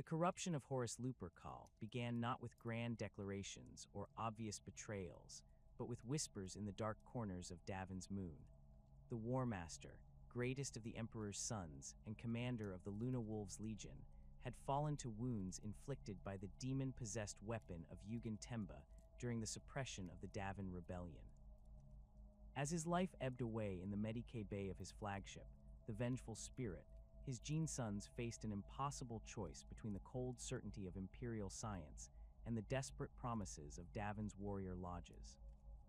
corruption of Horus Lupercal began not with grand declarations or obvious betrayals, but with whispers in the dark corners of Davin's moon. The War Master, greatest of the Emperor's sons and commander of the Luna Wolves Legion, had fallen to wounds inflicted by the demon-possessed weapon of Yugen Temba during the suppression of the Davin rebellion. As his life ebbed away in the Medike Bay of his flagship, the Vengeful Spirit, his Gene sons faced an impossible choice between the cold certainty of imperial science and the desperate promises of Davin's warrior lodges.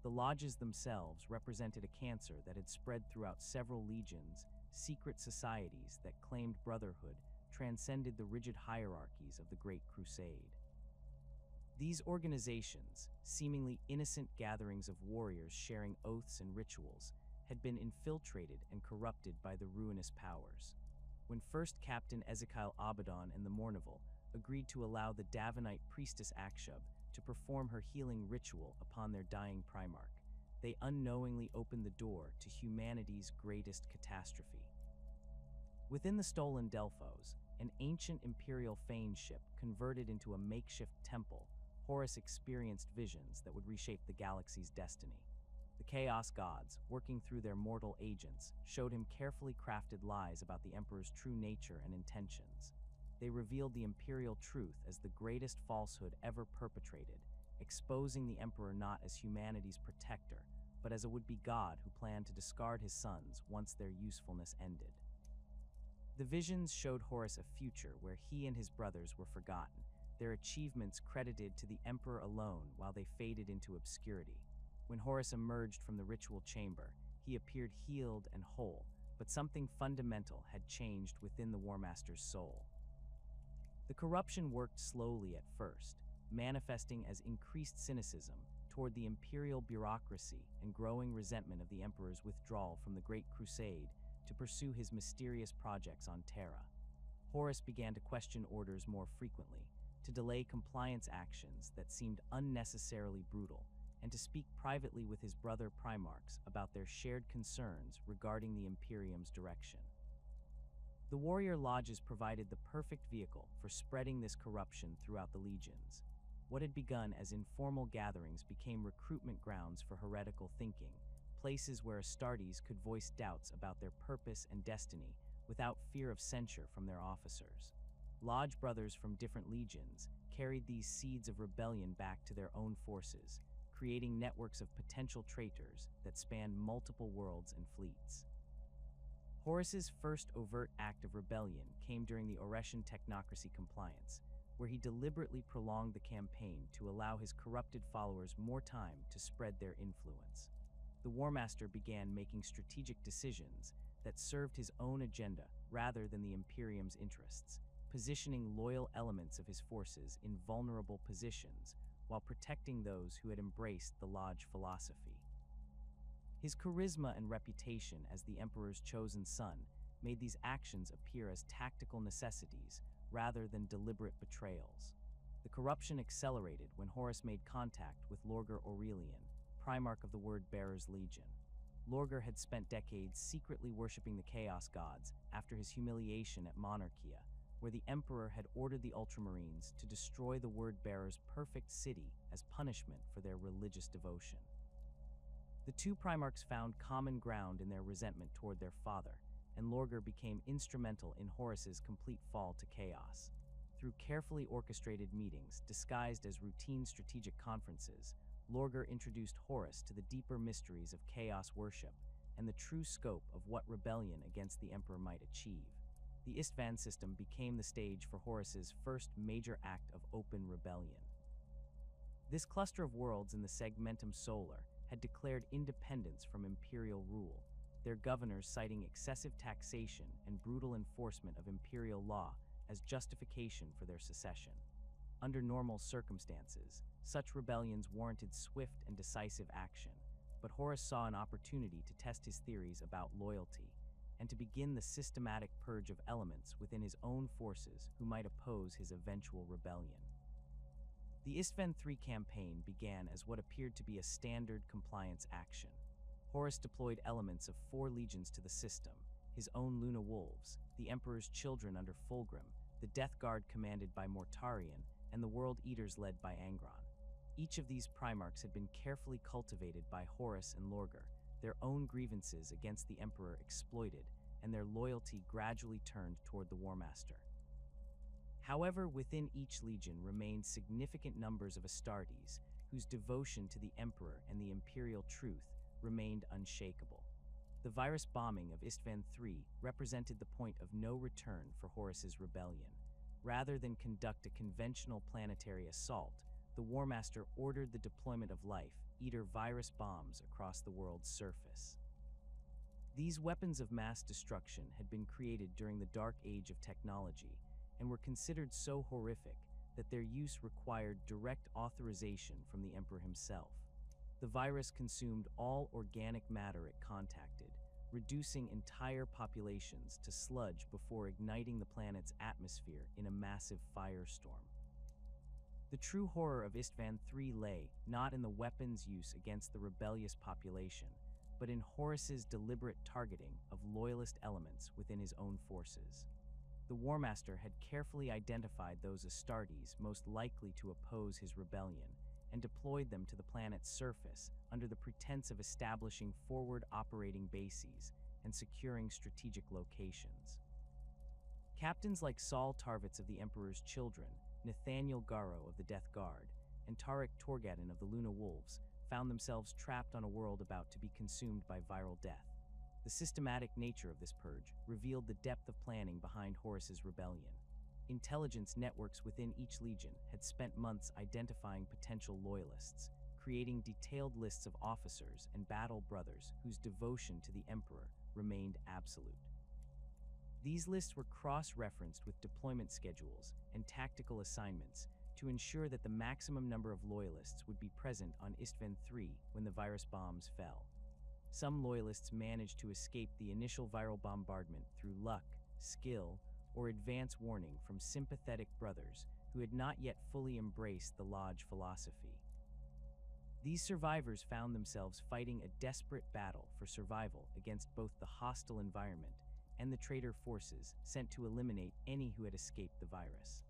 The lodges themselves represented a cancer that had spread throughout several legions, secret societies that claimed brotherhood transcended the rigid hierarchies of the Great Crusade. These organizations, seemingly innocent gatherings of warriors sharing oaths and rituals, had been infiltrated and corrupted by the ruinous powers. When First Captain Ezekiel Abaddon and the Mournival agreed to allow the Davinite priestess Akshub to perform her healing ritual upon their dying Primarch, they unknowingly opened the door to humanity's greatest catastrophe. Within the stolen Delphos, an ancient Imperial Fane ship converted into a makeshift temple, Horus experienced visions that would reshape the galaxy's destiny. The Chaos Gods, working through their mortal agents, showed him carefully crafted lies about the Emperor's true nature and intentions. They revealed the Imperial truth as the greatest falsehood ever perpetrated, exposing the Emperor not as humanity's protector, but as a would-be god who planned to discard his sons once their usefulness ended. The visions showed Horus a future where he and his brothers were forgotten, their achievements credited to the Emperor alone while they faded into obscurity. When Horus emerged from the ritual chamber, he appeared healed and whole, but something fundamental had changed within the War Master's soul. The corruption worked slowly at first, manifesting as increased cynicism toward the imperial bureaucracy and growing resentment of the Emperor's withdrawal from the Great Crusade to pursue his mysterious projects on Terra. Horus began to question orders more frequently, to delay compliance actions that seemed unnecessarily brutal, and to speak privately with his brother Primarchs about their shared concerns regarding the Imperium's direction. The warrior lodges provided the perfect vehicle for spreading this corruption throughout the legions. What had begun as informal gatherings became recruitment grounds for heretical thinking, places where Astartes could voice doubts about their purpose and destiny without fear of censure from their officers. Lodge brothers from different legions carried these seeds of rebellion back to their own forces, creating networks of potential traitors that spanned multiple worlds and fleets. Horus's first overt act of rebellion came during the Oreshan Technocracy Compliance, where he deliberately prolonged the campaign to allow his corrupted followers more time to spread their influence. The War Master began making strategic decisions that served his own agenda rather than the Imperium's interests, positioning loyal elements of his forces in vulnerable positions while protecting those who had embraced the Lodge philosophy. His charisma and reputation as the Emperor's chosen son made these actions appear as tactical necessities rather than deliberate betrayals. The corruption accelerated when Horus made contact with Lorgar Aurelian, Primarch of the Word-Bearers Legion. Lorgar had spent decades secretly worshipping the Chaos Gods after his humiliation at Monarchia, where the Emperor had ordered the Ultramarines to destroy the Word-Bearers' perfect city as punishment for their religious devotion. The two Primarchs found common ground in their resentment toward their father, and Lorgar became instrumental in Horus's complete fall to chaos. Through carefully orchestrated meetings disguised as routine strategic conferences, Lorgar introduced Horus to the deeper mysteries of chaos worship and the true scope of what rebellion against the Emperor might achieve. The Isstvan system became the stage for Horus's first major act of open rebellion. This cluster of worlds in the Segmentum Solar had declared independence from imperial rule, their governors citing excessive taxation and brutal enforcement of imperial law as justification for their secession. Under normal circumstances, such rebellions warranted swift and decisive action, but Horus saw an opportunity to test his theories about loyalty and to begin the systematic purge of elements within his own forces who might oppose his eventual rebellion. The Isstvan V campaign began as what appeared to be a standard compliance action. Horus deployed elements of 4 legions to the system, his own Luna Wolves, the Emperor's children under Fulgrim, the Death Guard commanded by Mortarion, and the World Eaters led by Angron. Each of these Primarchs had been carefully cultivated by Horus and Lorgar, their own grievances against the Emperor exploited, and their loyalty gradually turned toward the War Master. However, within each legion remained significant numbers of Astartes, whose devotion to the Emperor and the Imperial truth remained unshakable. The virus bombing of Isstvan V represented the point of no return for Horus's rebellion. Rather than conduct a conventional planetary assault, the War Master ordered the deployment of Life Eater virus bombs across the world's surface. These weapons of mass destruction had been created during the Dark Age of technology and were considered so horrific that their use required direct authorization from the Emperor himself. The virus consumed all organic matter it contacted, reducing entire populations to sludge before igniting the planet's atmosphere in a massive firestorm. The true horror of Isstvan III lay not in the weapons' use against the rebellious population, but in Horus's deliberate targeting of loyalist elements within his own forces. The War Master had carefully identified those Astartes most likely to oppose his rebellion and deployed them to the planet's surface under the pretense of establishing forward operating bases and securing strategic locations. Captains like Saul Tarvitz of the Emperor's Children, Nathaniel Garrow of the Death Guard, and Tarek Torgadon of the Luna Wolves found themselves trapped on a world about to be consumed by viral death. The systematic nature of this purge revealed the depth of planning behind Horus's rebellion. Intelligence networks within each legion had spent months identifying potential loyalists, creating detailed lists of officers and battle brothers whose devotion to the Emperor remained absolute. These lists were cross-referenced with deployment schedules and tactical assignments to ensure that the maximum number of loyalists would be present on Isstvan III when the virus bombs fell. Some loyalists managed to escape the initial viral bombardment through luck, skill, or advance warning from sympathetic brothers who had not yet fully embraced the Lodge philosophy. These survivors found themselves fighting a desperate battle for survival against both the hostile environment and the traitor forces sent to eliminate any who had escaped the virus.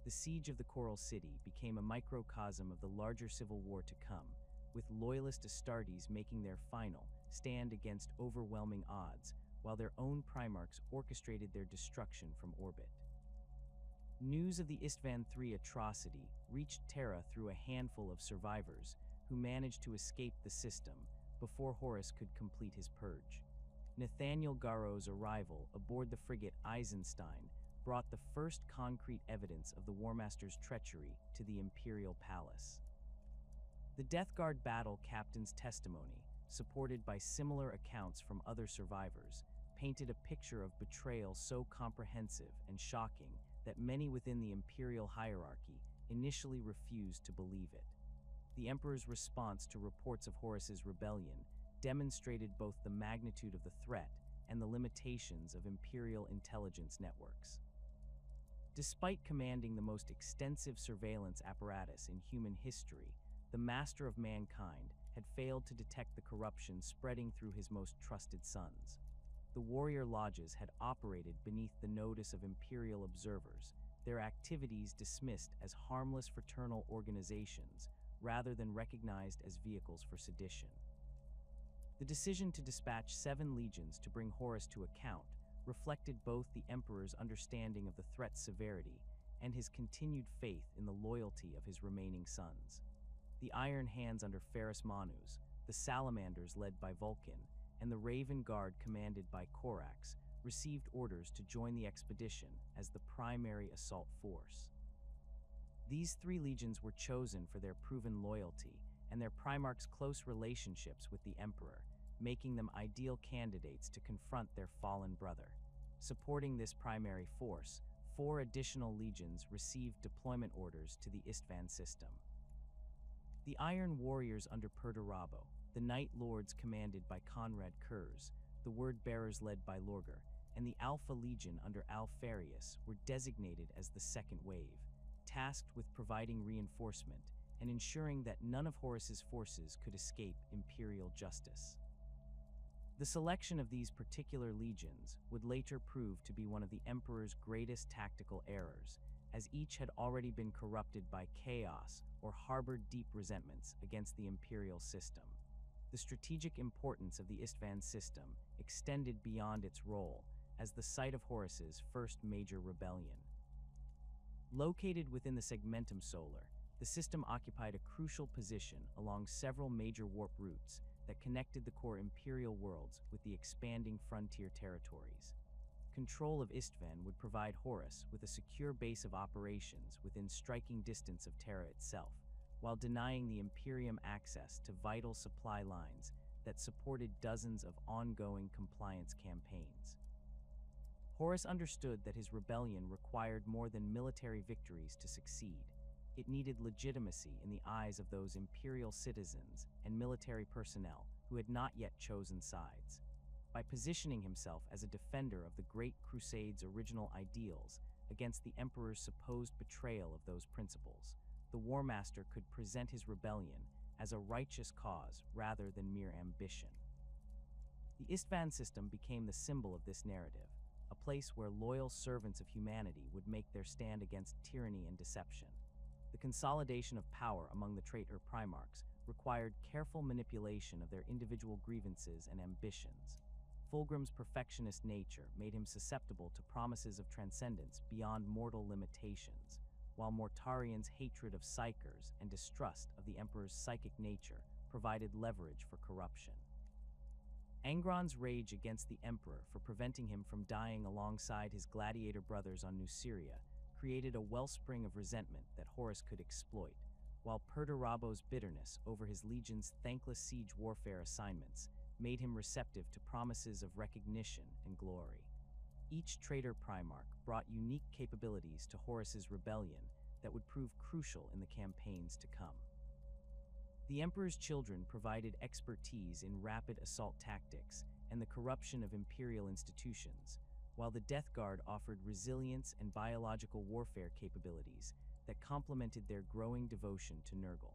The siege of the Coral City became a microcosm of the larger civil war to come, with loyalist Astartes making their final stand against overwhelming odds, while their own Primarchs orchestrated their destruction from orbit. News of the Isstvan III atrocity reached Terra through a handful of survivors who managed to escape the system before Horus could complete his purge. Nathaniel Garrow's arrival aboard the frigate Eisenstein brought the first concrete evidence of the War Master's treachery to the Imperial Palace. The Death Guard battle captain's testimony, supported by similar accounts from other survivors, painted a picture of betrayal so comprehensive and shocking that many within the Imperial hierarchy initially refused to believe it. The Emperor's response to reports of Horus's rebellion demonstrated both the magnitude of the threat and the limitations of Imperial intelligence networks. Despite commanding the most extensive surveillance apparatus in human history, the Master of Mankind had failed to detect the corruption spreading through his most trusted sons. The warrior lodges had operated beneath the notice of Imperial observers, their activities dismissed as harmless fraternal organizations rather than recognized as vehicles for sedition. The decision to dispatch 7 legions to bring Horus to account reflected both the Emperor's understanding of the threat's severity and his continued faith in the loyalty of his remaining sons. The Iron Hands under Ferrus Manus, the Salamanders led by Vulcan, and the Raven Guard commanded by Corax received orders to join the expedition as the primary assault force. These 3 legions were chosen for their proven loyalty and their Primarch's close relationships with the Emperor, making them ideal candidates to confront their fallen brother. Supporting this primary force, 4 additional legions received deployment orders to the Isstvan system. The Iron Warriors under Perdurabo, the Night Lords commanded by Conrad Kurz, the Word Bearers led by Lorgar, and the Alpha Legion under Alfarius were designated as the second wave, tasked with providing reinforcement and ensuring that none of Horus's forces could escape Imperial justice. The selection of these particular legions would later prove to be one of the Emperor's greatest tactical errors, as each had already been corrupted by chaos or harbored deep resentments against the imperial system. The strategic importance of the Isstvan system extended beyond its role as the site of Horus's first major rebellion. Located within the Segmentum Solar, the system occupied a crucial position along several major warp routes that connected the core imperial worlds with the expanding frontier territories. Control of Isstvan would provide Horus with a secure base of operations within striking distance of Terra itself, while denying the Imperium access to vital supply lines that supported dozens of ongoing compliance campaigns. Horus understood that his rebellion required more than military victories to succeed. It needed legitimacy in the eyes of those imperial citizens and military personnel who had not yet chosen sides. By positioning himself as a defender of the Great Crusade's original ideals against the Emperor's supposed betrayal of those principles, the War Master could present his rebellion as a righteous cause rather than mere ambition. The Isstvan system became the symbol of this narrative, a place where loyal servants of humanity would make their stand against tyranny and deception. The consolidation of power among the traitor primarchs required careful manipulation of their individual grievances and ambitions. Fulgrim's perfectionist nature made him susceptible to promises of transcendence beyond mortal limitations, while Mortarian's hatred of psychers and distrust of the Emperor's psychic nature provided leverage for corruption. Angron's rage against the Emperor for preventing him from dying alongside his gladiator brothers on New Syria created a wellspring of resentment that Horus could exploit, while Perdurabo's bitterness over his legion's thankless siege warfare assignments made him receptive to promises of recognition and glory. Each traitor primarch brought unique capabilities to Horus's rebellion that would prove crucial in the campaigns to come. The Emperor's children provided expertise in rapid assault tactics and the corruption of imperial institutions, while the Death Guard offered resilience and biological warfare capabilities that complemented their growing devotion to Nurgle.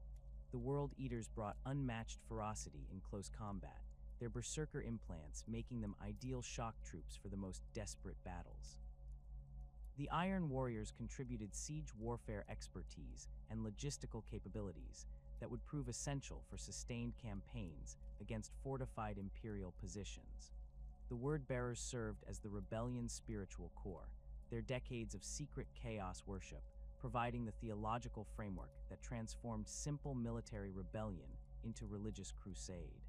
The World Eaters brought unmatched ferocity in close combat, their berserker implants making them ideal shock troops for the most desperate battles. The Iron Warriors contributed siege warfare expertise and logistical capabilities that would prove essential for sustained campaigns against fortified imperial positions. The Word-Bearers served as the rebellion's spiritual core, their decades of secret chaos worship providing the theological framework that transformed simple military rebellion into religious crusade.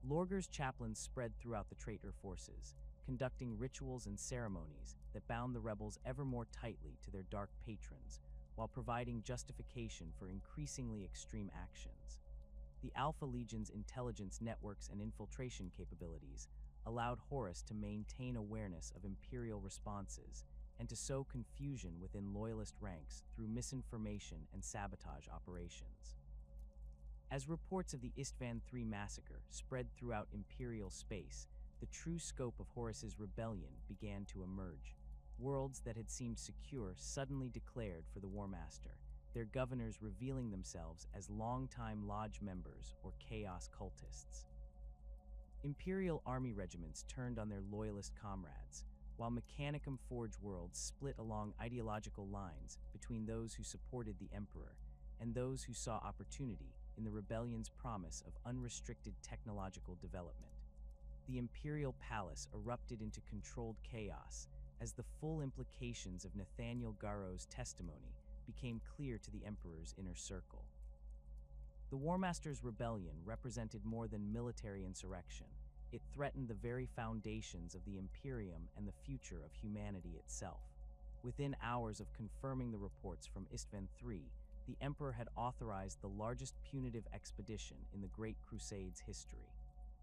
Lorgar's chaplains spread throughout the traitor forces, conducting rituals and ceremonies that bound the rebels ever more tightly to their dark patrons, while providing justification for increasingly extreme actions. The Alpha Legion's intelligence networks and infiltration capabilities allowed Horus to maintain awareness of imperial responses and to sow confusion within loyalist ranks through misinformation and sabotage operations. As reports of the Isstvan V massacre spread throughout imperial space, the true scope of Horus's rebellion began to emerge. Worlds that had seemed secure suddenly declared for the War Master, their governors revealing themselves as longtime Lodge members or chaos cultists. Imperial army regiments turned on their loyalist comrades, while Mechanicum Forge worlds split along ideological lines between those who supported the Emperor and those who saw opportunity in the rebellion's promise of unrestricted technological development. The Imperial Palace erupted into controlled chaos as the full implications of Nathaniel Garrow's testimony became clear to the Emperor's inner circle. The War Master's rebellion represented more than military insurrection. It threatened the very foundations of the Imperium and the future of humanity itself. Within hours of confirming the reports from Isstvan III, the Emperor had authorized the largest punitive expedition in the Great Crusade's history.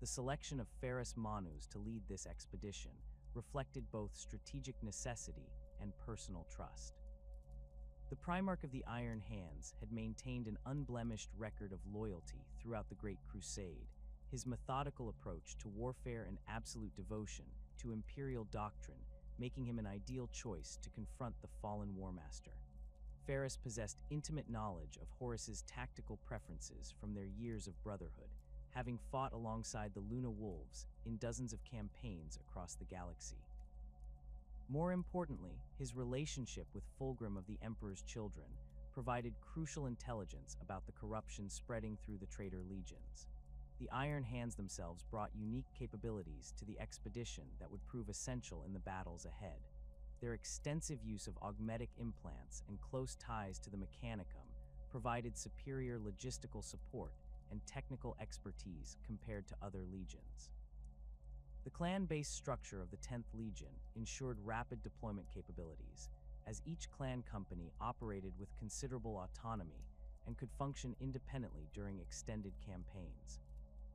The selection of Ferrus Manus to lead this expedition reflected both strategic necessity and personal trust. The Primarch of the Iron Hands had maintained an unblemished record of loyalty throughout the Great Crusade, his methodical approach to warfare and absolute devotion to imperial doctrine making him an ideal choice to confront the fallen War Master. Ferrus possessed intimate knowledge of Horus's tactical preferences from their years of brotherhood, having fought alongside the Luna Wolves in dozens of campaigns across the galaxy. More importantly, his relationship with Fulgrim of the Emperor's Children provided crucial intelligence about the corruption spreading through the traitor legions. The Iron Hands themselves brought unique capabilities to the expedition that would prove essential in the battles ahead. Their extensive use of augmetic implants and close ties to the Mechanicum provided superior logistical support and technical expertise compared to other legions. The clan-based structure of the 10th Legion ensured rapid deployment capabilities, as each clan company operated with considerable autonomy and could function independently during extended campaigns.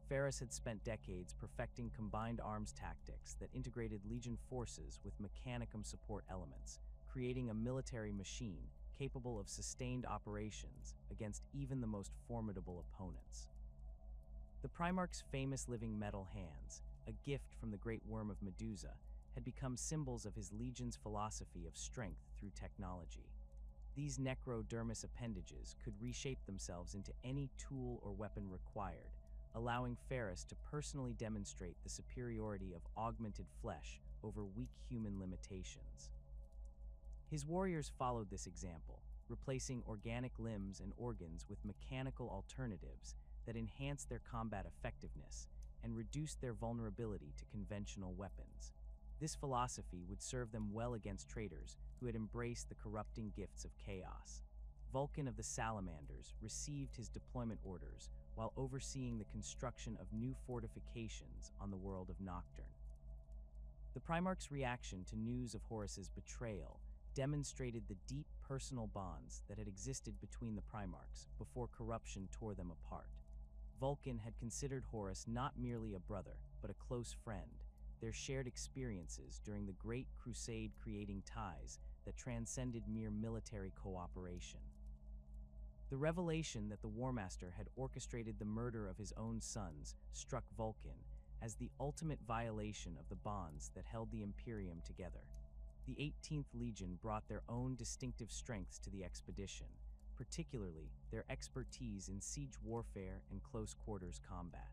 Ferrus had spent decades perfecting combined arms tactics that integrated Legion forces with Mechanicum support elements, creating a military machine capable of sustained operations against even the most formidable opponents. The Primarch's famous living metal hands, a gift from the Great Worm of Medusa, had become symbols of his Legion's philosophy of strength through technology. These necrodermis appendages could reshape themselves into any tool or weapon required, allowing Ferrus to personally demonstrate the superiority of augmented flesh over weak human limitations. His warriors followed this example, replacing organic limbs and organs with mechanical alternatives that enhanced their combat effectiveness and reduced their vulnerability to conventional weapons. This philosophy would serve them well against traitors who had embraced the corrupting gifts of chaos. Vulcan of the Salamanders received his deployment orders while overseeing the construction of new fortifications on the world of Nocturne. The Primarch's reaction to news of Horus's betrayal demonstrated the deep personal bonds that had existed between the Primarchs before corruption tore them apart. Vulcan had considered Horus not merely a brother, but a close friend, their shared experiences during the Great Crusade creating ties that transcended mere military cooperation. The revelation that the War Master had orchestrated the murder of his own sons struck Vulcan as the ultimate violation of the bonds that held the Imperium together. The 18th Legion brought their own distinctive strengths to the expedition, particularly their expertise in siege warfare and close-quarters combat.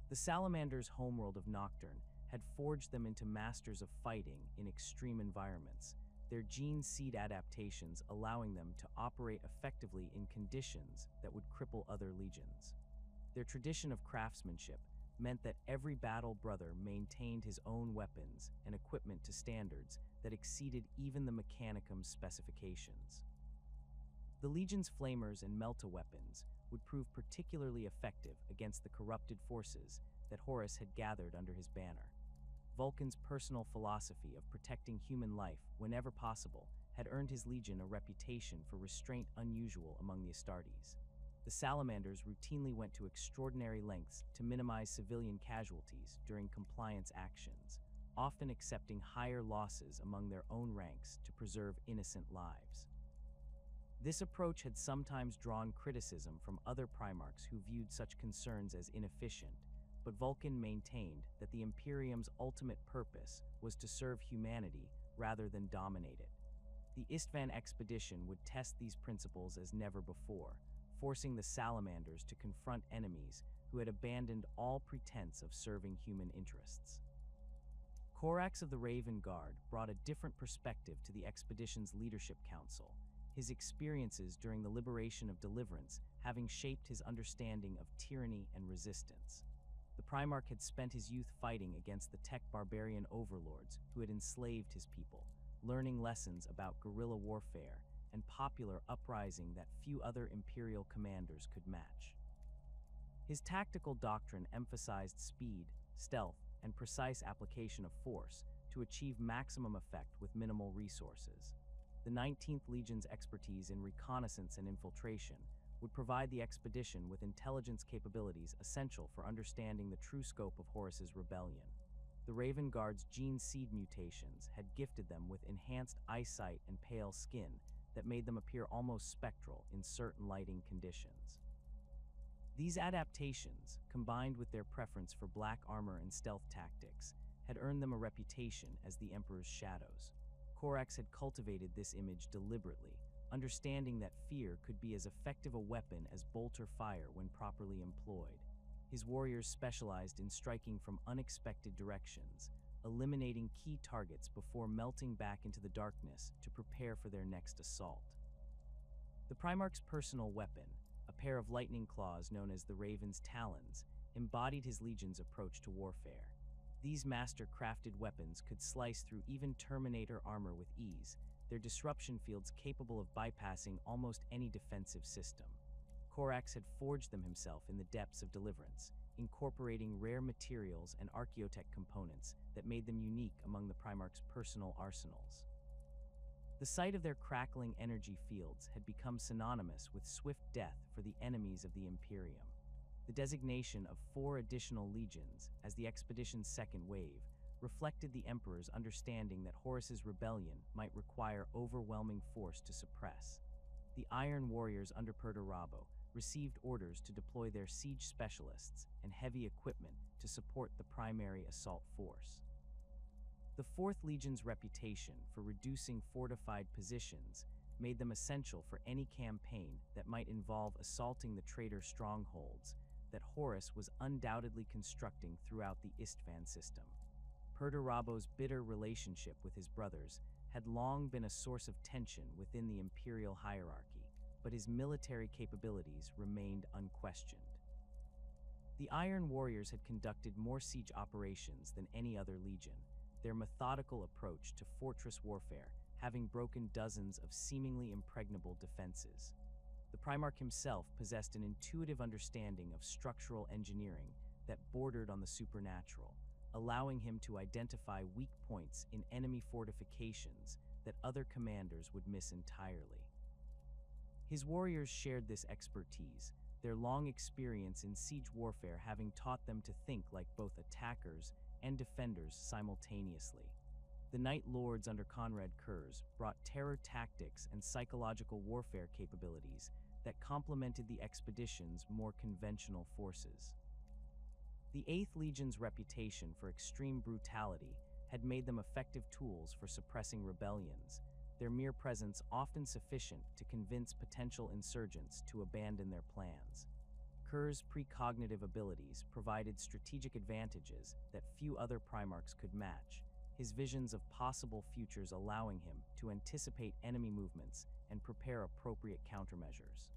The Salamanders' homeworld of Nocturne had forged them into masters of fighting in extreme environments, their gene seed adaptations allowing them to operate effectively in conditions that would cripple other legions. Their tradition of craftsmanship meant that every battle brother maintained his own weapons and equipment to standards that exceeded even the Mechanicum's specifications. The Legion's flamers and melta-weapons would prove particularly effective against the corrupted forces that Horus had gathered under his banner. Vulcan's personal philosophy of protecting human life whenever possible had earned his Legion a reputation for restraint unusual among the Astartes. The Salamanders routinely went to extraordinary lengths to minimize civilian casualties during compliance actions, often accepting higher losses among their own ranks to preserve innocent lives. This approach had sometimes drawn criticism from other Primarchs who viewed such concerns as inefficient, but Vulcan maintained that the Imperium's ultimate purpose was to serve humanity rather than dominate it. The Isstvan expedition would test these principles as never before, forcing the Salamanders to confront enemies who had abandoned all pretense of serving human interests. Corax of the Raven Guard brought a different perspective to the expedition's leadership council, his experiences during the liberation of Deliverance having shaped his understanding of tyranny and resistance. The Primarch had spent his youth fighting against the tech barbarian overlords who had enslaved his people, learning lessons about guerrilla warfare and popular uprising that few other Imperial commanders could match. His tactical doctrine emphasized speed, stealth, and precise application of force to achieve maximum effect with minimal resources. The 19th Legion's expertise in reconnaissance and infiltration would provide the expedition with intelligence capabilities essential for understanding the true scope of Horus's rebellion. The Raven Guard's gene seed mutations had gifted them with enhanced eyesight and pale skin that made them appear almost spectral in certain lighting conditions. These adaptations, combined with their preference for black armor and stealth tactics, had earned them a reputation as the Emperor's shadows. Corax had cultivated this image deliberately, understanding that fear could be as effective a weapon as bolt or fire when properly employed. His warriors specialized in striking from unexpected directions, eliminating key targets before melting back into the darkness to prepare for their next assault. The Primarch's personal weapon, a pair of lightning claws known as the Raven's Talons, embodied his legion's approach to warfare. These master-crafted weapons could slice through even Terminator armor with ease, their disruption fields capable of bypassing almost any defensive system. Corax had forged them himself in the depths of Deliverance, incorporating rare materials and archaeotech components that made them unique among the Primarch's personal arsenals. The sight of their crackling energy fields had become synonymous with swift death for the enemies of the Imperium. The designation of 4 additional legions as the expedition's second wave reflected the Emperor's understanding that Horus's rebellion might require overwhelming force to suppress. The Iron Warriors under Perdurabo received orders to deploy their siege specialists and heavy equipment to support the primary assault force. The 4th Legion's reputation for reducing fortified positions made them essential for any campaign that might involve assaulting the traitor strongholds that Horus was undoubtedly constructing throughout the Isstvan system. Perdurabo's bitter relationship with his brothers had long been a source of tension within the imperial hierarchy, but his military capabilities remained unquestioned. The Iron Warriors had conducted more siege operations than any other legion, their methodical approach to fortress warfare having broken dozens of seemingly impregnable defenses. The Primarch himself possessed an intuitive understanding of structural engineering that bordered on the supernatural, allowing him to identify weak points in enemy fortifications that other commanders would miss entirely. His warriors shared this expertise, their long experience in siege warfare having taught them to think like both attackers and defenders simultaneously. The Night Lords under Conrad Kurz brought terror tactics and psychological warfare capabilities that complemented the expedition's more conventional forces. The 8th Legion's reputation for extreme brutality had made them effective tools for suppressing rebellions, their mere presence often sufficient to convince potential insurgents to abandon their plans. Kurz's precognitive abilities provided strategic advantages that few other Primarchs could match, his visions of possible futures allowing him to anticipate enemy movements and prepare appropriate countermeasures.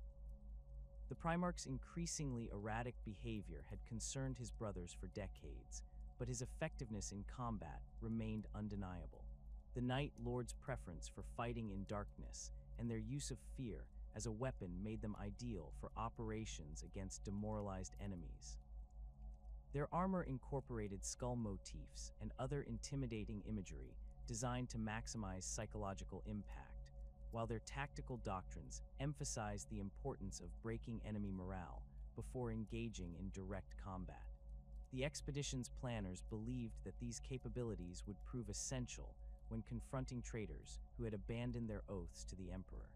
The Primarch's increasingly erratic behavior had concerned his brothers for decades, but his effectiveness in combat remained undeniable. The Night Lords' preference for fighting in darkness and their use of fear as a weapon made them ideal for operations against demoralized enemies. Their armor incorporated skull motifs and other intimidating imagery designed to maximize psychological impact, while their tactical doctrines emphasized the importance of breaking enemy morale before engaging in direct combat. The expedition's planners believed that these capabilities would prove essential when confronting traitors who had abandoned their oaths to the Emperor.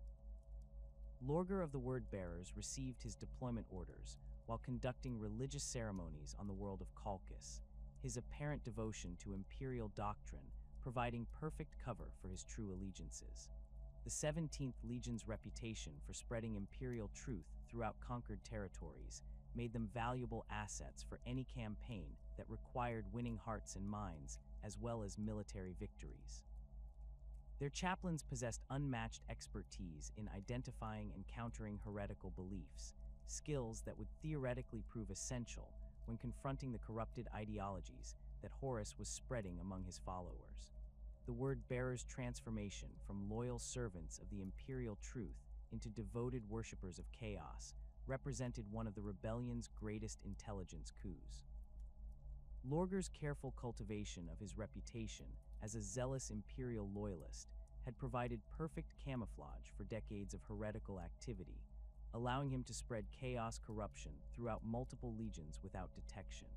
Lorgar of the Word-Bearers received his deployment orders while conducting religious ceremonies on the world of Kalkus, his apparent devotion to imperial doctrine providing perfect cover for his true allegiances. The 17th Legion's reputation for spreading imperial truth throughout conquered territories made them valuable assets for any campaign that required winning hearts and minds as well as military victories. Their chaplains possessed unmatched expertise in identifying and countering heretical beliefs, skills that would theoretically prove essential when confronting the corrupted ideologies that Horus was spreading among his followers. The Word-Bearers' transformation from loyal servants of the imperial truth into devoted worshippers of chaos represented one of the rebellion's greatest intelligence coups. Lorgar's careful cultivation of his reputation as a zealous imperial loyalist had provided perfect camouflage for decades of heretical activity, allowing him to spread chaos corruption throughout multiple legions without detection.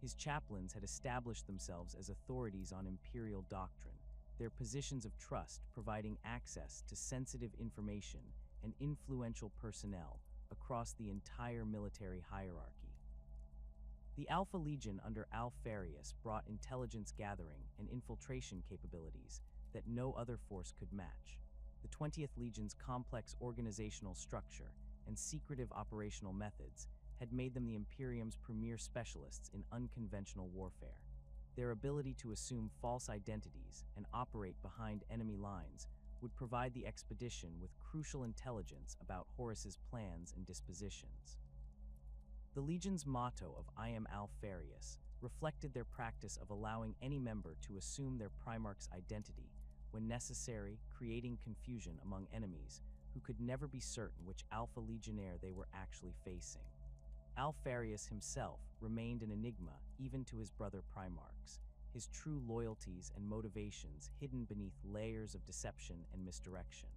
His chaplains had established themselves as authorities on imperial doctrine, their positions of trust providing access to sensitive information and influential personnel across the entire military hierarchy. The Alpha Legion under Alfarius brought intelligence gathering and infiltration capabilities that no other force could match. The 20th Legion's complex organizational structure and secretive operational methods had made them the Imperium's premier specialists in unconventional warfare. Their ability to assume false identities and operate behind enemy lines would provide the expedition with crucial intelligence about Horus's plans and dispositions. The Legion's motto of "I am Alfarius" reflected their practice of allowing any member to assume their Primarch's identity when necessary, creating confusion among enemies who could never be certain which Alpha Legionnaire they were actually facing. Alfarius himself remained an enigma even to his brother Primarchs, his true loyalties and motivations hidden beneath layers of deception and misdirection.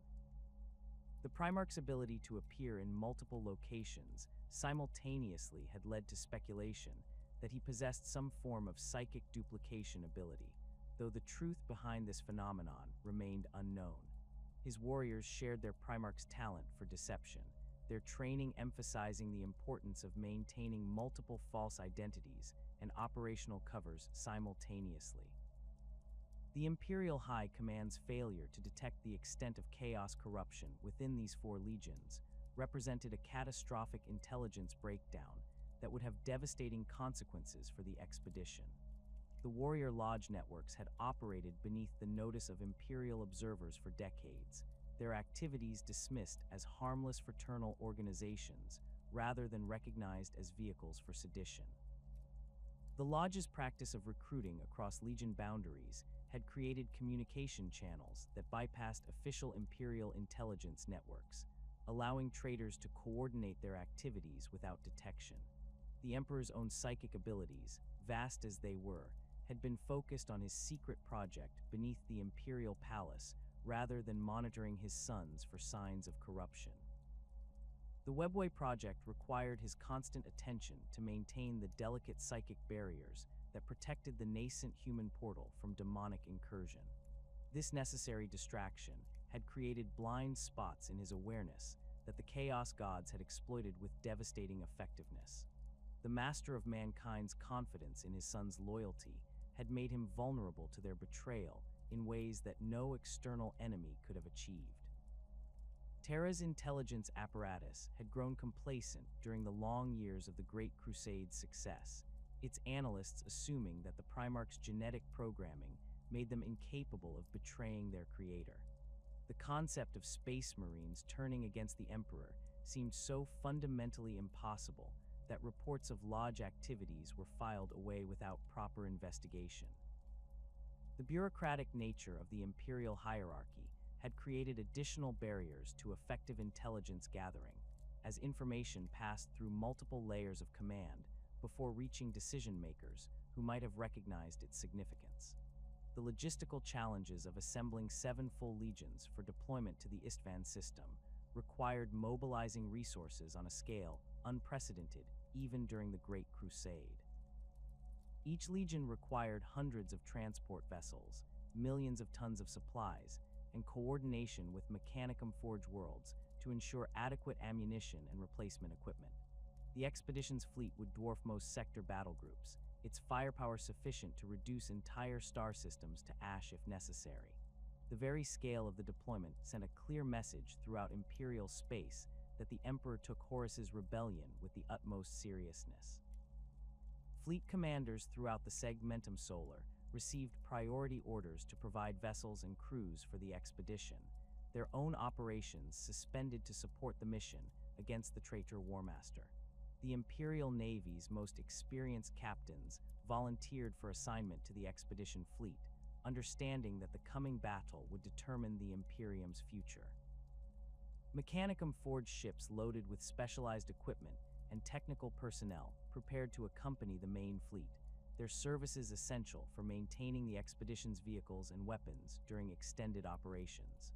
The Primarch's ability to appear in multiple locations simultaneously had led to speculation that he possessed some form of psychic duplication ability, though the truth behind this phenomenon remained unknown. His warriors shared their Primarch's talent for deception, their training emphasizing the importance of maintaining multiple false identities and operational covers simultaneously. The Imperial High Command's failure to detect the extent of chaos corruption within these 4 legions represented a catastrophic intelligence breakdown that would have devastating consequences for the expedition. The warrior lodge networks had operated beneath the notice of Imperial observers for decades, their activities dismissed as harmless fraternal organizations rather than recognized as vehicles for sedition. The Lodge's practice of recruiting across Legion boundaries had created communication channels that bypassed official Imperial intelligence networks, allowing traitors to coordinate their activities without detection. The Emperor's own psychic abilities, vast as they were, had been focused on his secret project beneath the Imperial Palace rather than monitoring his sons for signs of corruption. The Webway project required his constant attention to maintain the delicate psychic barriers that protected the nascent human portal from demonic incursion. This necessary distraction had created blind spots in his awareness that the Chaos Gods had exploited with devastating effectiveness. The Master of Mankind's confidence in his son's loyalty had made him vulnerable to their betrayal in ways that no external enemy could have achieved. Terra's intelligence apparatus had grown complacent during the long years of the Great Crusade's success, its analysts assuming that the Primarch's genetic programming made them incapable of betraying their creator. The concept of space marines turning against the Emperor seemed so fundamentally impossible that reports of Lodge activities were filed away without proper investigation. The bureaucratic nature of the Imperial hierarchy had created additional barriers to effective intelligence gathering, as information passed through multiple layers of command before reaching decision-makers who might have recognized its significance. The logistical challenges of assembling 7 full legions for deployment to the Isstvan system required mobilizing resources on a scale unprecedented even during the Great Crusade. Each legion required hundreds of transport vessels, millions of tons of supplies, and coordination with Mechanicum Forge worlds to ensure adequate ammunition and replacement equipment. The expedition's fleet would dwarf most sector battle groups, its firepower sufficient to reduce entire star systems to ash if necessary. The very scale of the deployment sent a clear message throughout Imperial space that the Emperor took Horus's rebellion with the utmost seriousness. Fleet commanders throughout the Segmentum Solar received priority orders to provide vessels and crews for the expedition, their own operations suspended to support the mission against the traitor Warmaster. The Imperial Navy's most experienced captains volunteered for assignment to the expedition fleet, understanding that the coming battle would determine the Imperium's future. Mechanicum Forge ships loaded with specialized equipment and technical personnel prepared to accompany the main fleet, their services essential for maintaining the expedition's vehicles and weapons during extended operations.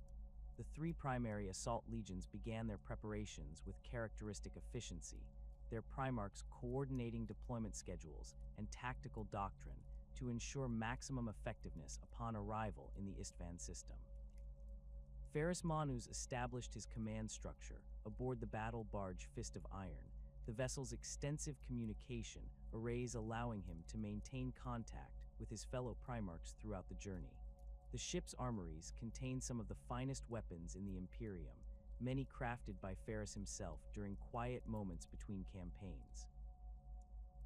The 3 primary assault legions began their preparations with characteristic efficiency, their Primarchs coordinating deployment schedules and tactical doctrine to ensure maximum effectiveness upon arrival in the Isstvan system. Ferrus Manus established his command structure aboard the battle barge Fist of Iron, the vessel's extensive communication arrays allowing him to maintain contact with his fellow Primarchs throughout the journey. The ship's armories contained some of the finest weapons in the Imperium, many crafted by Ferris himself during quiet moments between campaigns.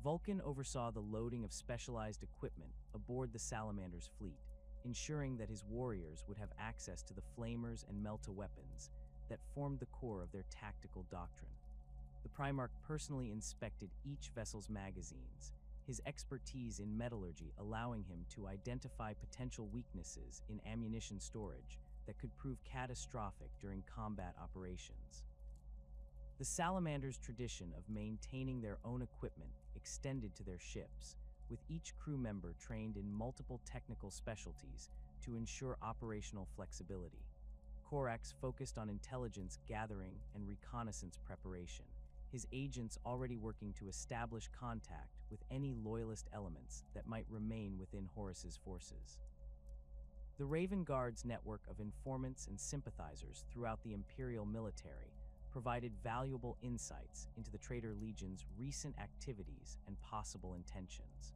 Vulcan oversaw the loading of specialized equipment aboard the Salamanders' fleet, ensuring that his warriors would have access to the flamers and melta-weapons that formed the core of their tactical doctrine. The Primarch personally inspected each vessel's magazines, his expertise in metallurgy allowing him to identify potential weaknesses in ammunition storage that could prove catastrophic during combat operations. The Salamanders' tradition of maintaining their own equipment extended to their ships, with each crew member trained in multiple technical specialties to ensure operational flexibility. Corax focused on intelligence gathering and reconnaissance preparation, his agents already working to establish contact with any loyalist elements that might remain within Horus's forces. The Raven Guard's network of informants and sympathizers throughout the Imperial military provided valuable insights into the Traitor Legion's recent activities and possible intentions.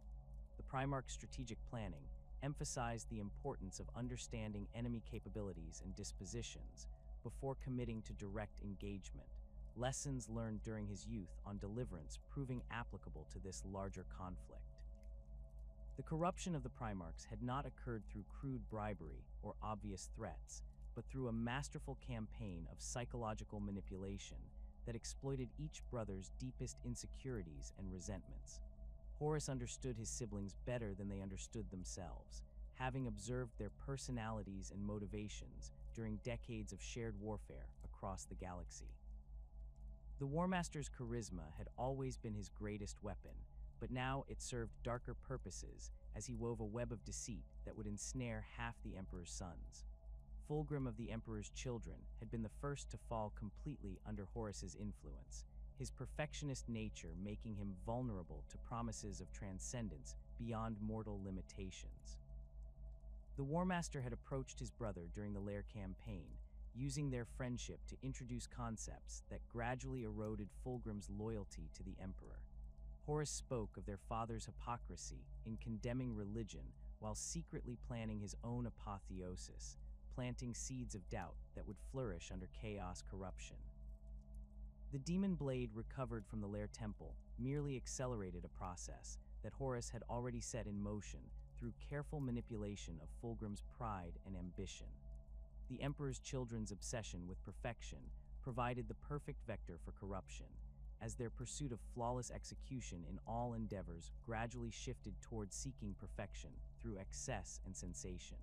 The Primarch's strategic planning emphasized the importance of understanding enemy capabilities and dispositions before committing to direct engagement, lessons learned during his youth on Deliverance proving applicable to this larger conflict. The corruption of the Primarchs had not occurred through crude bribery or obvious threats, but through a masterful campaign of psychological manipulation that exploited each brother's deepest insecurities and resentments. Horus understood his siblings better than they understood themselves, having observed their personalities and motivations during decades of shared warfare across the galaxy. The War Master's charisma had always been his greatest weapon, but now it served darker purposes as he wove a web of deceit that would ensnare half the Emperor's sons. Fulgrim of the Emperor's children had been the first to fall completely under Horus's influence, his perfectionist nature making him vulnerable to promises of transcendence beyond mortal limitations. The War Master had approached his brother during the Lair campaign, using their friendship to introduce concepts that gradually eroded Fulgrim's loyalty to the Emperor. Horus spoke of their father's hypocrisy in condemning religion while secretly planning his own apotheosis, planting seeds of doubt that would flourish under chaos corruption. The demon blade recovered from the Lair temple merely accelerated a process that Horus had already set in motion through careful manipulation of Fulgrim's pride and ambition. The Emperor's children's obsession with perfection provided the perfect vector for corruption, as their pursuit of flawless execution in all endeavors gradually shifted towards seeking perfection through excess and sensation.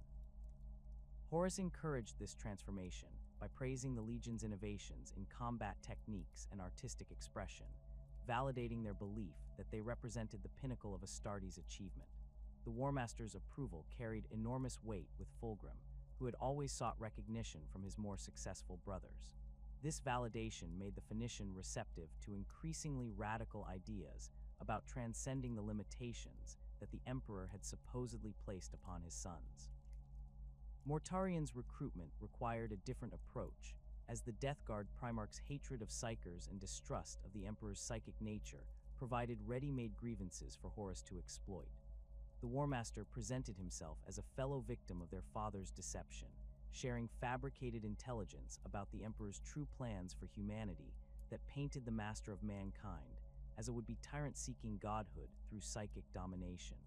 Horus encouraged this transformation by praising the Legion's innovations in combat techniques and artistic expression, validating their belief that they represented the pinnacle of Astartes' achievement. The War Master's approval carried enormous weight with Fulgrim, who had always sought recognition from his more successful brothers. This validation made the Phoenician receptive to increasingly radical ideas about transcending the limitations that the Emperor had supposedly placed upon his sons. Mortarian's recruitment required a different approach, as the Death Guard Primarch's hatred of Psykers and distrust of the Emperor's psychic nature provided ready-made grievances for Horus to exploit. The War Master presented himself as a fellow victim of their father's deception, sharing fabricated intelligence about the Emperor's true plans for humanity that painted the Master of Mankind as a would-be tyrant-seeking godhood through psychic domination.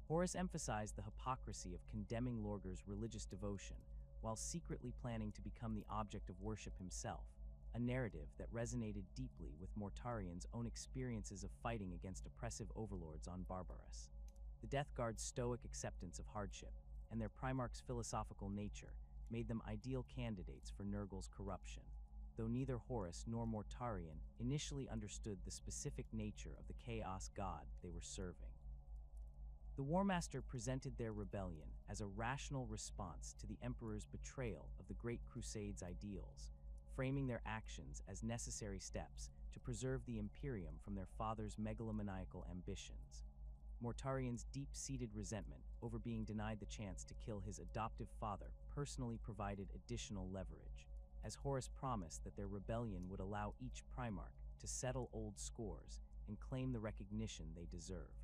Horus emphasized the hypocrisy of condemning Lorgar's religious devotion while secretly planning to become the object of worship himself, a narrative that resonated deeply with Mortarian's own experiences of fighting against oppressive overlords on Barbaros. The Death Guard's stoic acceptance of hardship and their Primarch's philosophical nature made them ideal candidates for Nurgle's corruption, though neither Horus nor Mortarian initially understood the specific nature of the Chaos God they were serving. The War Master presented their rebellion as a rational response to the Emperor's betrayal of the Great Crusade's ideals, framing their actions as necessary steps to preserve the Imperium from their father's megalomaniacal ambitions. Mortarian's deep-seated resentment over being denied the chance to kill his adoptive father personally provided additional leverage, as Horus promised that their rebellion would allow each Primarch to settle old scores and claim the recognition they deserved.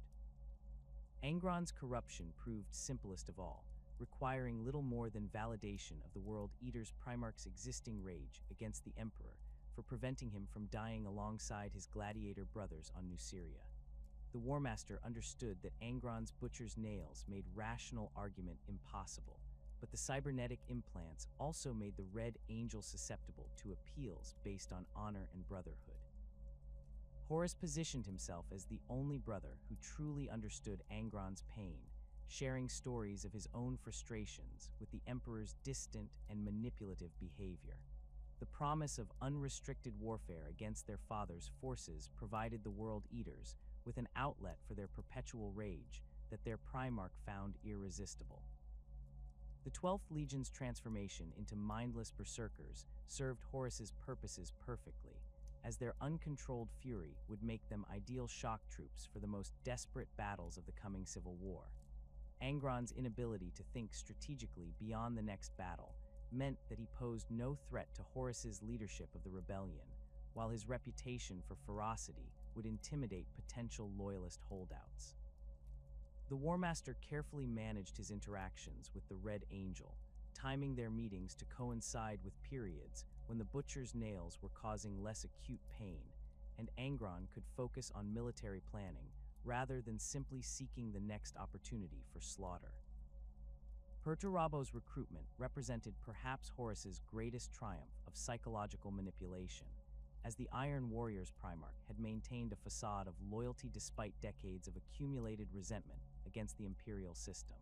Angron's corruption proved simplest of all, requiring little more than validation of the World Eater's Primarch's existing rage against the Emperor for preventing him from dying alongside his gladiator brothers on Nuceria. The War Master understood that Angron's butcher's nails made rational argument impossible, but the cybernetic implants also made the Red Angel susceptible to appeals based on honor and brotherhood. Horus positioned himself as the only brother who truly understood Angron's pain, sharing stories of his own frustrations with the Emperor's distant and manipulative behavior. The promise of unrestricted warfare against their father's forces provided the World Eaters with an outlet for their perpetual rage that their Primarch found irresistible. The 12th Legion's transformation into mindless berserkers served Horus's purposes perfectly, as their uncontrolled fury would make them ideal shock troops for the most desperate battles of the coming civil war. Angron's inability to think strategically beyond the next battle meant that he posed no threat to Horus's leadership of the rebellion, while his reputation for ferocity would intimidate potential loyalist holdouts. The War Master carefully managed his interactions with the Red Angel, timing their meetings to coincide with periods when the butcher's nails were causing less acute pain, and Angron could focus on military planning rather than simply seeking the next opportunity for slaughter. Perturabo's recruitment represented perhaps Horus's greatest triumph of psychological manipulation, as the Iron Warrior's Primarch had maintained a facade of loyalty despite decades of accumulated resentment against the Imperial system.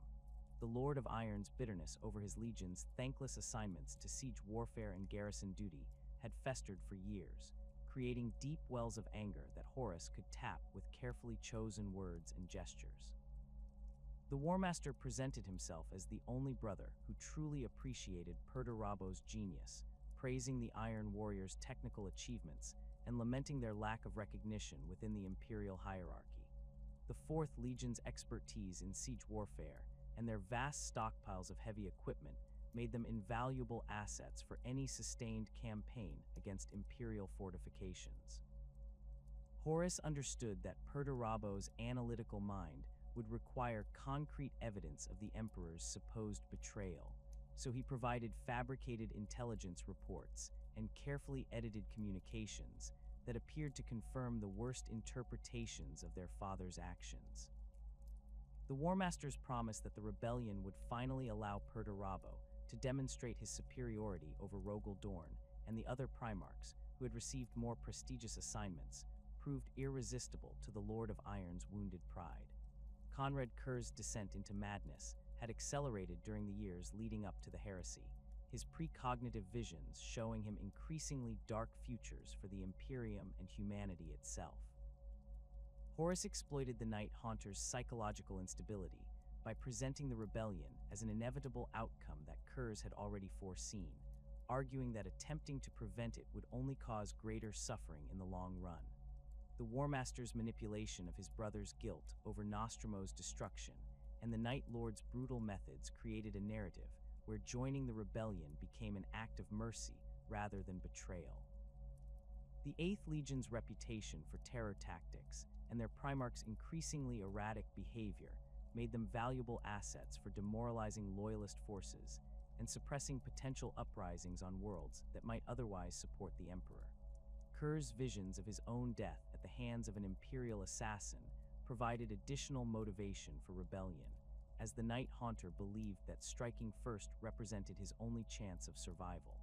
The Lord of Iron's bitterness over his legion's thankless assignments to siege warfare and garrison duty had festered for years, creating deep wells of anger that Horus could tap with carefully chosen words and gestures. The War Master presented himself as the only brother who truly appreciated Perturabo's genius, praising the Iron Warrior's technical achievements and lamenting their lack of recognition within the Imperial hierarchy. The 4th Legion's expertise in siege warfare and their vast stockpiles of heavy equipment made them invaluable assets for any sustained campaign against Imperial fortifications. Horus understood that Perturabo's analytical mind would require concrete evidence of the Emperor's supposed betrayal, so he provided fabricated intelligence reports and carefully edited communications that appeared to confirm the worst interpretations of their father's actions. The War Master's promise that the rebellion would finally allow Perturabo to demonstrate his superiority over Rogel Dorn and the other Primarchs who had received more prestigious assignments proved irresistible to the Lord of Iron's wounded pride. Conrad Kerr's descent into madness had accelerated during the years leading up to the heresy, his precognitive visions showing him increasingly dark futures for the Imperium and humanity itself. Horus exploited the Night Haunter's psychological instability by presenting the rebellion as an inevitable outcome that Kurz had already foreseen, arguing that attempting to prevent it would only cause greater suffering in the long run. The War Master's manipulation of his brother's guilt over Nostromo's destruction and the Night Lord's brutal methods created a narrative where joining the rebellion became an act of mercy rather than betrayal. The 8th Legion's reputation for terror tactics and their Primarch's increasingly erratic behavior made them valuable assets for demoralizing loyalist forces and suppressing potential uprisings on worlds that might otherwise support the Emperor. Kerr's visions of his own death at the hands of an Imperial assassin provided additional motivation for rebellion, as the Night Haunter believed that striking first represented his only chance of survival.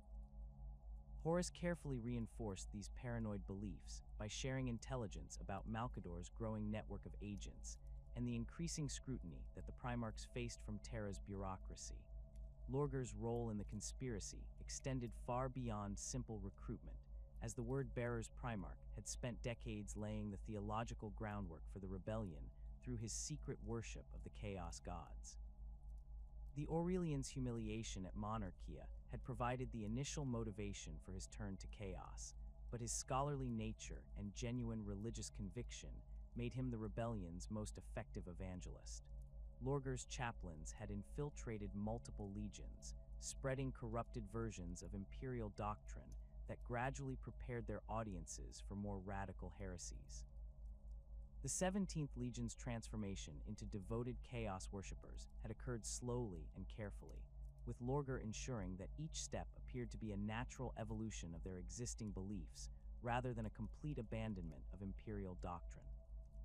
Horus carefully reinforced these paranoid beliefs by sharing intelligence about Malkador's growing network of agents and the increasing scrutiny that the Primarchs faced from Terra's bureaucracy. Lorgar's role in the conspiracy extended far beyond simple recruitment, as the Word-Bearer's Primarch had spent decades laying the theological groundwork for the rebellion through his secret worship of the Chaos Gods. The Aurelian's humiliation at Monarchia had provided the initial motivation for his turn to chaos, but his scholarly nature and genuine religious conviction made him the rebellion's most effective evangelist. Lorgar's chaplains had infiltrated multiple legions, spreading corrupted versions of imperial doctrine that gradually prepared their audiences for more radical heresies. The 17th Legion's transformation into devoted chaos worshippers had occurred slowly and carefully, with Lorgar ensuring that each step appeared to be a natural evolution of their existing beliefs rather than a complete abandonment of imperial doctrine.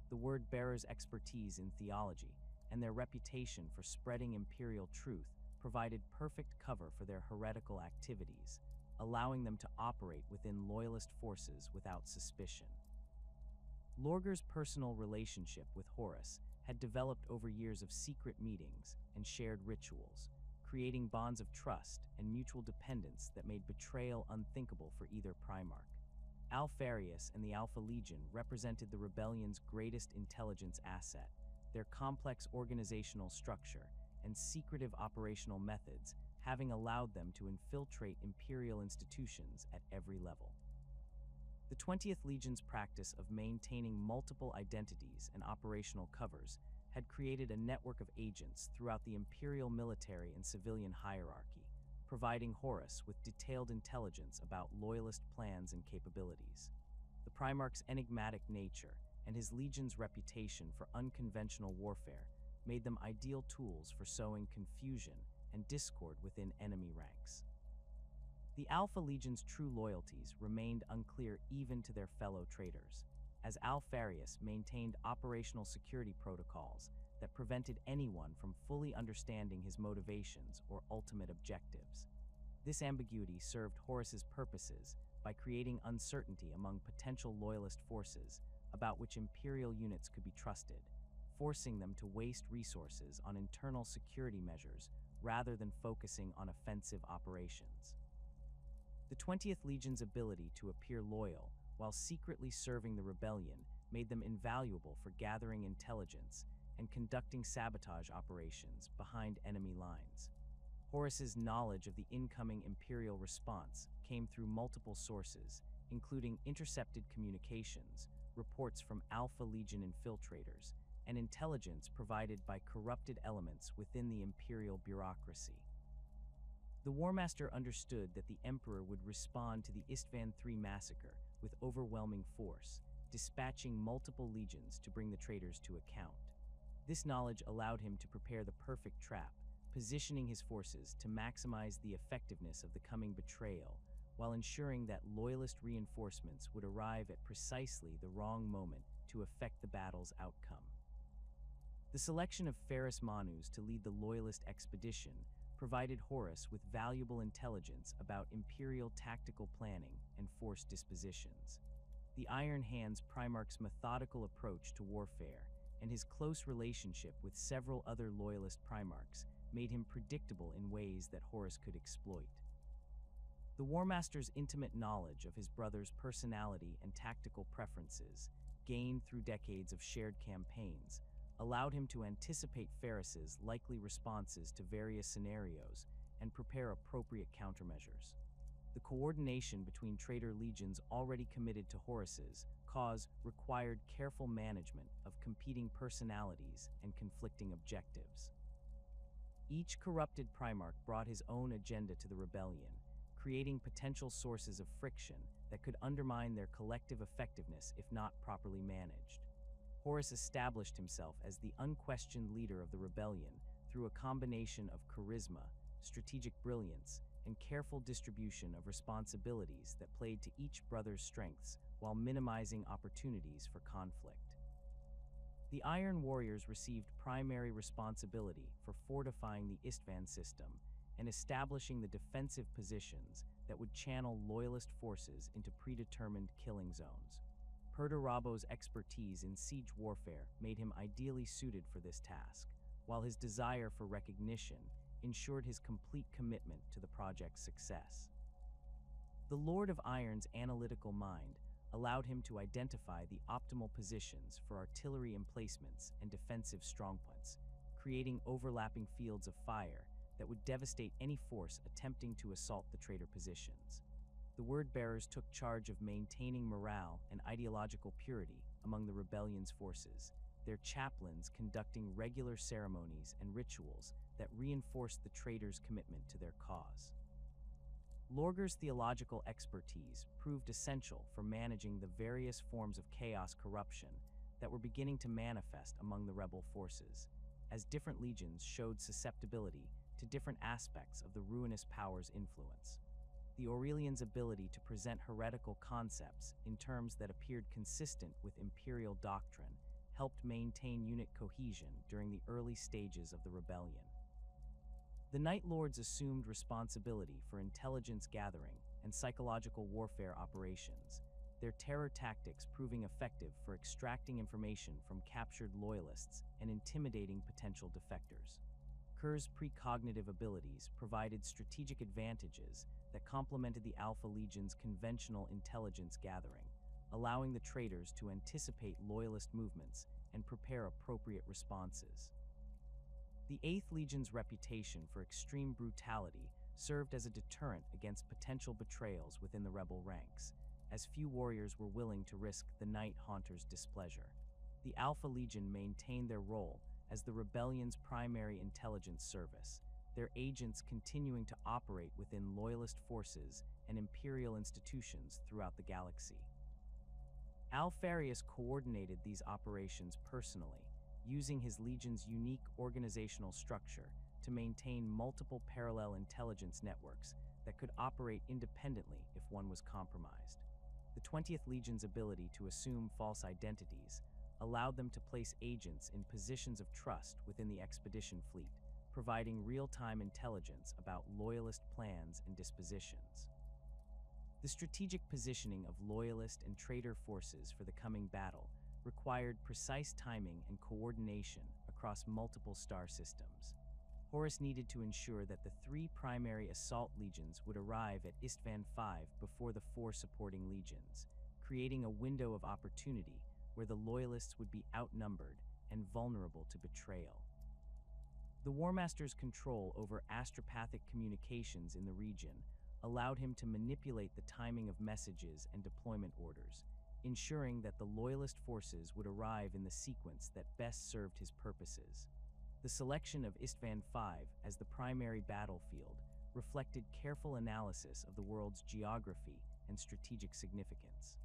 The Word-bearers' expertise in theology and their reputation for spreading imperial truth provided perfect cover for their heretical activities, allowing them to operate within loyalist forces without suspicion. Lorgar's personal relationship with Horus had developed over years of secret meetings and shared rituals, creating bonds of trust and mutual dependence that made betrayal unthinkable for either Primarch. Alpharius and the Alpha Legion represented the rebellion's greatest intelligence asset, their complex organizational structure and secretive operational methods having allowed them to infiltrate imperial institutions at every level. The 20th Legion's practice of maintaining multiple identities and operational covers had created a network of agents throughout the imperial military and civilian hierarchy, providing Horus with detailed intelligence about loyalist plans and capabilities. The Primarch's enigmatic nature and his legion's reputation for unconventional warfare made them ideal tools for sowing confusion and discord within enemy ranks. The Alpha Legion's true loyalties remained unclear even to their fellow traitors, as Alpharius maintained operational security protocols that prevented anyone from fully understanding his motivations or ultimate objectives. This ambiguity served Horus's purposes by creating uncertainty among potential loyalist forces about which imperial units could be trusted, forcing them to waste resources on internal security measures rather than focusing on offensive operations. The 20th Legion's ability to appear loyal while secretly serving the rebellion made them invaluable for gathering intelligence and conducting sabotage operations behind enemy lines. Horus's knowledge of the incoming imperial response came through multiple sources, including intercepted communications, reports from Alpha Legion infiltrators, and intelligence provided by corrupted elements within the imperial bureaucracy. The War Master understood that the Emperor would respond to the Isstvan V massacre with overwhelming force, dispatching multiple legions to bring the traitors to account. This knowledge allowed him to prepare the perfect trap, positioning his forces to maximize the effectiveness of the coming betrayal, while ensuring that loyalist reinforcements would arrive at precisely the wrong moment to affect the battle's outcome. The selection of Ferrus Manus to lead the loyalist expedition provided Horus with valuable intelligence about imperial tactical planning and force dispositions. The Iron Hand's Primarch's methodical approach to warfare and his close relationship with several other loyalist Primarchs made him predictable in ways that Horus could exploit. The War Master's intimate knowledge of his brother's personality and tactical preferences, gained through decades of shared campaigns, allowed him to anticipate Ferrus's likely responses to various scenarios and prepare appropriate countermeasures. The coordination between traitor legions already committed to Horus's cause required careful management of competing personalities and conflicting objectives. Each corrupted Primarch brought his own agenda to the rebellion, creating potential sources of friction that could undermine their collective effectiveness if not properly managed. Horus established himself as the unquestioned leader of the rebellion through a combination of charisma, strategic brilliance, and careful distribution of responsibilities that played to each brother's strengths while minimizing opportunities for conflict. The Iron Warriors received primary responsibility for fortifying the Isstvan system and establishing the defensive positions that would channel loyalist forces into predetermined killing zones. Perdurabo's expertise in siege warfare made him ideally suited for this task, while his desire for recognition ensured his complete commitment to the project's success. The Lord of Iron's analytical mind allowed him to identify the optimal positions for artillery emplacements and defensive strongpoints, creating overlapping fields of fire that would devastate any force attempting to assault the traitor positions. The Word-bearers took charge of maintaining morale and ideological purity among the rebellion's forces, their chaplains conducting regular ceremonies and rituals that reinforced the traitors' commitment to their cause. Lorgar's theological expertise proved essential for managing the various forms of chaos corruption that were beginning to manifest among the rebel forces, as different legions showed susceptibility to different aspects of the ruinous power's influence. The Aurelians' ability to present heretical concepts in terms that appeared consistent with imperial doctrine helped maintain unit cohesion during the early stages of the rebellion. The Night Lords assumed responsibility for intelligence gathering and psychological warfare operations, their terror tactics proving effective for extracting information from captured loyalists and intimidating potential defectors. Kerr's precognitive abilities provided strategic advantages that complemented the Alpha Legion's conventional intelligence gathering, allowing the traitors to anticipate loyalist movements and prepare appropriate responses. The 8th Legion's reputation for extreme brutality served as a deterrent against potential betrayals within the rebel ranks, as few warriors were willing to risk the Night Haunter's displeasure. The Alpha Legion maintained their role as the rebellion's primary intelligence service, their agents continuing to operate within loyalist forces and imperial institutions throughout the galaxy. Alfarius coordinated these operations personally, using his legion's unique organizational structure to maintain multiple parallel intelligence networks that could operate independently if one was compromised. The 20th Legion's ability to assume false identities allowed them to place agents in positions of trust within the expedition fleet, providing real-time intelligence about loyalist plans and dispositions. The strategic positioning of loyalist and traitor forces for the coming battle required precise timing and coordination across multiple star systems. Horus needed to ensure that the 3 primary assault legions would arrive at Isstvan V before the 4 supporting legions, creating a window of opportunity where the loyalists would be outnumbered and vulnerable to betrayal. The War Master's control over astropathic communications in the region allowed him to manipulate the timing of messages and deployment orders, ensuring that the loyalist forces would arrive in the sequence that best served his purposes. The selection of Isstvan V as the primary battlefield reflected careful analysis of the world's geography and strategic significance.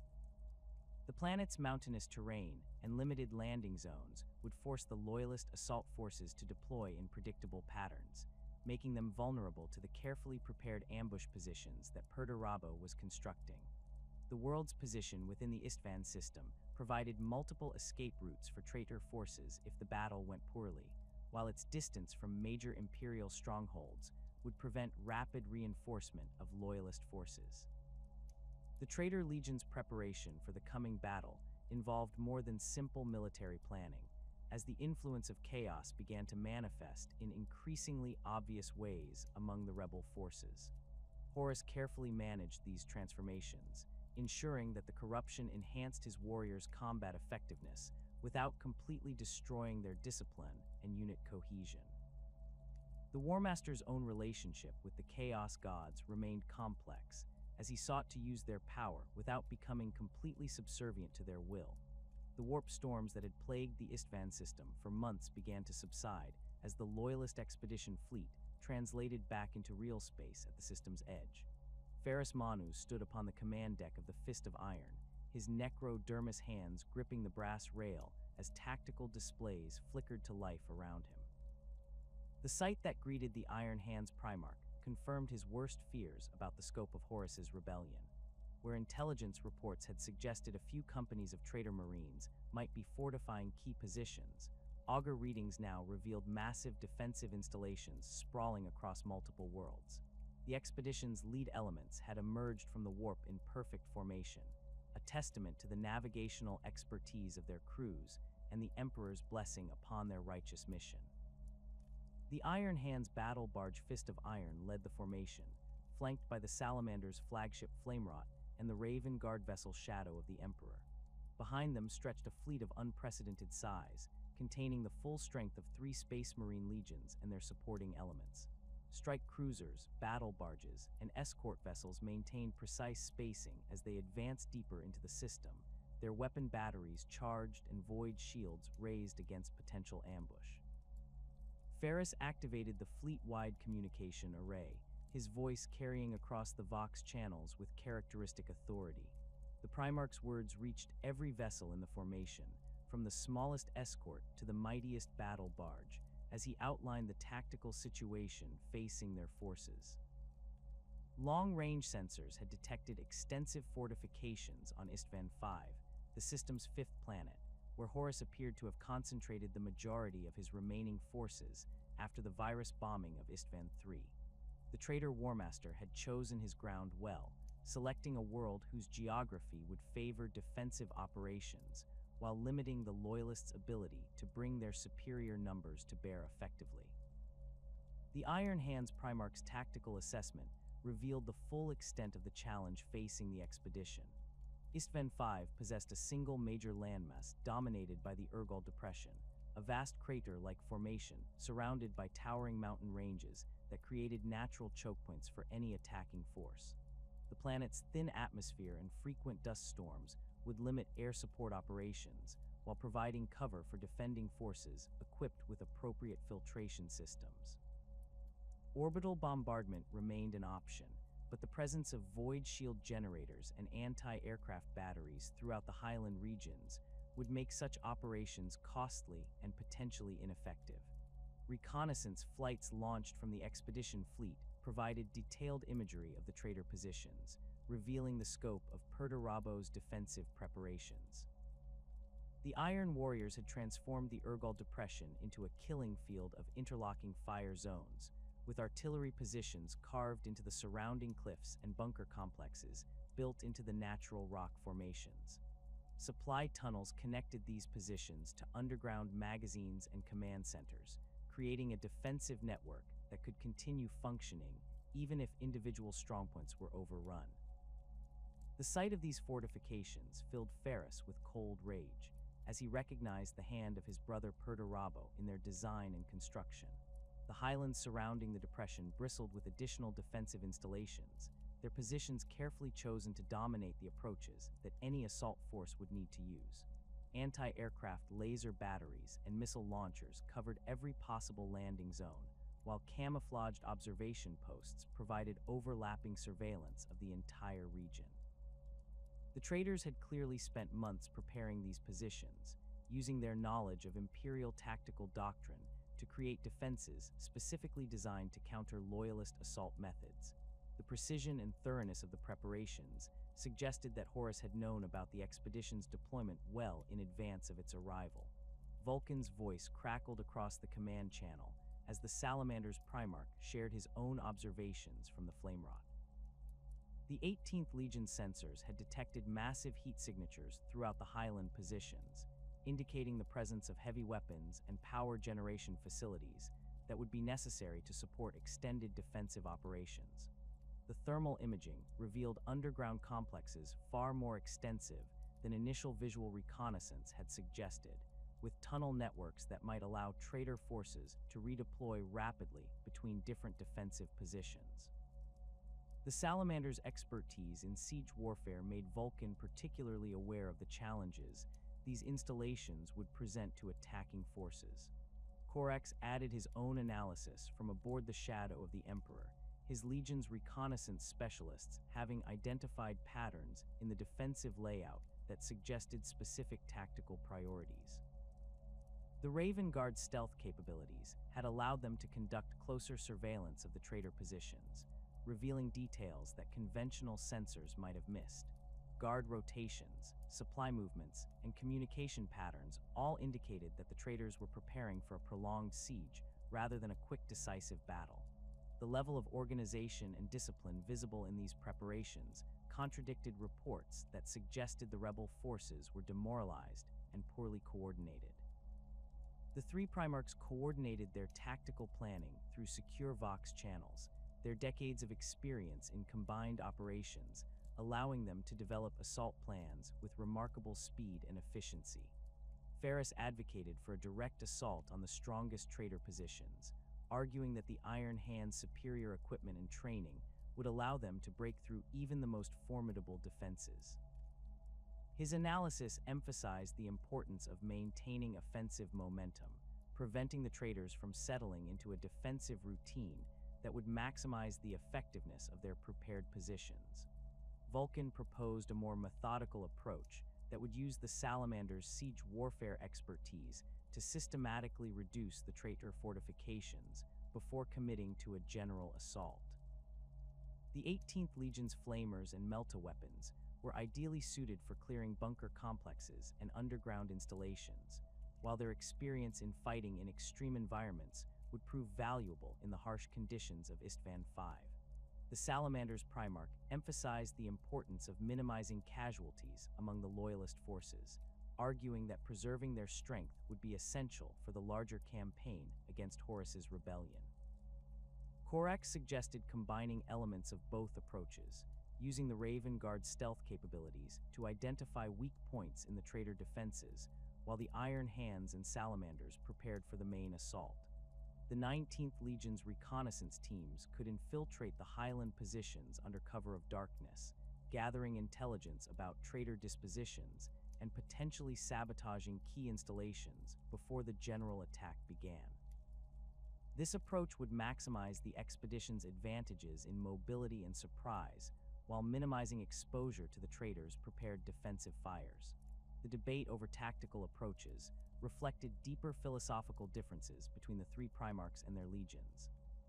The planet's mountainous terrain and limited landing zones would force the loyalist assault forces to deploy in predictable patterns, making them vulnerable to the carefully prepared ambush positions that Perturabo was constructing. The world's position within the Isstvan system provided multiple escape routes for traitor forces if the battle went poorly, while its distance from major imperial strongholds would prevent rapid reinforcement of loyalist forces. The Traitor Legion's preparation for the coming battle involved more than simple military planning, as the influence of chaos began to manifest in increasingly obvious ways among the rebel forces. Horus carefully managed these transformations, ensuring that the corruption enhanced his warriors' combat effectiveness without completely destroying their discipline and unit cohesion. The War Master's own relationship with the Chaos Gods remained complex, as he sought to use their power without becoming completely subservient to their will. The warp storms that had plagued the Isstvan system for months began to subside as the Loyalist expedition fleet translated back into real space at the system's edge. Ferrus Manu stood upon the command deck of the Fist of Iron, his necrodermis hands gripping the brass rail as tactical displays flickered to life around him. The sight that greeted the Iron Hands Primarch confirmed his worst fears about the scope of Horus's rebellion. Where intelligence reports had suggested a few companies of traitor marines might be fortifying key positions, augur readings now revealed massive defensive installations sprawling across multiple worlds. The expedition's lead elements had emerged from the warp in perfect formation, a testament to the navigational expertise of their crews and the Emperor's blessing upon their righteous mission. The Iron Hands battle barge Fist of Iron led the formation, flanked by the Salamanders' flagship Flamerot and the Raven guard vessel Shadow of the Emperor. Behind them stretched a fleet of unprecedented size, containing the full strength of 3 Space Marine legions and their supporting elements. Strike cruisers, battle barges, and escort vessels maintained precise spacing as they advanced deeper into the system, their weapon batteries charged and void shields raised against potential ambush. Ferrus activated the fleet-wide communication array, his voice carrying across the Vox channels with characteristic authority. The Primarch's words reached every vessel in the formation, from the smallest escort to the mightiest battle barge, as he outlined the tactical situation facing their forces. Long-range sensors had detected extensive fortifications on Isstvan V, the system's fifth planet, where Horus appeared to have concentrated the majority of his remaining forces after the virus bombing of Isstvan III. The traitor Warmaster had chosen his ground well, selecting a world whose geography would favor defensive operations, while limiting the loyalists' ability to bring their superior numbers to bear effectively. The Iron Hands Primarch's tactical assessment revealed the full extent of the challenge facing the expedition. Isstvan V possessed a single major landmass dominated by the Urgal Depression, a vast crater-like formation surrounded by towering mountain ranges that created natural choke points for any attacking force. The planet's thin atmosphere and frequent dust storms would limit air support operations, while providing cover for defending forces equipped with appropriate filtration systems. Orbital bombardment remained an option, but the presence of void shield generators and anti-aircraft batteries throughout the highland regions would make such operations costly and potentially ineffective. Reconnaissance flights launched from the expedition fleet provided detailed imagery of the traitor positions, revealing the scope of Perturabo's defensive preparations. The Iron Warriors had transformed the Urgal Depression into a killing field of interlocking fire zones, with artillery positions carved into the surrounding cliffs and bunker complexes built into the natural rock formations. Supply tunnels connected these positions to underground magazines and command centers, creating a defensive network that could continue functioning even if individual strongpoints were overrun. The sight of these fortifications filled Ferrus with cold rage, as he recognized the hand of his brother Perturabo in their design and construction. The highlands surrounding the depression bristled with additional defensive installations, their positions carefully chosen to dominate the approaches that any assault force would need to use. Anti-aircraft laser batteries and missile launchers covered every possible landing zone, while camouflaged observation posts provided overlapping surveillance of the entire region. The traitors had clearly spent months preparing these positions, using their knowledge of Imperial tactical doctrine to create defenses specifically designed to counter loyalist assault methods. The precision and thoroughness of the preparations suggested that Horus had known about the expedition's deployment well in advance of its arrival. Vulcan's voice crackled across the command channel as the Salamanders Primarch shared his own observations from the Flamerot. The 18th Legion sensors had detected massive heat signatures throughout the highland positions, indicating the presence of heavy weapons and power generation facilities that would be necessary to support extended defensive operations. The thermal imaging revealed underground complexes far more extensive than initial visual reconnaissance had suggested, with tunnel networks that might allow traitor forces to redeploy rapidly between different defensive positions. The Salamander's expertise in siege warfare made Vulcan particularly aware of the challenges these installations would present to attacking forces. Corax added his own analysis from aboard the Shadow of the Emperor, his legion's reconnaissance specialists having identified patterns in the defensive layout that suggested specific tactical priorities. The Raven Guard's stealth capabilities had allowed them to conduct closer surveillance of the traitor positions, revealing details that conventional sensors might have missed. Guard rotations, supply movements, and communication patterns all indicated that the traitors were preparing for a prolonged siege rather than a quick, decisive battle. The level of organization and discipline visible in these preparations contradicted reports that suggested the rebel forces were demoralized and poorly coordinated. The three Primarchs coordinated their tactical planning through secure Vox channels, their decades of experience in combined operations allowing them to develop assault plans with remarkable speed and efficiency. Ferrus advocated for a direct assault on the strongest traitor positions, arguing that the Iron Hand's superior equipment and training would allow them to break through even the most formidable defenses. His analysis emphasized the importance of maintaining offensive momentum, preventing the traitors from settling into a defensive routine that would maximize the effectiveness of their prepared positions. Vulcan proposed a more methodical approach that would use the Salamanders' siege warfare expertise to systematically reduce the traitor fortifications before committing to a general assault. The 18th Legion's flamers and melta-weapons were ideally suited for clearing bunker complexes and underground installations, while their experience in fighting in extreme environments would prove valuable in the harsh conditions of Isstvan V. The Salamanders' Primarch emphasized the importance of minimizing casualties among the loyalist forces, arguing that preserving their strength would be essential for the larger campaign against Horus's rebellion. Korak suggested combining elements of both approaches, using the Raven Guard's stealth capabilities to identify weak points in the traitor defenses, while the Iron Hands and Salamanders prepared for the main assault. The 19th Legion's reconnaissance teams could infiltrate the highland positions under cover of darkness, gathering intelligence about traitor dispositions and potentially sabotaging key installations before the general attack began. This approach would maximize the expedition's advantages in mobility and surprise, while minimizing exposure to the traitors' prepared defensive fires. The debate over tactical approaches reflected deeper philosophical differences between the three Primarchs and their legions.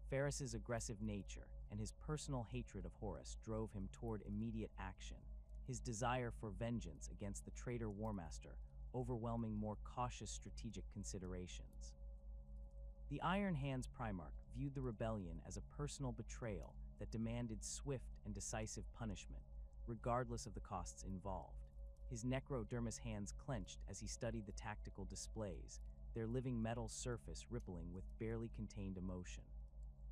Ferris's aggressive nature and his personal hatred of Horus drove him toward immediate action, his desire for vengeance against the traitor Warmaster overwhelming more cautious strategic considerations. The Iron Hands Primarch viewed the rebellion as a personal betrayal that demanded swift and decisive punishment, regardless of the costs involved. His necrodermis hands clenched as he studied the tactical displays, their living metal surface rippling with barely contained emotion.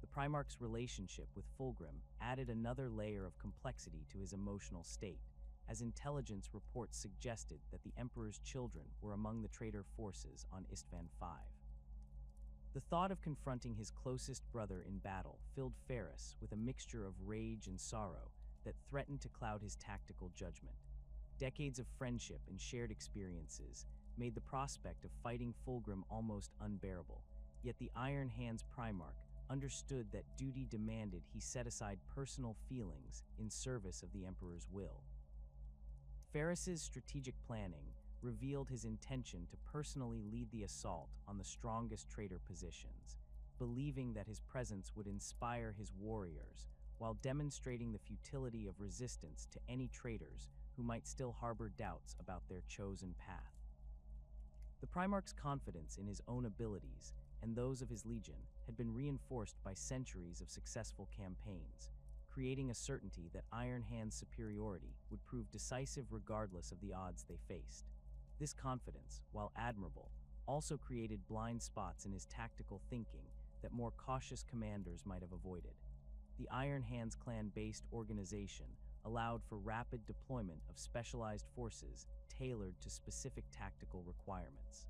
The Primarch's relationship with Fulgrim added another layer of complexity to his emotional state, as intelligence reports suggested that the Emperor's children were among the traitor forces on Isstvan V. The thought of confronting his closest brother in battle filled Ferris with a mixture of rage and sorrow that threatened to cloud his tactical judgment. Decades of friendship and shared experiences made the prospect of fighting Fulgrim almost unbearable, yet the Iron Hands Primarch understood that duty demanded he set aside personal feelings in service of the Emperor's will. Ferris's strategic planning revealed his intention to personally lead the assault on the strongest traitor positions, believing that his presence would inspire his warriors while demonstrating the futility of resistance to any traitors who might still harbor doubts about their chosen path. The Primarch's confidence in his own abilities and those of his legion had been reinforced by centuries of successful campaigns, creating a certainty that Iron Hand's superiority would prove decisive regardless of the odds they faced. This confidence, while admirable, also created blind spots in his tactical thinking that more cautious commanders might have avoided. The Iron Hands clan-based organization allowed for rapid deployment of specialized forces tailored to specific tactical requirements.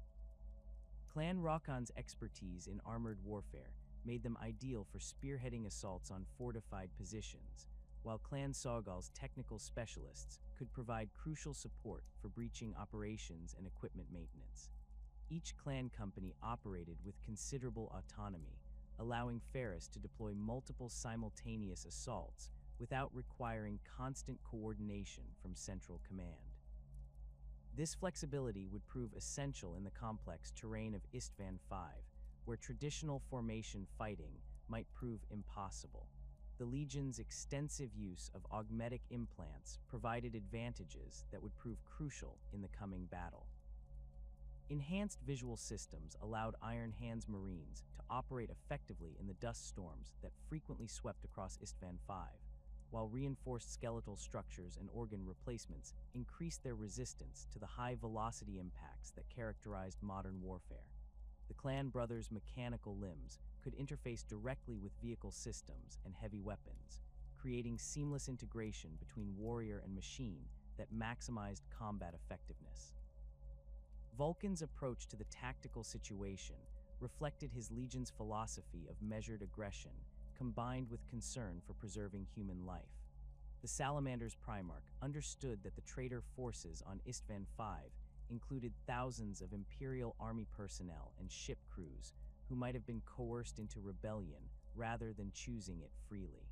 Clan Rakan's expertise in armored warfare made them ideal for spearheading assaults on fortified positions, while Clan Saugal's technical specialists could provide crucial support for breaching operations and equipment maintenance. Each clan company operated with considerable autonomy, allowing Ferris to deploy multiple simultaneous assaults without requiring constant coordination from central command. This flexibility would prove essential in the complex terrain of Isstvan V, where traditional formation fighting might prove impossible. The Legion's extensive use of augmetic implants provided advantages that would prove crucial in the coming battle. Enhanced visual systems allowed Iron Hands Marines to operate effectively in the dust storms that frequently swept across Isstvan V, while reinforced skeletal structures and organ replacements increased their resistance to the high-velocity impacts that characterized modern warfare. The clan brothers' mechanical limbs could interface directly with vehicle systems and heavy weapons, creating seamless integration between warrior and machine that maximized combat effectiveness. Vulcan's approach to the tactical situation reflected his legion's philosophy of measured aggression combined with concern for preserving human life. The Salamanders' Primarch understood that the traitor forces on Isstvan V included thousands of Imperial Army personnel and ship crews who might have been coerced into rebellion rather than choosing it freely.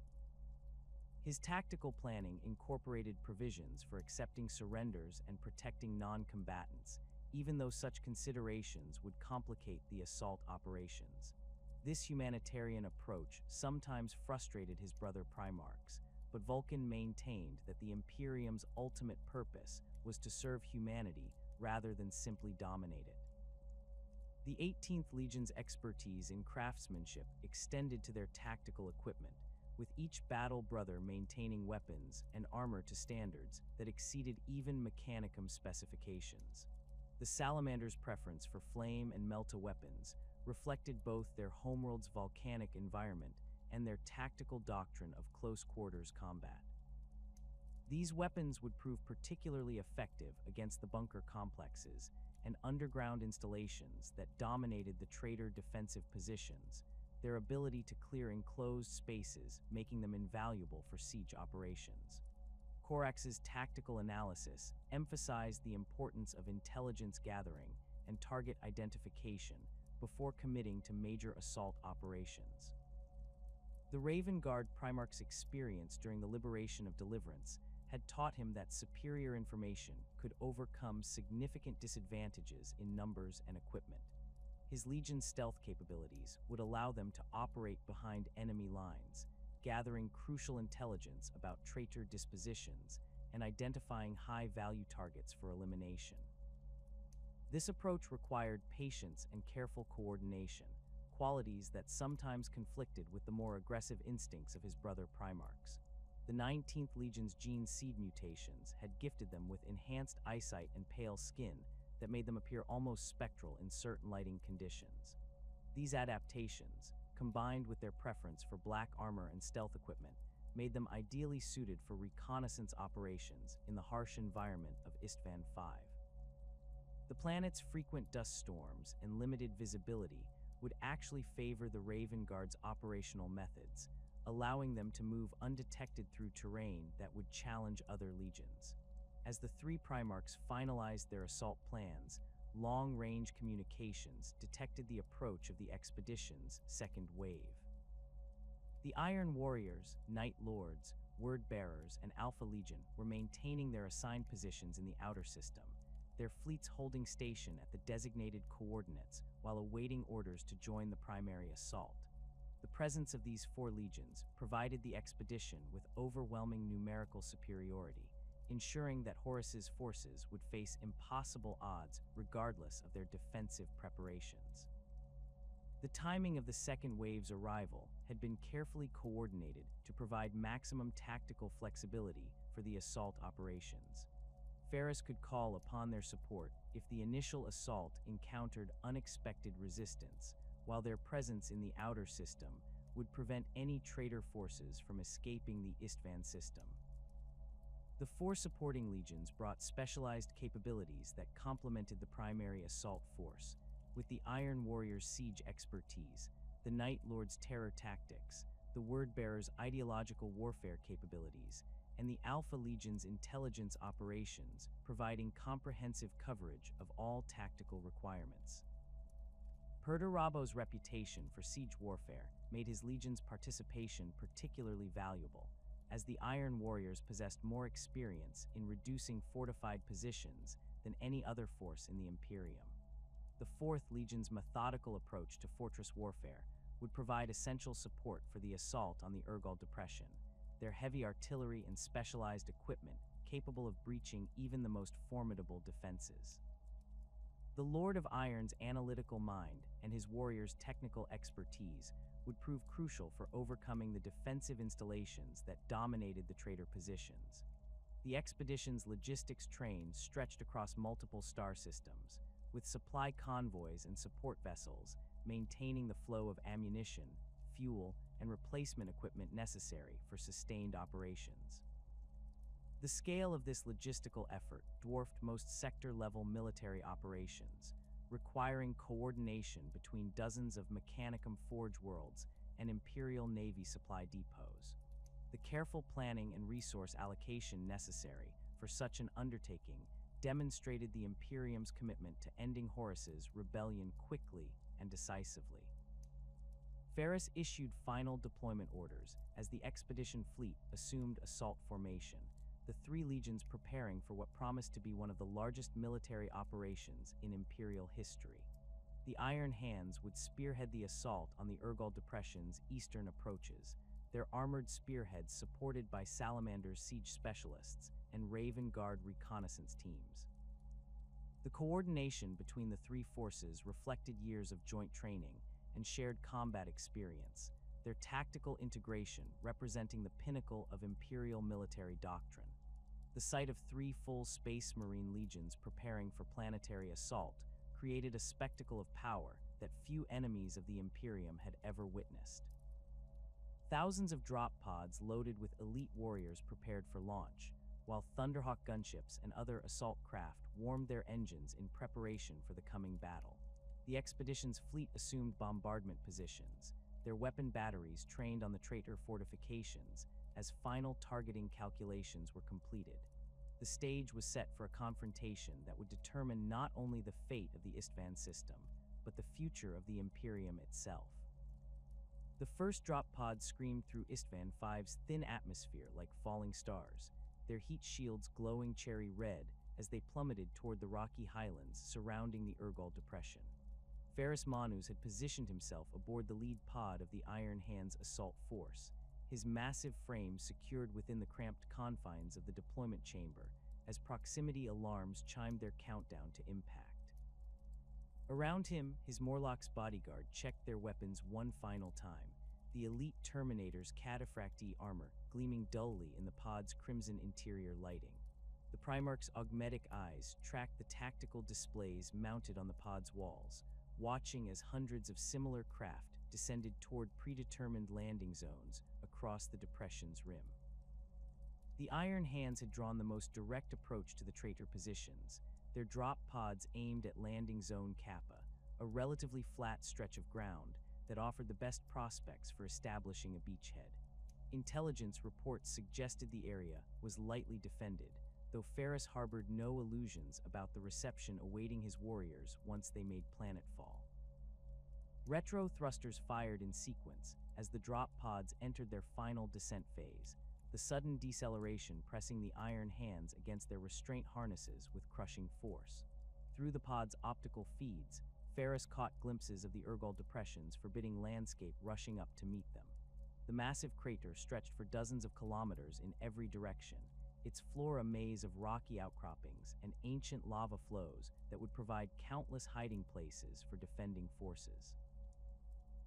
His tactical planning incorporated provisions for accepting surrenders and protecting non-combatants, even though such considerations would complicate the assault operations. This humanitarian approach sometimes frustrated his brother Primarchs, but Vulcan maintained that the Imperium's ultimate purpose was to serve humanity rather than simply dominate it. The 18th Legion's expertise in craftsmanship extended to their tactical equipment, with each battle brother maintaining weapons and armor to standards that exceeded even Mechanicum specifications. The Salamanders' preference for flame and melta weapons reflected both their homeworld's volcanic environment and their tactical doctrine of close-quarters combat. These weapons would prove particularly effective against the bunker complexes and underground installations that dominated the traitor defensive positions, their ability to clear enclosed spaces making them invaluable for siege operations. Corax's tactical analysis emphasized the importance of intelligence gathering and target identification before committing to major assault operations. The Raven Guard Primarch's experience during the liberation of Deliverance had taught him that superior information could overcome significant disadvantages in numbers and equipment. His Legion's stealth capabilities would allow them to operate behind enemy lines, gathering crucial intelligence about traitor dispositions and identifying high-value targets for elimination. This approach required patience and careful coordination, qualities that sometimes conflicted with the more aggressive instincts of his brother Primarchs. The 19th Legion's gene seed mutations had gifted them with enhanced eyesight and pale skin that made them appear almost spectral in certain lighting conditions. These adaptations, combined with their preference for black armor and stealth equipment, made them ideally suited for reconnaissance operations in the harsh environment of Isstvan V. The planet's frequent dust storms and limited visibility would actually favor the Raven Guard's operational methods, allowing them to move undetected through terrain that would challenge other legions. As the three Primarchs finalized their assault plans, long-range communications detected the approach of the expedition's second wave. The Iron Warriors, Night Lords, Word-Bearers, and Alpha Legion were maintaining their assigned positions in the outer system, their fleets holding station at the designated coordinates while awaiting orders to join the primary assault. The presence of these four legions provided the expedition with overwhelming numerical superiority, ensuring that Horus's forces would face impossible odds regardless of their defensive preparations. The timing of the second wave's arrival had been carefully coordinated to provide maximum tactical flexibility for the assault operations. Ferris could call upon their support if the initial assault encountered unexpected resistance, while their presence in the outer system would prevent any traitor forces from escaping the Isstvan system. The four supporting legions brought specialized capabilities that complemented the primary assault force, with the Iron Warrior's siege expertise, the Night Lord's terror tactics, the Word-Bearer's ideological warfare capabilities, and the Alpha Legion's intelligence operations, providing comprehensive coverage of all tactical requirements. Perdurabo's reputation for siege warfare made his legion's participation particularly valuable, as the Iron Warriors possessed more experience in reducing fortified positions than any other force in the Imperium. The 4th Legion's methodical approach to fortress warfare would provide essential support for the assault on the Urgal Depression, their heavy artillery and specialized equipment capable of breaching even the most formidable defenses. The Lord of Iron's analytical mind and his warriors' technical expertise would prove crucial for overcoming the defensive installations that dominated the traitor positions. The expedition's logistics trains stretched across multiple star systems, with supply convoys and support vessels maintaining the flow of ammunition, fuel, and replacement equipment necessary for sustained operations. The scale of this logistical effort dwarfed most sector-level military operations, requiring coordination between dozens of Mechanicum Forge worlds and Imperial Navy supply depots. The careful planning and resource allocation necessary for such an undertaking demonstrated the Imperium's commitment to ending Horus's rebellion quickly and decisively. Ferrus issued final deployment orders as the expedition fleet assumed assault formation, the three legions preparing for what promised to be one of the largest military operations in Imperial history. The Iron Hands would spearhead the assault on the Urgal Depression's eastern approaches, their armored spearheads supported by Salamanders siege specialists and Raven Guard reconnaissance teams. The coordination between the three forces reflected years of joint training and shared combat experience, their tactical integration representing the pinnacle of Imperial military doctrine. The sight of three full Space Marine legions preparing for planetary assault created a spectacle of power that few enemies of the Imperium had ever witnessed. Thousands of drop pods loaded with elite warriors prepared for launch, while Thunderhawk gunships and other assault craft warmed their engines in preparation for the coming battle. The expedition's fleet assumed bombardment positions, their weapon batteries trained on the traitor fortifications as final targeting calculations were completed. The stage was set for a confrontation that would determine not only the fate of the Isstvan system, but the future of the Imperium itself. The first drop pods screamed through Isstvan V's thin atmosphere like falling stars, their heat shields glowing cherry red as they plummeted toward the rocky highlands surrounding the Urgal Depression. Ferrus Manus had positioned himself aboard the lead pod of the Iron Hands assault force, his massive frame secured within the cramped confines of the deployment chamber as proximity alarms chimed their countdown to impact. Around him, his Morlock's bodyguard checked their weapons one final time, the elite Terminator's cataphracti armor gleaming dully in the pod's crimson interior lighting. The Primarch's augmetic eyes tracked the tactical displays mounted on the pod's walls, watching as hundreds of similar craft descended toward predetermined landing zones across the Depression's rim. The Iron Hands had drawn the most direct approach to the traitor positions, their drop pods aimed at landing zone Kappa, a relatively flat stretch of ground that offered the best prospects for establishing a beachhead. Intelligence reports suggested the area was lightly defended, though Ferrus harbored no illusions about the reception awaiting his warriors once they made planetfall. Retro thrusters fired in sequence as the drop pods entered their final descent phase, the sudden deceleration pressing the Iron Hands against their restraint harnesses with crushing force. Through the pod's optical feeds, Ferrus caught glimpses of the Urgal Depression's forbidding landscape rushing up to meet them. The massive crater stretched for dozens of kilometers in every direction, its floor a maze of rocky outcroppings and ancient lava flows that would provide countless hiding places for defending forces.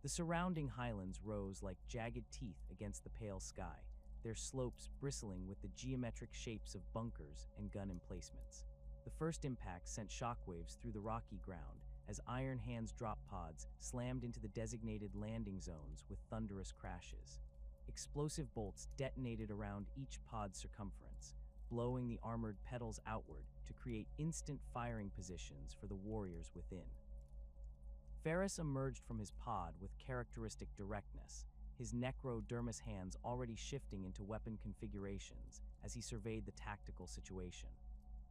The surrounding highlands rose like jagged teeth against the pale sky, their slopes bristling with the geometric shapes of bunkers and gun emplacements. The first impact sent shockwaves through the rocky ground as Iron Hands drop pods slammed into the designated landing zones with thunderous crashes. Explosive bolts detonated around each pod's circumference, blowing the armored petals outward to create instant firing positions for the warriors within. Ferrus emerged from his pod with characteristic directness, his necrodermis hands already shifting into weapon configurations as he surveyed the tactical situation.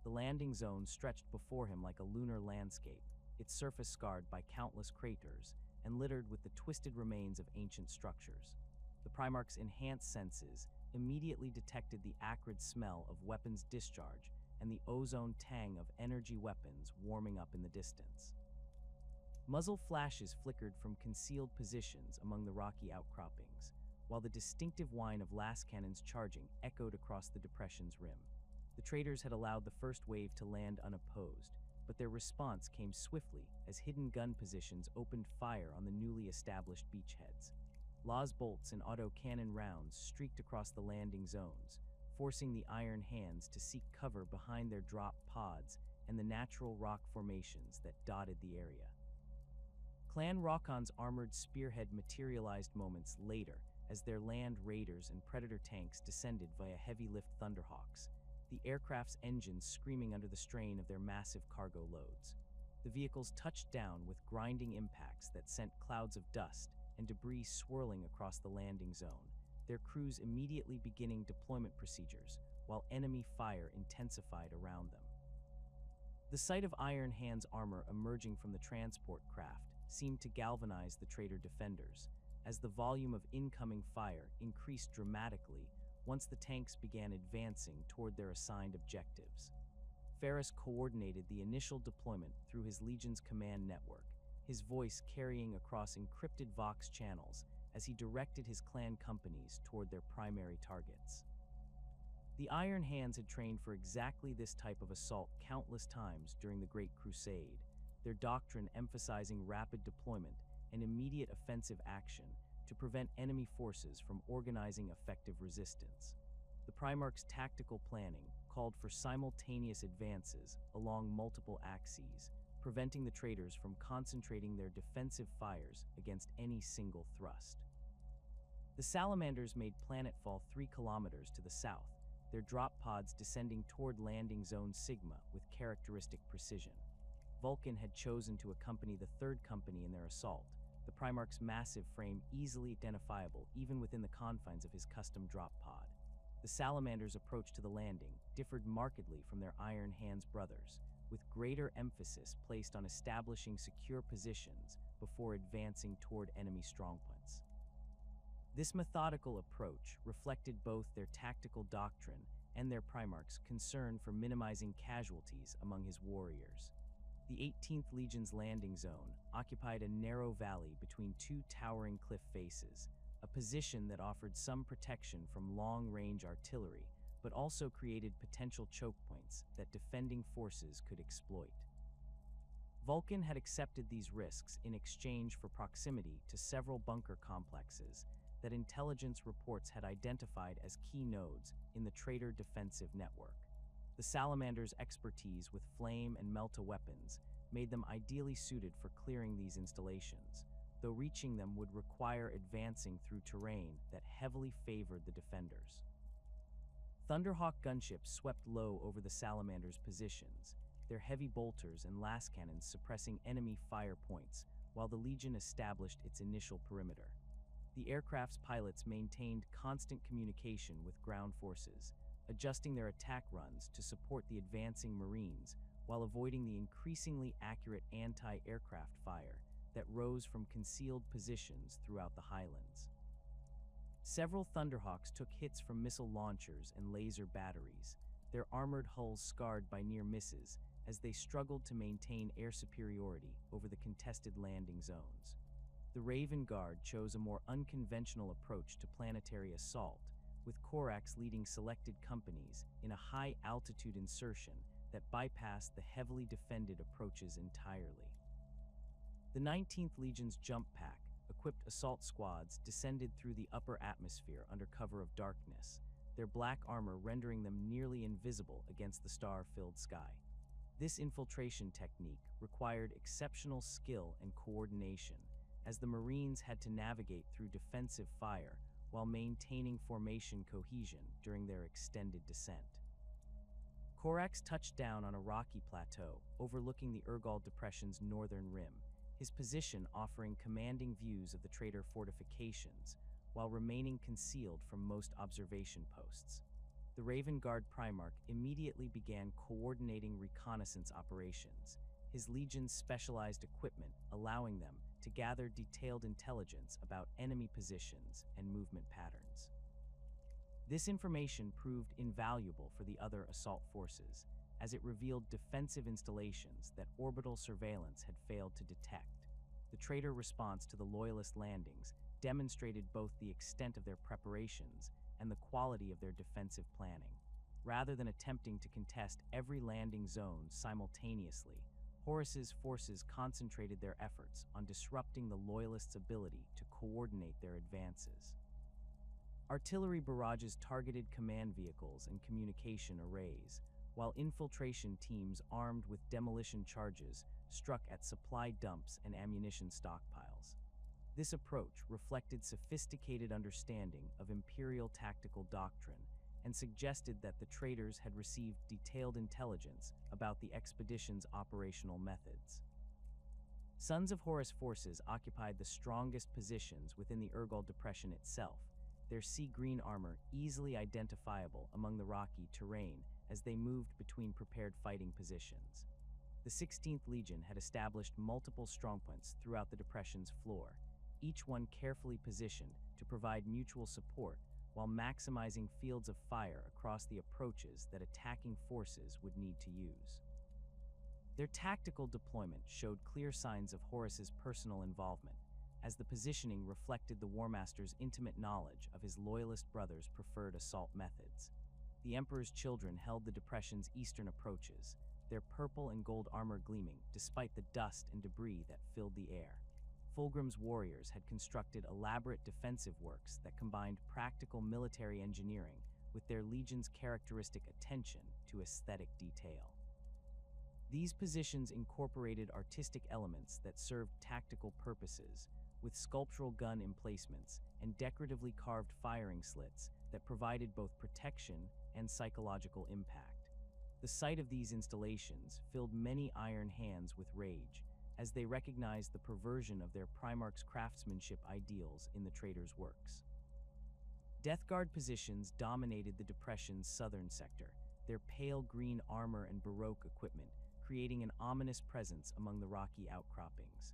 The landing zone stretched before him like a lunar landscape, its surface scarred by countless craters and littered with the twisted remains of ancient structures. The Primarch's enhanced senses immediately detected the acrid smell of weapons discharge and the ozone tang of energy weapons warming up in the distance. Muzzle flashes flickered from concealed positions among the rocky outcroppings, while the distinctive whine of las cannons charging echoed across the Depression's rim. The traitors had allowed the first wave to land unopposed, but their response came swiftly as hidden gun positions opened fire on the newly established beachheads. Las bolts and autocannon rounds streaked across the landing zones, forcing the Iron Hands to seek cover behind their drop pods and the natural rock formations that dotted the area. Clan Rockon's armored spearhead materialized moments later as their land raiders and predator tanks descended via heavy-lift Thunderhawks, the aircraft's engines screaming under the strain of their massive cargo loads. The vehicles touched down with grinding impacts that sent clouds of dust and debris swirling across the landing zone, their crews immediately beginning deployment procedures, while enemy fire intensified around them. The sight of Iron Hands armor emerging from the transport craft seemed to galvanize the traitor defenders, as the volume of incoming fire increased dramatically once the tanks began advancing toward their assigned objectives. Ferrus coordinated the initial deployment through his Legion's command network, his voice carrying across encrypted Vox channels as he directed his clan companies toward their primary targets. The Iron Hands had trained for exactly this type of assault countless times during the Great Crusade, their doctrine emphasizing rapid deployment and immediate offensive action to prevent enemy forces from organizing effective resistance. The Primarch's tactical planning called for simultaneous advances along multiple axes, preventing the traitors from concentrating their defensive fires against any single thrust. The Salamanders made planetfall 3 kilometers to the south, their drop pods descending toward landing zone Sigma with characteristic precision. Vulcan had chosen to accompany the 3rd Company in their assault, the Primarch's massive frame easily identifiable even within the confines of his custom drop pod. The Salamanders' approach to the landing differed markedly from their Iron Hands brothers, with greater emphasis placed on establishing secure positions before advancing toward enemy strongpoints. This methodical approach reflected both their tactical doctrine and their Primarch's concern for minimizing casualties among his warriors. The 18th Legion's landing zone occupied a narrow valley between 2 towering cliff faces, a position that offered some protection from long-range artillery, but also created potential choke points that defending forces could exploit. Vulcan had accepted these risks in exchange for proximity to several bunker complexes that intelligence reports had identified as key nodes in the traitor defensive network. The Salamanders' expertise with flame and melta weapons made them ideally suited for clearing these installations, though reaching them would require advancing through terrain that heavily favored the defenders. Thunderhawk gunships swept low over the Salamanders' positions, their heavy bolters and lascannons suppressing enemy fire points while the Legion established its initial perimeter. The aircraft's pilots maintained constant communication with ground forces, adjusting their attack runs to support the advancing Marines while avoiding the increasingly accurate anti-aircraft fire that rose from concealed positions throughout the highlands. Several Thunderhawks took hits from missile launchers and laser batteries, their armored hulls scarred by near misses as they struggled to maintain air superiority over the contested landing zones. The Raven Guard chose a more unconventional approach to planetary assault, with Corax leading selected companies in a high-altitude insertion that bypassed the heavily defended approaches entirely. The 19th Legion's jump pack, equipped assault squads, descended through the upper atmosphere under cover of darkness, their black armor rendering them nearly invisible against the star-filled sky. This infiltration technique required exceptional skill and coordination, as the Marines had to navigate through defensive fire while maintaining formation cohesion during their extended descent. Corax touched down on a rocky plateau overlooking the Urgal Depression's northern rim, his position offering commanding views of the traitor fortifications while remaining concealed from most observation posts. The Raven Guard Primarch immediately began coordinating reconnaissance operations, his Legion's specialized equipment allowing them to gather detailed intelligence about enemy positions and movement patterns. This information proved invaluable for the other assault forces, as it revealed defensive installations that orbital surveillance had failed to detect. The traitor response to the loyalist landings demonstrated both the extent of their preparations and the quality of their defensive planning. Rather than attempting to contest every landing zone simultaneously, Horus's forces concentrated their efforts on disrupting the loyalists' ability to coordinate their advances. Artillery barrages targeted command vehicles and communication arrays, while infiltration teams armed with demolition charges struck at supply dumps and ammunition stockpiles. This approach reflected sophisticated understanding of Imperial tactical doctrine and suggested that the traitors had received detailed intelligence about the expedition's operational methods. Sons of Horus forces occupied the strongest positions within the Urgal Depression itself, their sea green armor easily identifiable among the rocky terrain as they moved between prepared fighting positions. The 16th Legion had established multiple strongpoints throughout the Depression's floor, each one carefully positioned to provide mutual support while maximizing fields of fire across the approaches that attacking forces would need to use. Their tactical deployment showed clear signs of Horus's personal involvement, as the positioning reflected the Warmaster's intimate knowledge of his loyalist brothers' preferred assault methods. The Emperor's children held the depression's eastern approaches, their purple and gold armor gleaming despite the dust and debris that filled the air. Fulgrim's warriors had constructed elaborate defensive works that combined practical military engineering with their legion's characteristic attention to aesthetic detail. These positions incorporated artistic elements that served tactical purposes, with sculptural gun emplacements and decoratively carved firing slits that provided both protection and psychological impact. The sight of these installations filled many Iron Hands with rage, as they recognized the perversion of their Primarch's craftsmanship ideals in the traitors' works. Death Guard positions dominated the Depression's southern sector, their pale green armor and Baroque equipment creating an ominous presence among the rocky outcroppings.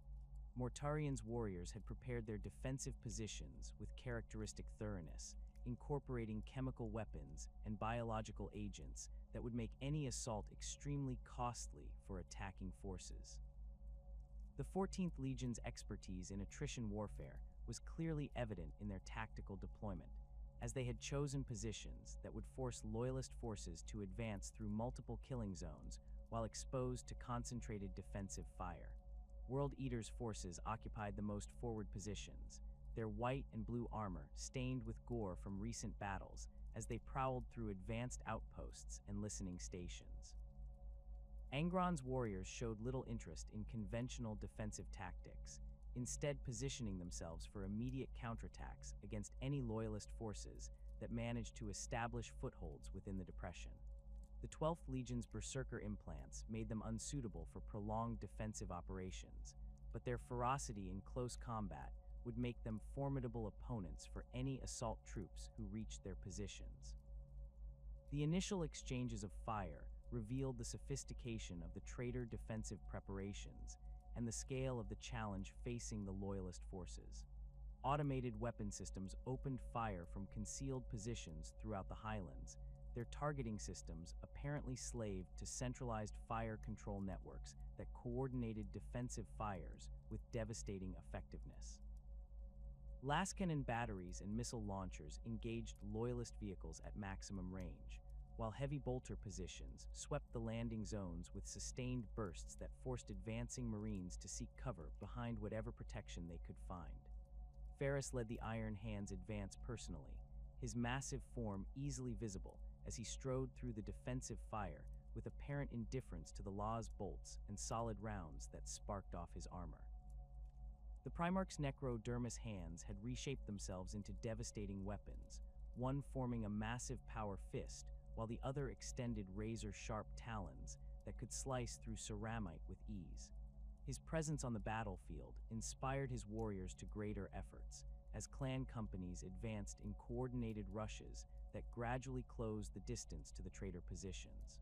Mortarian's warriors had prepared their defensive positions with characteristic thoroughness, incorporating chemical weapons and biological agents that would make any assault extremely costly for attacking forces. The 14th Legion's expertise in attrition warfare was clearly evident in their tactical deployment, as they had chosen positions that would force loyalist forces to advance through multiple killing zones while exposed to concentrated defensive fire. World Eater's forces occupied the most forward positions, their white and blue armor stained with gore from recent battles as they prowled through advanced outposts and listening stations. Angron's warriors showed little interest in conventional defensive tactics, instead positioning themselves for immediate counterattacks against any loyalist forces that managed to establish footholds within the Depression. The 12th Legion's Berserker implants made them unsuitable for prolonged defensive operations, but their ferocity in close combat would make them formidable opponents for any assault troops who reached their positions. The initial exchanges of fire revealed the sophistication of the traitor defensive preparations and the scale of the challenge facing the loyalist forces. Automated weapon systems opened fire from concealed positions throughout the Highlands, their targeting systems apparently slaved to centralized fire control networks that coordinated defensive fires with devastating effectiveness. Lascannon batteries and missile launchers engaged loyalist vehicles at maximum range, while heavy bolter positions swept the landing zones with sustained bursts that forced advancing Marines to seek cover behind whatever protection they could find. Ferris led the Iron Hands advance personally, his massive form easily visible as he strode through the defensive fire with apparent indifference to the law's bolts and solid rounds that sparked off his armor. The Primarch's Necrodermis hands had reshaped themselves into devastating weapons, one forming a massive power fist, while the other extended razor-sharp talons that could slice through ceramite with ease. His presence on the battlefield inspired his warriors to greater efforts, as clan companies advanced in coordinated rushes that gradually closed the distance to the traitor positions.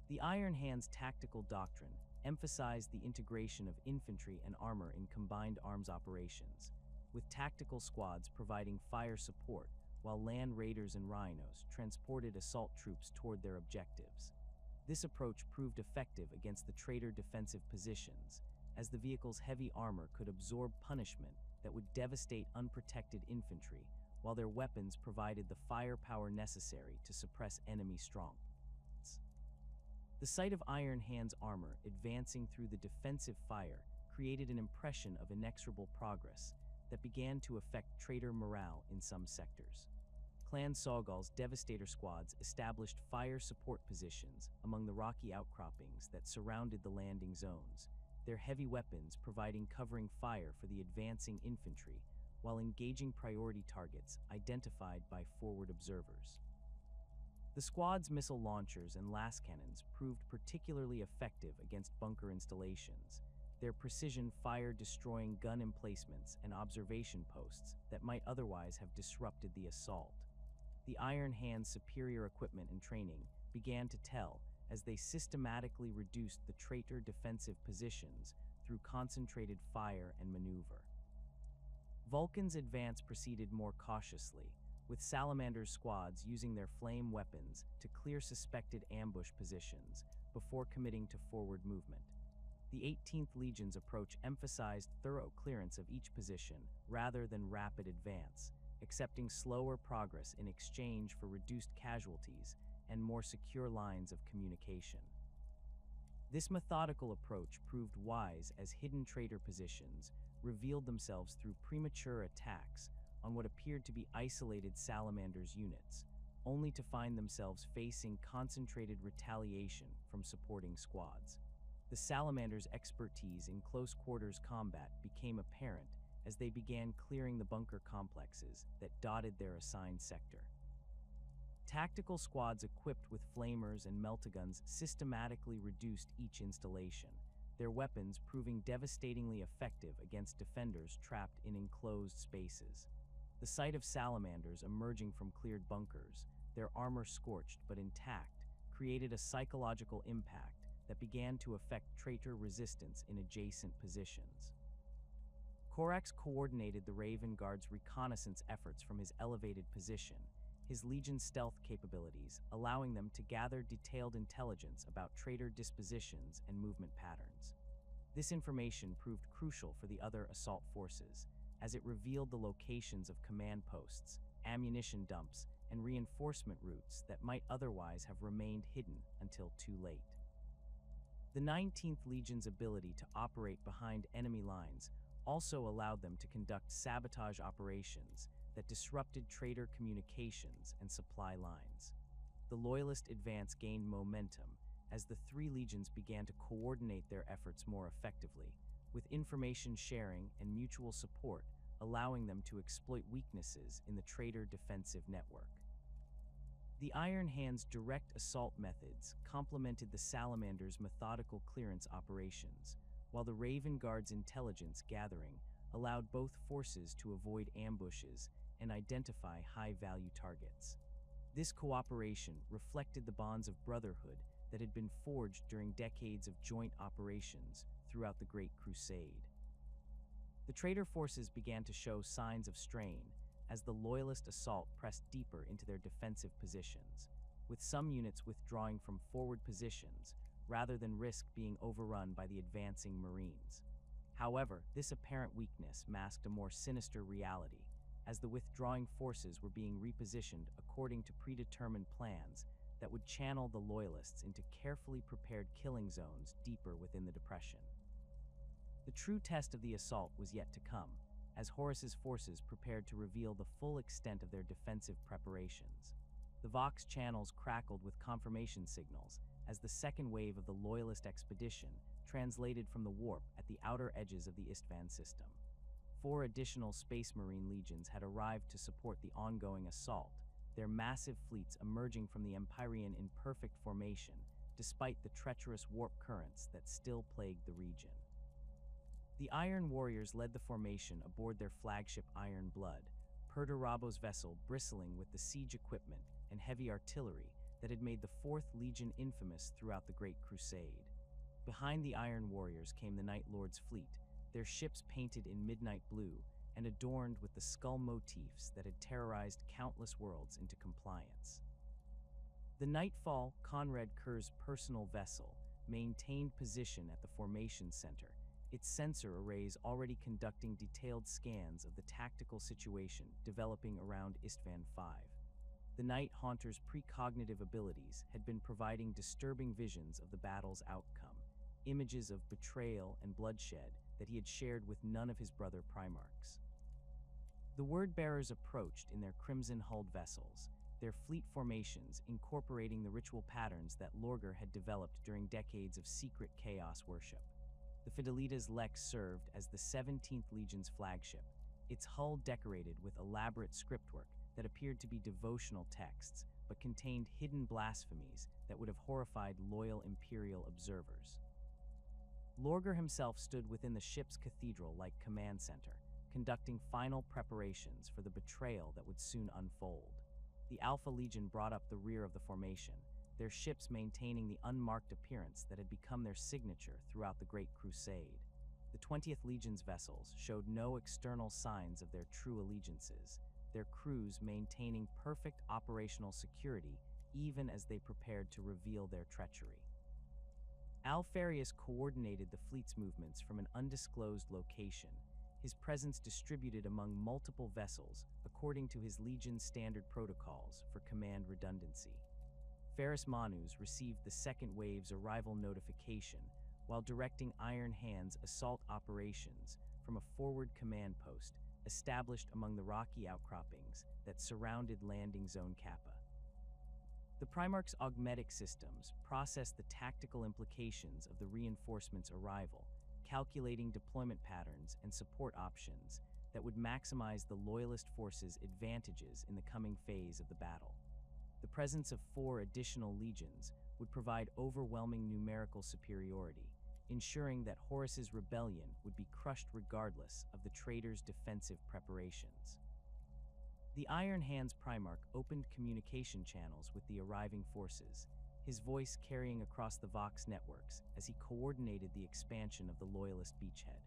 The Iron Hands tactical doctrine emphasized the integration of infantry and armor in combined arms operations, with tactical squads providing fire support while land raiders and rhinos transported assault troops toward their objectives. This approach proved effective against the traitor defensive positions, as the vehicle's heavy armor could absorb punishment that would devastate unprotected infantry, while their weapons provided the firepower necessary to suppress enemy strongholds. The sight of Iron Hands armor advancing through the defensive fire created an impression of inexorable progress that began to affect traitor morale in some sectors. Clan Sawgal's Devastator squads established fire support positions among the rocky outcroppings that surrounded the landing zones, their heavy weapons providing covering fire for the advancing infantry while engaging priority targets identified by forward observers. The squad's missile launchers and lascannons proved particularly effective against bunker installations, their precision fire destroying gun emplacements and observation posts that might otherwise have disrupted the assault. The Iron Hands' superior equipment and training began to tell as they systematically reduced the traitor defensive positions through concentrated fire and maneuver. Vulcan's advance proceeded more cautiously, with Salamander's squads using their flame weapons to clear suspected ambush positions before committing to forward movement. The 18th Legion's approach emphasized thorough clearance of each position rather than rapid advance, accepting slower progress in exchange for reduced casualties and more secure lines of communication. This methodical approach proved wise as hidden traitor positions revealed themselves through premature attacks on what appeared to be isolated Salamanders units, only to find themselves facing concentrated retaliation from supporting squads. The Salamanders' expertise in close-quarters combat became apparent as they began clearing the bunker complexes that dotted their assigned sector. Tactical squads equipped with flamers and meltaguns systematically reduced each installation, their weapons proving devastatingly effective against defenders trapped in enclosed spaces. The sight of Salamanders emerging from cleared bunkers, their armor scorched but intact, created a psychological impact that began to affect traitor resistance in adjacent positions. Corax coordinated the Raven Guard's reconnaissance efforts from his elevated position, his Legion's stealth capabilities allowing them to gather detailed intelligence about traitor dispositions and movement patterns. This information proved crucial for the other assault forces, as it revealed the locations of command posts, ammunition dumps, and reinforcement routes that might otherwise have remained hidden until too late. The 19th Legion's ability to operate behind enemy lines also allowed them to conduct sabotage operations that disrupted traitor communications and supply lines. The Loyalist advance gained momentum as the three legions began to coordinate their efforts more effectively, with information sharing and mutual support allowing them to exploit weaknesses in the traitor defensive network. The Iron Hand's direct assault methods complemented the Salamander's methodical clearance operations, while the Raven Guard's intelligence gathering allowed both forces to avoid ambushes and identify high-value targets. This cooperation reflected the bonds of brotherhood that had been forged during decades of joint operations throughout the Great Crusade. The traitor forces began to show signs of strain as the Loyalist assault pressed deeper into their defensive positions, with some units withdrawing from forward positions rather than risk being overrun by the advancing Marines. However, this apparent weakness masked a more sinister reality, as the withdrawing forces were being repositioned according to predetermined plans that would channel the Loyalists into carefully prepared killing zones deeper within the depression. The true test of the assault was yet to come, as Horus's forces prepared to reveal the full extent of their defensive preparations. The Vox channels crackled with confirmation signals as the second wave of the Loyalist expedition translated from the warp at the outer edges of the Isstvan system. 4 additional Space Marine legions had arrived to support the ongoing assault, their massive fleets emerging from the Empyrean in perfect formation, despite the treacherous warp currents that still plagued the region. The Iron Warriors led the formation aboard their flagship Iron Blood, Perdurabo's vessel bristling with the siege equipment and heavy artillery that had made the 4th Legion infamous throughout the Great Crusade. Behind the Iron Warriors came the Night Lord's fleet, their ships painted in midnight blue and adorned with the skull motifs that had terrorized countless worlds into compliance. The Nightfall, Conrad Kerr's personal vessel, maintained position at the formation center, its sensor arrays already conducting detailed scans of the tactical situation developing around Isstvan V. The Night Haunter's precognitive abilities had been providing disturbing visions of the battle's outcome, images of betrayal and bloodshed that he had shared with none of his brother Primarchs. The Word-Bearers approached in their crimson-hulled vessels, their fleet formations incorporating the ritual patterns that Lorgar had developed during decades of secret chaos worship. The Fidelitas Lex served as the 17th Legion's flagship, its hull decorated with elaborate scriptwork that appeared to be devotional texts, but contained hidden blasphemies that would have horrified loyal Imperial observers. Lorgar himself stood within the ship's cathedral-like command center, conducting final preparations for the betrayal that would soon unfold. The Alpha Legion brought up the rear of the formation, their ships maintaining the unmarked appearance that had become their signature throughout the Great Crusade. The 20th Legion's vessels showed no external signs of their true allegiances, their crews maintaining perfect operational security even as they prepared to reveal their treachery. Alfarius coordinated the fleet's movements from an undisclosed location, his presence distributed among multiple vessels according to his Legion's standard protocols for command redundancy. Ferrus Manus received the second wave's arrival notification while directing Iron Hand's assault operations from a forward command post established among the rocky outcroppings that surrounded landing zone Kappa. The Primarch's augmetic systems processed the tactical implications of the reinforcements' arrival, calculating deployment patterns and support options that would maximize the Loyalist forces' advantages in the coming phase of the battle. The presence of 4 additional legions would provide overwhelming numerical superiority, ensuring that Horus's rebellion would be crushed regardless of the traitors' defensive preparations. The Iron Hands Primarch opened communication channels with the arriving forces, his voice carrying across the Vox networks as he coordinated the expansion of the Loyalist beachhead.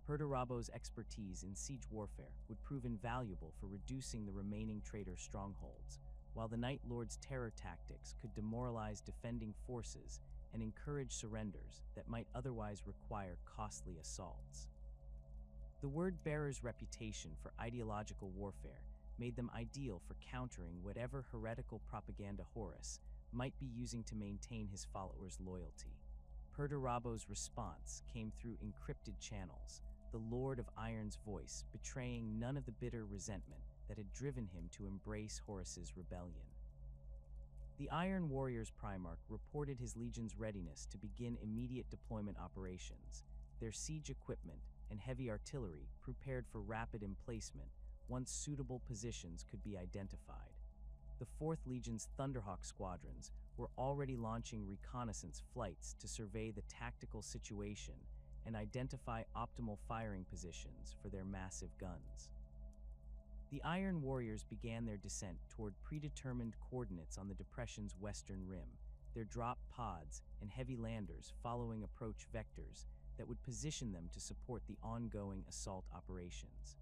Perdurabo's expertise in siege warfare would prove invaluable for reducing the remaining traitor strongholds, while the Night Lord's terror tactics could demoralize defending forces and encourage surrenders that might otherwise require costly assaults. The Word-Bearer's reputation for ideological warfare made them ideal for countering whatever heretical propaganda Horus might be using to maintain his followers' loyalty. Perdurabo's response came through encrypted channels, the Lord of Iron's voice betraying none of the bitter resentment that had driven him to embrace Horus's rebellion. The Iron Warriors Primarch reported his legion's readiness to begin immediate deployment operations, their siege equipment and heavy artillery prepared for rapid emplacement once suitable positions could be identified. The 4th Legion's Thunderhawk squadrons were already launching reconnaissance flights to survey the tactical situation and identify optimal firing positions for their massive guns. The Iron Warriors began their descent toward predetermined coordinates on the depression's western rim, their drop pods and heavy landers following approach vectors that would position them to support the ongoing assault operations.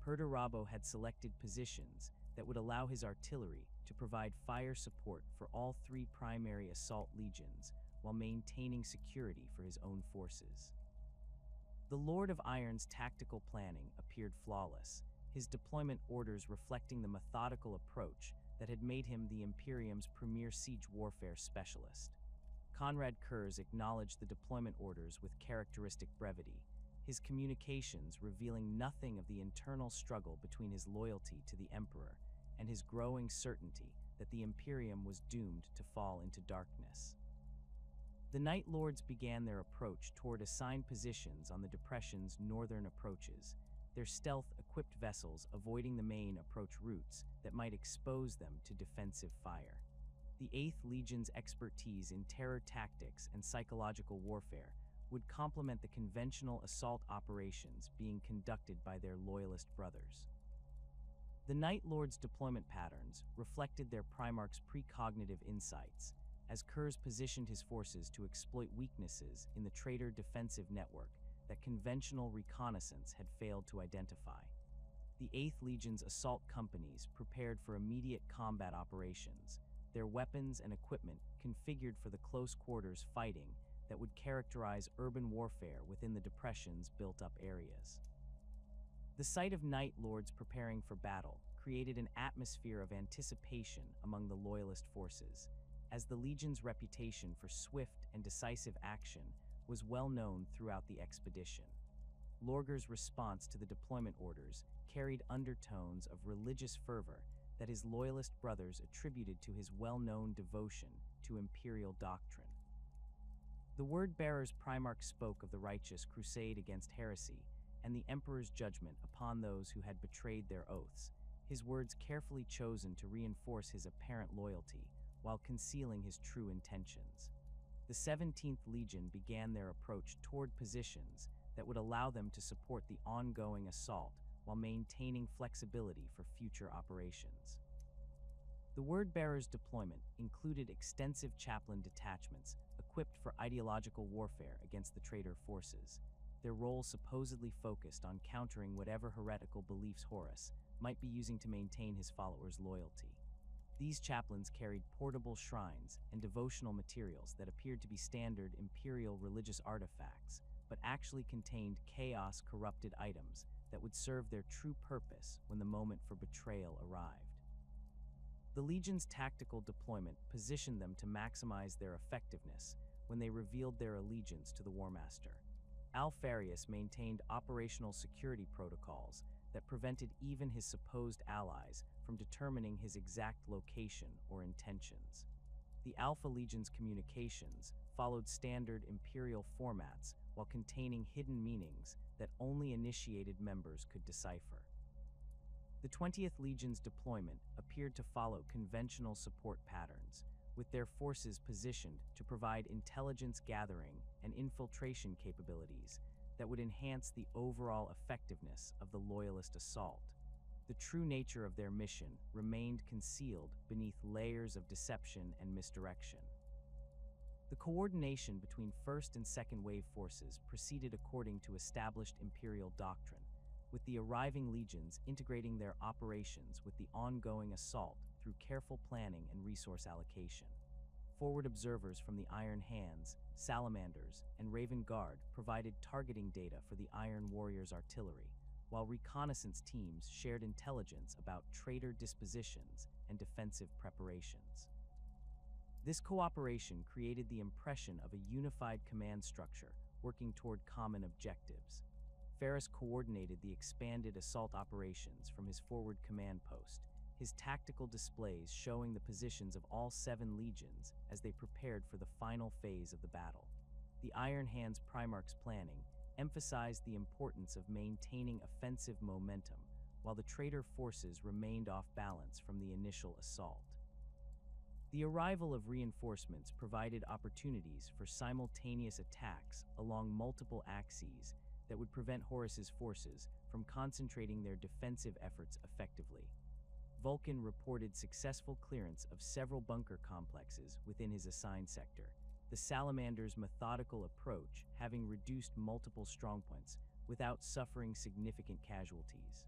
Perdurabo had selected positions that would allow his artillery to provide fire support for all 3 primary assault legions while maintaining security for his own forces. The Lord of Iron's tactical planning appeared flawless, his deployment orders reflecting the methodical approach that had made him the Imperium's premier siege warfare specialist. Conrad Kurz acknowledged the deployment orders with characteristic brevity, his communications revealing nothing of the internal struggle between his loyalty to the Emperor and his growing certainty that the Imperium was doomed to fall into darkness. The Night Lords began their approach toward assigned positions on the depression's northern approaches, their stealth-equipped vessels avoiding the main approach routes that might expose them to defensive fire. The 8th Legion's expertise in terror tactics and psychological warfare would complement the conventional assault operations being conducted by their loyalist brothers. The Night Lords' deployment patterns reflected their Primarch's precognitive insights, as Kurz positioned his forces to exploit weaknesses in the traitor defensive network that conventional reconnaissance had failed to identify. The 8th Legion's assault companies prepared for immediate combat operations, their weapons and equipment configured for the close-quarters fighting that would characterize urban warfare within the depression's built-up areas. The sight of Night Lords preparing for battle created an atmosphere of anticipation among the Loyalist forces, as the Legion's reputation for swift and decisive action was well known throughout the expedition. Lorger's response to the deployment orders carried undertones of religious fervor that his Loyalist brothers attributed to his well-known devotion to imperial doctrine. The Word-Bearer's Primarch spoke of the righteous crusade against heresy and the Emperor's judgment upon those who had betrayed their oaths, his words carefully chosen to reinforce his apparent loyalty while concealing his true intentions. The 17th Legion began their approach toward positions that would allow them to support the ongoing assault while maintaining flexibility for future operations. The Word-Bearer's deployment included extensive chaplain detachments equipped for ideological warfare against the traitor forces. their role supposedly focused on countering whatever heretical beliefs Horus might be using to maintain his followers' loyalty. These chaplains carried portable shrines and devotional materials that appeared to be standard imperial religious artifacts, but actually contained chaos-corrupted items that would serve their true purpose when the moment for betrayal arrived. The Legion's tactical deployment positioned them to maximize their effectiveness when they revealed their allegiance to the War Master. Alfarius maintained operational security protocols that prevented even his supposed allies from determining his exact location or intentions. The Alpha Legion's communications followed standard Imperial formats while containing hidden meanings that only initiated members could decipher. The 20th Legion's deployment appeared to follow conventional support patterns, with their forces positioned to provide intelligence gathering and infiltration capabilities that would enhance the overall effectiveness of the Loyalist assault. The true nature of their mission remained concealed beneath layers of deception and misdirection. The coordination between first and second wave forces proceeded according to established Imperial doctrine, with the arriving legions integrating their operations with the ongoing assault through careful planning and resource allocation. Forward observers from the Iron Hands, Salamanders, and Raven Guard provided targeting data for the Iron Warriors' artillery, while reconnaissance teams shared intelligence about traitor dispositions and defensive preparations. This cooperation created the impression of a unified command structure working toward common objectives. Ferrus coordinated the expanded assault operations from his forward command post, his tactical displays showing the positions of all 7 legions as they prepared for the final phase of the battle. The Iron Hands Primarch's planning emphasized the importance of maintaining offensive momentum, while the traitor forces remained off balance from the initial assault. The arrival of reinforcements provided opportunities for simultaneous attacks along multiple axes that would prevent Horus's forces from concentrating their defensive efforts effectively. Vulcan reported successful clearance of several bunker complexes within his assigned sector, the Salamanders' methodical approach having reduced multiple strongpoints without suffering significant casualties.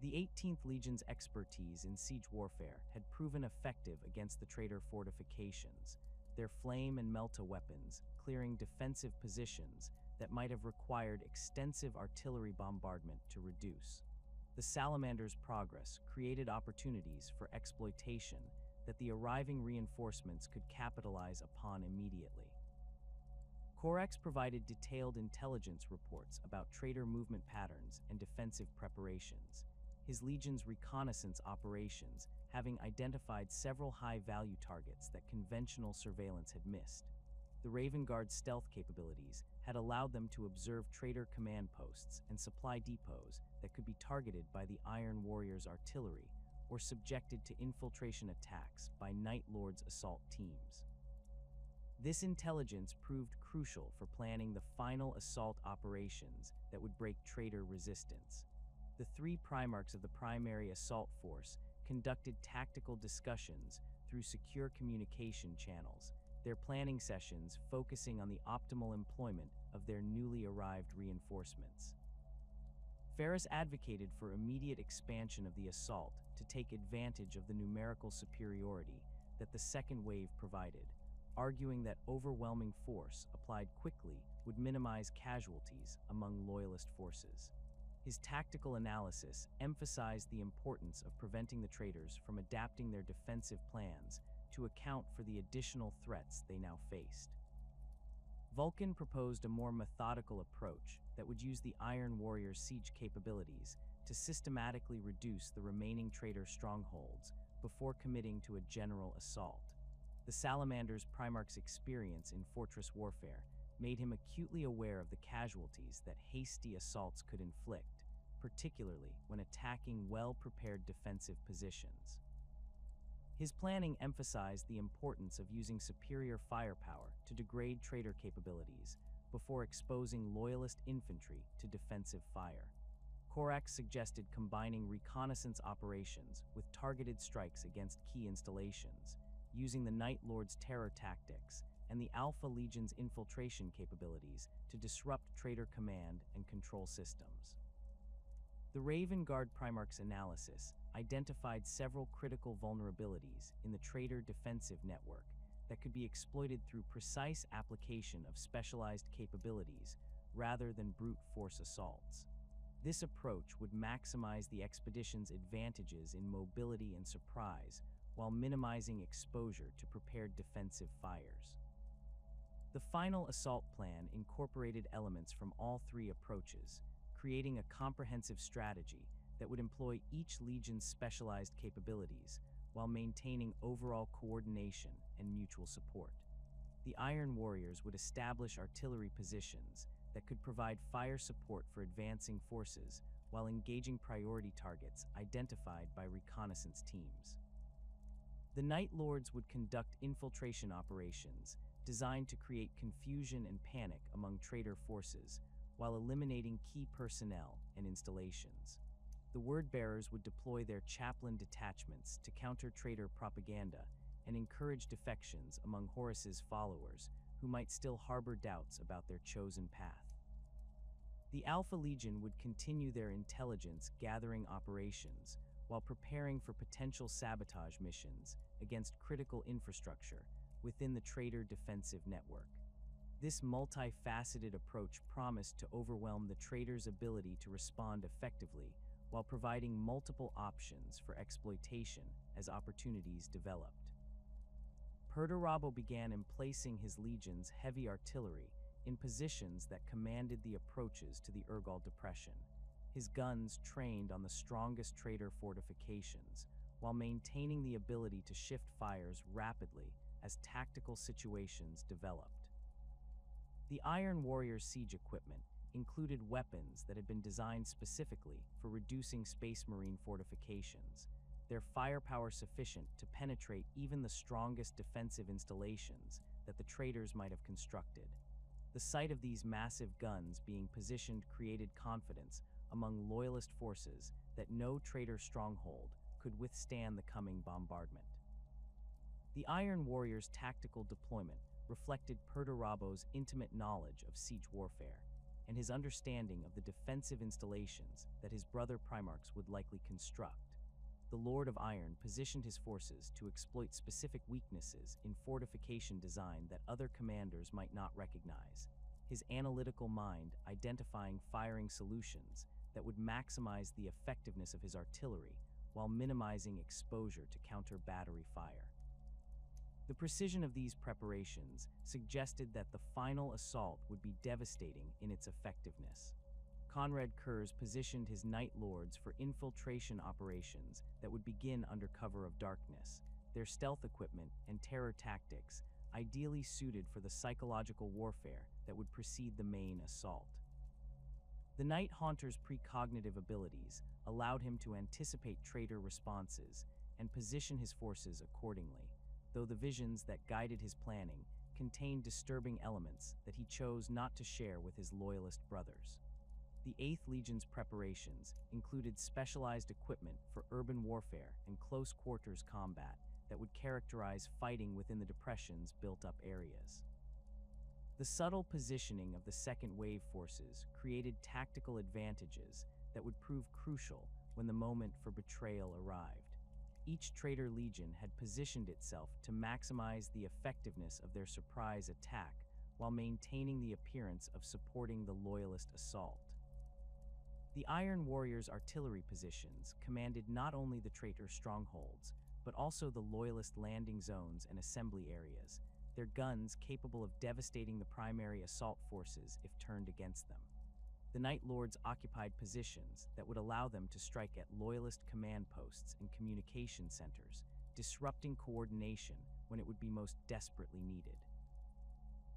The 18th Legion's expertise in siege warfare had proven effective against the traitor fortifications, their flame and melta weapons clearing defensive positions that might have required extensive artillery bombardment to reduce. The Salamanders' progress created opportunities for exploitation that the arriving reinforcements could capitalize upon immediately. Corax provided detailed intelligence reports about traitor movement patterns and defensive preparations, his legion's reconnaissance operations having identified several high-value targets that conventional surveillance had missed. The Raven Guard's stealth capabilities had allowed them to observe traitor command posts and supply depots that could be targeted by the Iron Warriors' artillery or subjected to infiltration attacks by Night Lord's assault teams. This intelligence proved crucial for planning the final assault operations that would break traitor resistance. The 3 Primarchs of the primary assault force conducted tactical discussions through secure communication channels, their planning sessions focusing on the optimal employment of their newly arrived reinforcements. Ferrus advocated for immediate expansion of the assault to take advantage of the numerical superiority that the second wave provided, arguing that overwhelming force applied quickly would minimize casualties among loyalist forces. His tactical analysis emphasized the importance of preventing the traitors from adapting their defensive plans to account for the additional threats they now faced. Vulcan proposed a more methodical approach that would use the Iron Warrior's siege capabilities to systematically reduce the remaining traitor strongholds before committing to a general assault. The Salamander's Primarch's experience in fortress warfare made him acutely aware of the casualties that hasty assaults could inflict, particularly when attacking well-prepared defensive positions. His planning emphasized the importance of using superior firepower to degrade traitor capabilities before exposing loyalist infantry to defensive fire. Corax suggested combining reconnaissance operations with targeted strikes against key installations, using the Night Lord's terror tactics and the Alpha Legion's infiltration capabilities to disrupt traitor command and control systems. The Raven Guard Primarch's analysis identified several critical vulnerabilities in the traitor defensive network that could be exploited through precise application of specialized capabilities rather than brute force assaults. This approach would maximize the expedition's advantages in mobility and surprise while minimizing exposure to prepared defensive fires. The final assault plan incorporated elements from all three approaches, creating a comprehensive strategy that would employ each legion's specialized capabilities while maintaining overall coordination and mutual support. The Iron Warriors would establish artillery positions that could provide fire support for advancing forces while engaging priority targets identified by reconnaissance teams. The Night Lords would conduct infiltration operations designed to create confusion and panic among traitor forces while eliminating key personnel and installations. The Word-Bearers would deploy their chaplain detachments to counter traitor propaganda and encourage defections among Horus's followers who might still harbor doubts about their chosen path. The Alpha Legion would continue their intelligence-gathering operations while preparing for potential sabotage missions against critical infrastructure within the traitor defensive network. This multifaceted approach promised to overwhelm the traitor's ability to respond effectively while providing multiple options for exploitation as opportunities developed. Perturabo began emplacing his legion's heavy artillery in positions that commanded the approaches to the Urgal Depression, his guns trained on the strongest traitor fortifications, while maintaining the ability to shift fires rapidly as tactical situations developed. The Iron Warrior's siege equipment included weapons that had been designed specifically for reducing Space Marine fortifications, their firepower sufficient to penetrate even the strongest defensive installations that the traitors might have constructed. The sight of these massive guns being positioned created confidence among loyalist forces that no traitor stronghold could withstand the coming bombardment. The Iron Warrior's tactical deployment reflected Perturabo's intimate knowledge of siege warfare and his understanding of the defensive installations that his brother Primarchs would likely construct. The Lord of Iron positioned his forces to exploit specific weaknesses in fortification design that other commanders might not recognize, his analytical mind identifying firing solutions that would maximize the effectiveness of his artillery while minimizing exposure to counter battery fire. The precision of these preparations suggested that the final assault would be devastating in its effectiveness. Conrad Kurz positioned his Night Lords for infiltration operations that would begin under cover of darkness, their stealth equipment and terror tactics ideally suited for the psychological warfare that would precede the main assault. The Night Haunter's precognitive abilities allowed him to anticipate traitor responses and position his forces accordingly, though the visions that guided his planning contained disturbing elements that he chose not to share with his loyalist brothers. The 8th Legion's preparations included specialized equipment for urban warfare and close-quarters combat that would characterize fighting within the Depression's built-up areas. The subtle positioning of the second wave forces created tactical advantages that would prove crucial when the moment for betrayal arrived. Each traitor legion had positioned itself to maximize the effectiveness of their surprise attack while maintaining the appearance of supporting the loyalist assault. The Iron Warriors' artillery positions commanded not only the traitor strongholds, but also the loyalist landing zones and assembly areas, their guns capable of devastating the primary assault forces if turned against them. The Night Lords occupied positions that would allow them to strike at loyalist command posts and communication centers, disrupting coordination when it would be most desperately needed.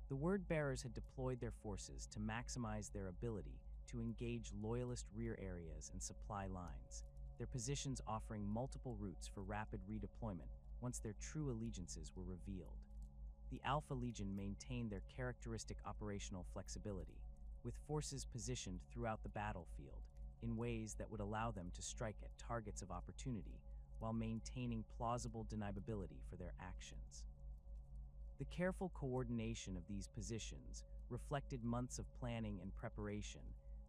The Word-Bearers had deployed their forces to maximize their ability to engage loyalist rear areas and supply lines, their positions offering multiple routes for rapid redeployment once their true allegiances were revealed. The Alpha Legion maintained their characteristic operational flexibility, with forces positioned throughout the battlefield in ways that would allow them to strike at targets of opportunity while maintaining plausible deniability for their actions. The careful coordination of these positions reflected months of planning and preparation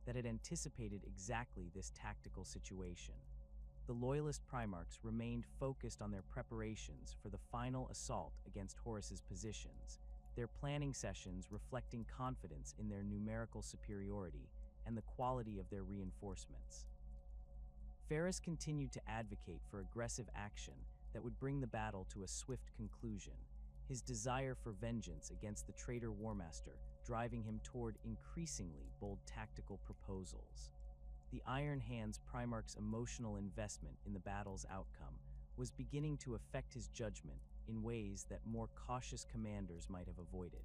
that had anticipated exactly this tactical situation. The loyalist primarchs remained focused on their preparations for the final assault against Horus's positions, their planning sessions reflecting confidence in their numerical superiority and the quality of their reinforcements. Ferrus continued to advocate for aggressive action that would bring the battle to a swift conclusion, his desire for vengeance against the traitor Warmaster driving him toward increasingly bold tactical proposals. The Iron Hands Primarch's emotional investment in the battle's outcome was beginning to affect his judgment in ways that more cautious commanders might have avoided.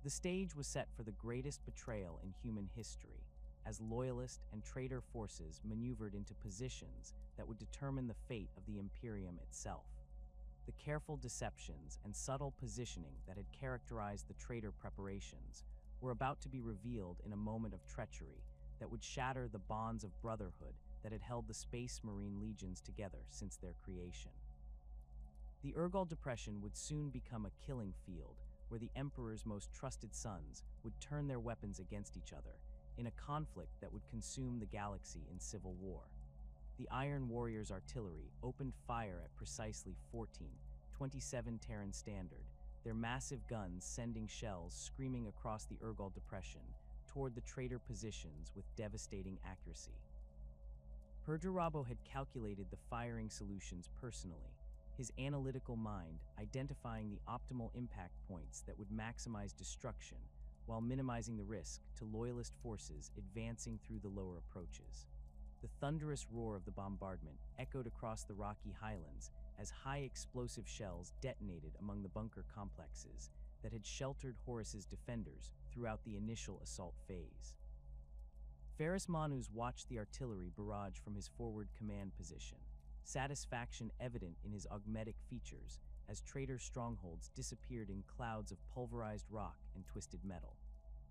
The stage was set for the greatest betrayal in human history, as loyalist and traitor forces maneuvered into positions that would determine the fate of the Imperium itself. The careful deceptions and subtle positioning that had characterized the traitor preparations were about to be revealed in a moment of treachery that would shatter the bonds of brotherhood that had held the Space Marine legions together since their creation. The Urgal Depression would soon become a killing field where the Emperor's most trusted sons would turn their weapons against each other in a conflict that would consume the galaxy in civil war. The Iron Warriors' artillery opened fire at precisely 14:27 Terran Standard, their massive guns sending shells screaming across the Urgal Depression toward the traitor positions with devastating accuracy. Perdurabo had calculated the firing solutions personally, his analytical mind identifying the optimal impact points that would maximize destruction while minimizing the risk to loyalist forces advancing through the lower approaches. The thunderous roar of the bombardment echoed across the rocky highlands as high explosive shells detonated among the bunker complexes that had sheltered Horus's defenders throughout the initial assault phase. Ferrus Manus watched the artillery barrage from his forward command position, satisfaction evident in his augmetic features as traitor strongholds disappeared in clouds of pulverized rock and twisted metal.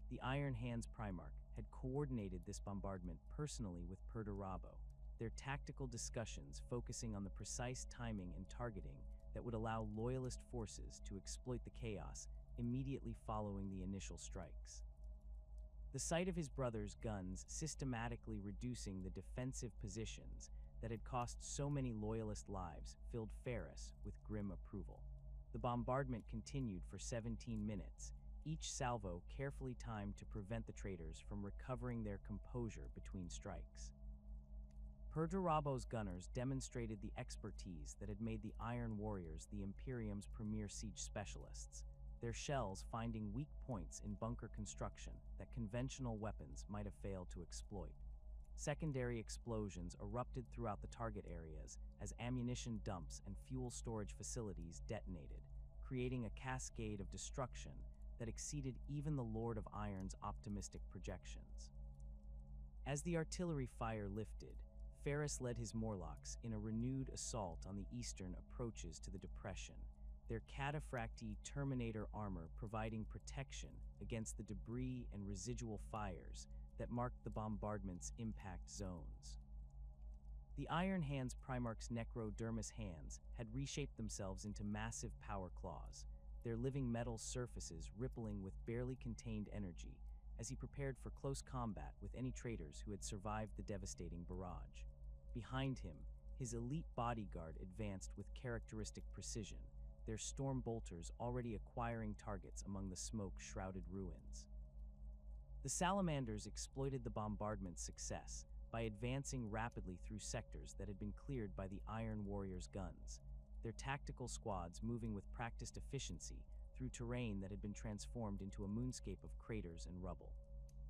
The Iron Hands Primarch had coordinated this bombardment personally with Perdurabo, their tactical discussions focusing on the precise timing and targeting that would allow loyalist forces to exploit the chaos immediately following the initial strikes. The sight of his brother's guns systematically reducing the defensive positions that had cost so many loyalist lives filled Ferrus with grim approval. The bombardment continued for 17 minutes, each salvo carefully timed to prevent the traitors from recovering their composure between strikes. Perdurabo's gunners demonstrated the expertise that had made the Iron Warriors the Imperium's premier siege specialists, their shells finding weak points in bunker construction that conventional weapons might have failed to exploit. Secondary explosions erupted throughout the target areas as ammunition dumps and fuel storage facilities detonated, creating a cascade of destruction that exceeded even the Lord of Iron's optimistic projections. As the artillery fire lifted, Ferrus led his Morlocks in a renewed assault on the eastern approaches to the Depression, their cataphracti Terminator armor providing protection against the debris and residual fires that marked the bombardment's impact zones. The Iron Hands Primarch's necrodermis hands had reshaped themselves into massive power claws, their living metal surfaces rippling with barely contained energy as he prepared for close combat with any traitors who had survived the devastating barrage. Behind him, his elite bodyguard advanced with characteristic precision, their storm bolters already acquiring targets among the smoke-shrouded ruins. The Salamanders exploited the bombardment's success by advancing rapidly through sectors that had been cleared by the Iron Warriors' guns, their tactical squads moving with practiced efficiency through terrain that had been transformed into a moonscape of craters and rubble.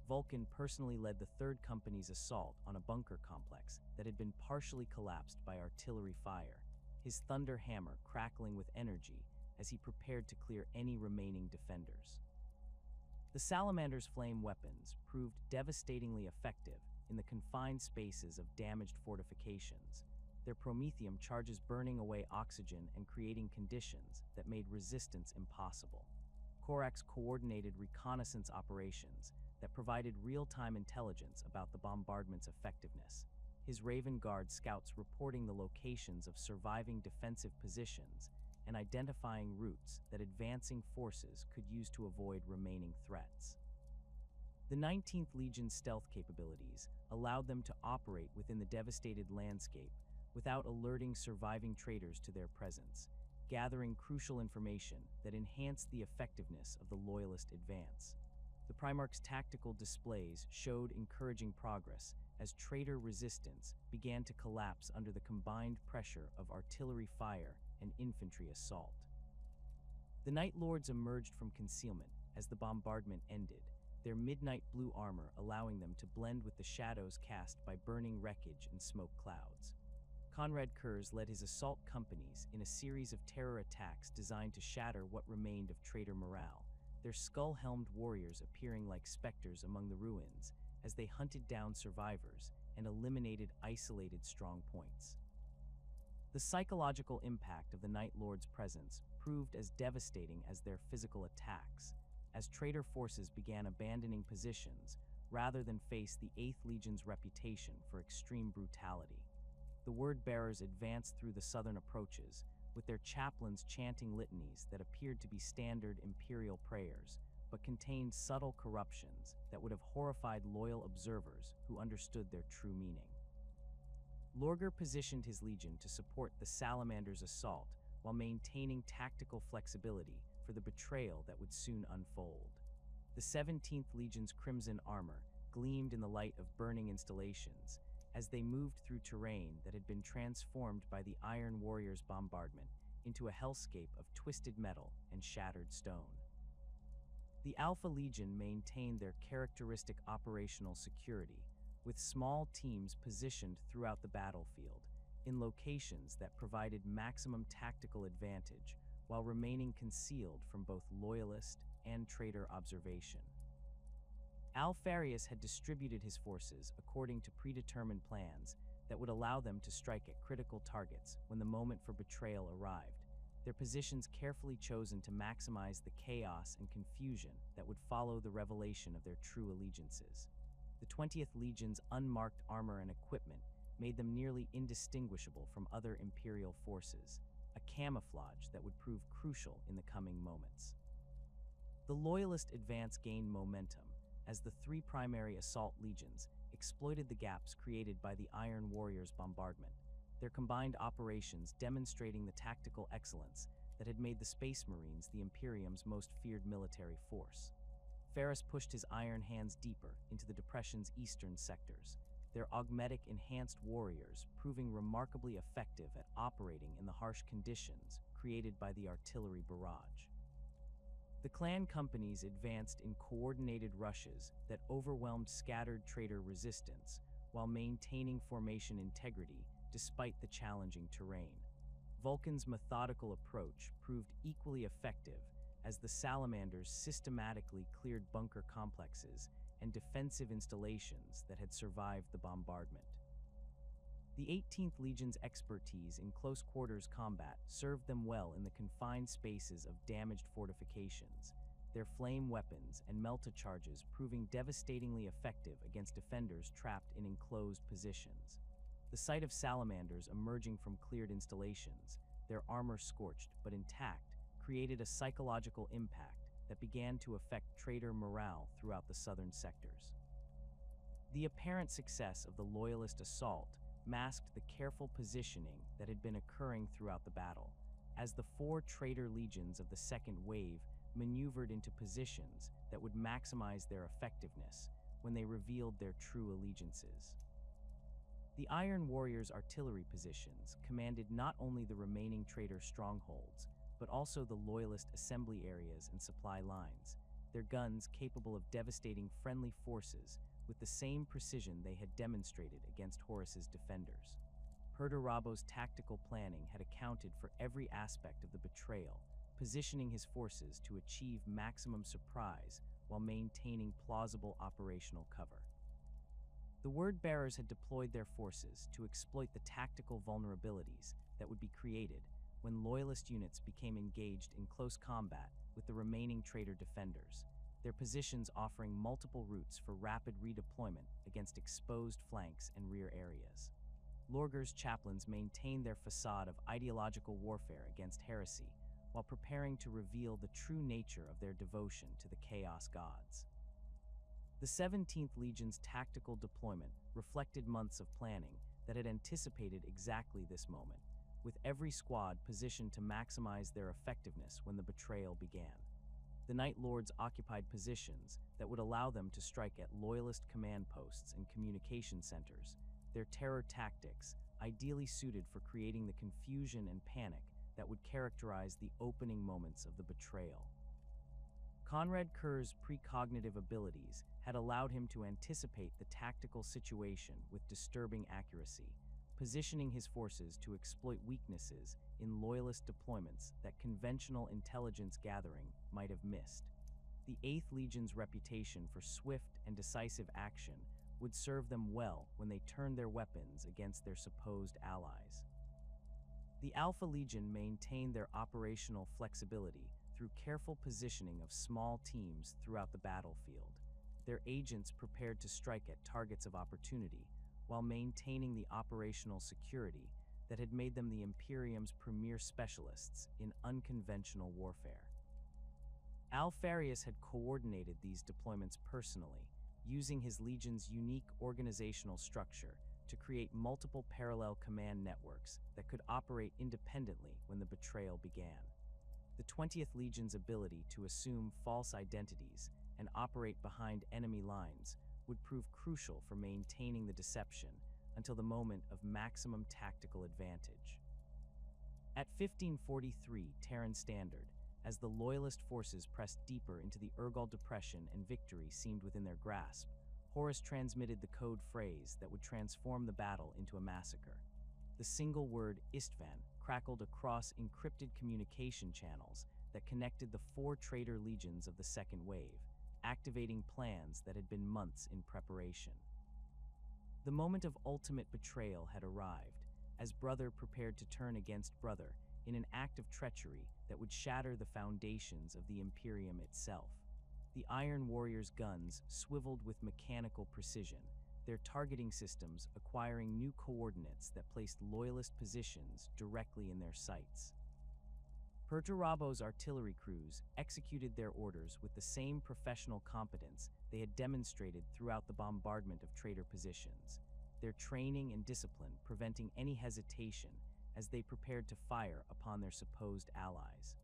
Vulcan personally led the 3rd Company's assault on a bunker complex that had been partially collapsed by artillery fire, his thunder hammer crackling with energy as he prepared to clear any remaining defenders. The Salamander's flame weapons proved devastatingly effective in the confined spaces of damaged fortifications, their promethium charges burning away oxygen and creating conditions that made resistance impossible. Korak's coordinated reconnaissance operations that provided real-time intelligence about the bombardment's effectiveness, his Raven Guard scouts reporting the locations of surviving defensive positions and identifying routes that advancing forces could use to avoid remaining threats. The 19th Legion's stealth capabilities allowed them to operate within the devastated landscape without alerting surviving traitors to their presence, gathering crucial information that enhanced the effectiveness of the Loyalist advance. The Primarch's tactical displays showed encouraging progress as traitor resistance began to collapse under the combined pressure of artillery fire and infantry assault. The Night Lords emerged from concealment as the bombardment ended, their midnight blue armor allowing them to blend with the shadows cast by burning wreckage and smoke clouds. Conrad Kurz led his assault companies in a series of terror attacks designed to shatter what remained of traitor morale, their skull-helmed warriors appearing like specters among the ruins as they hunted down survivors and eliminated isolated strong points. The psychological impact of the Night Lord's presence proved as devastating as their physical attacks, as traitor forces began abandoning positions rather than face the 8th Legion's reputation for extreme brutality. The word-bearers advanced through the southern approaches, with their chaplains chanting litanies that appeared to be standard imperial prayers, but contained subtle corruptions that would have horrified loyal observers who understood their true meaning. Lorger positioned his legion to support the Salamanders' assault while maintaining tactical flexibility for the betrayal that would soon unfold. The 17th Legion's crimson armor gleamed in the light of burning installations as they moved through terrain that had been transformed by the Iron Warriors' bombardment into a hellscape of twisted metal and shattered stone. The Alpha Legion maintained their characteristic operational security, with small teams positioned throughout the battlefield, in locations that provided maximum tactical advantage while remaining concealed from both loyalist and traitor observation. Alfarius had distributed his forces according to predetermined plans that would allow them to strike at critical targets when the moment for betrayal arrived, their positions carefully chosen to maximize the chaos and confusion that would follow the revelation of their true allegiances. The 20th Legion's unmarked armor and equipment made them nearly indistinguishable from other Imperial forces, a camouflage that would prove crucial in the coming moments. The Loyalist advance gained momentum as the 3 primary assault legions exploited the gaps created by the Iron Warriors' bombardment, their combined operations demonstrating the tactical excellence that had made the Space Marines the Imperium's most feared military force. Ferrus pushed his iron hands deeper into the Depression's eastern sectors, their augmetic enhanced warriors proving remarkably effective at operating in the harsh conditions created by the artillery barrage. The clan companies advanced in coordinated rushes that overwhelmed scattered traitor resistance while maintaining formation integrity despite the challenging terrain. Vulcan's methodical approach proved equally effective as the Salamanders systematically cleared bunker complexes and defensive installations that had survived the bombardment. The 18th Legion's expertise in close-quarters combat served them well in the confined spaces of damaged fortifications, their flame weapons and melta charges proving devastatingly effective against defenders trapped in enclosed positions. The sight of Salamanders emerging from cleared installations, their armor scorched but intact, created a psychological impact that began to affect traitor morale throughout the southern sectors. The apparent success of the Loyalist assault masked the careful positioning that had been occurring throughout the battle, as the 4 traitor legions of the second wave maneuvered into positions that would maximize their effectiveness when they revealed their true allegiances. The Iron Warriors' artillery positions commanded not only the remaining traitor strongholds, but also the Loyalist assembly areas and supply lines, their guns capable of devastating friendly forces with the same precision they had demonstrated against Horus's defenders. Perdurabo's tactical planning had accounted for every aspect of the betrayal, positioning his forces to achieve maximum surprise while maintaining plausible operational cover. The word-bearers had deployed their forces to exploit the tactical vulnerabilities that would be created when Loyalist units became engaged in close combat with the remaining traitor defenders, their positions offering multiple routes for rapid redeployment against exposed flanks and rear areas. Lorger's chaplains maintained their facade of ideological warfare against heresy while preparing to reveal the true nature of their devotion to the Chaos Gods. The 17th Legion's tactical deployment reflected months of planning that had anticipated exactly this moment, with every squad positioned to maximize their effectiveness when the betrayal began. The Night Lords occupied positions that would allow them to strike at loyalist command posts and communication centers, their terror tactics ideally suited for creating the confusion and panic that would characterize the opening moments of the betrayal. Conrad Kerr's precognitive abilities had allowed him to anticipate the tactical situation with disturbing accuracy, positioning his forces to exploit weaknesses in loyalist deployments that conventional intelligence gathering might have missed. The 8th Legion's reputation for swift and decisive action would serve them well when they turned their weapons against their supposed allies. The Alpha Legion maintained their operational flexibility through careful positioning of small teams throughout the battlefield, their agents prepared to strike at targets of opportunity while maintaining the operational security that had made them the Imperium's premier specialists in unconventional warfare. Alfarius had coordinated these deployments personally, using his Legion's unique organizational structure to create multiple parallel command networks that could operate independently when the betrayal began. The 20th Legion's ability to assume false identities and operate behind enemy lines would prove crucial for maintaining the deception until the moment of maximum tactical advantage. At 1543 Terran Standard, as the Loyalist forces pressed deeper into the Urgal Depression and victory seemed within their grasp, Horus transmitted the code phrase that would transform the battle into a massacre. The single word Isstvan crackled across encrypted communication channels that connected the 4 traitor legions of the Second Wave, activating plans that had been months in preparation. The moment of ultimate betrayal had arrived, as brother prepared to turn against brother in an act of treachery that would shatter the foundations of the Imperium itself. The Iron Warriors' guns swiveled with mechanical precision, their targeting systems acquiring new coordinates that placed loyalist positions directly in their sights. Perturabo's artillery crews executed their orders with the same professional competence they had demonstrated throughout the bombardment of traitor positions, their training and discipline preventing any hesitation as they prepared to fire upon their supposed allies.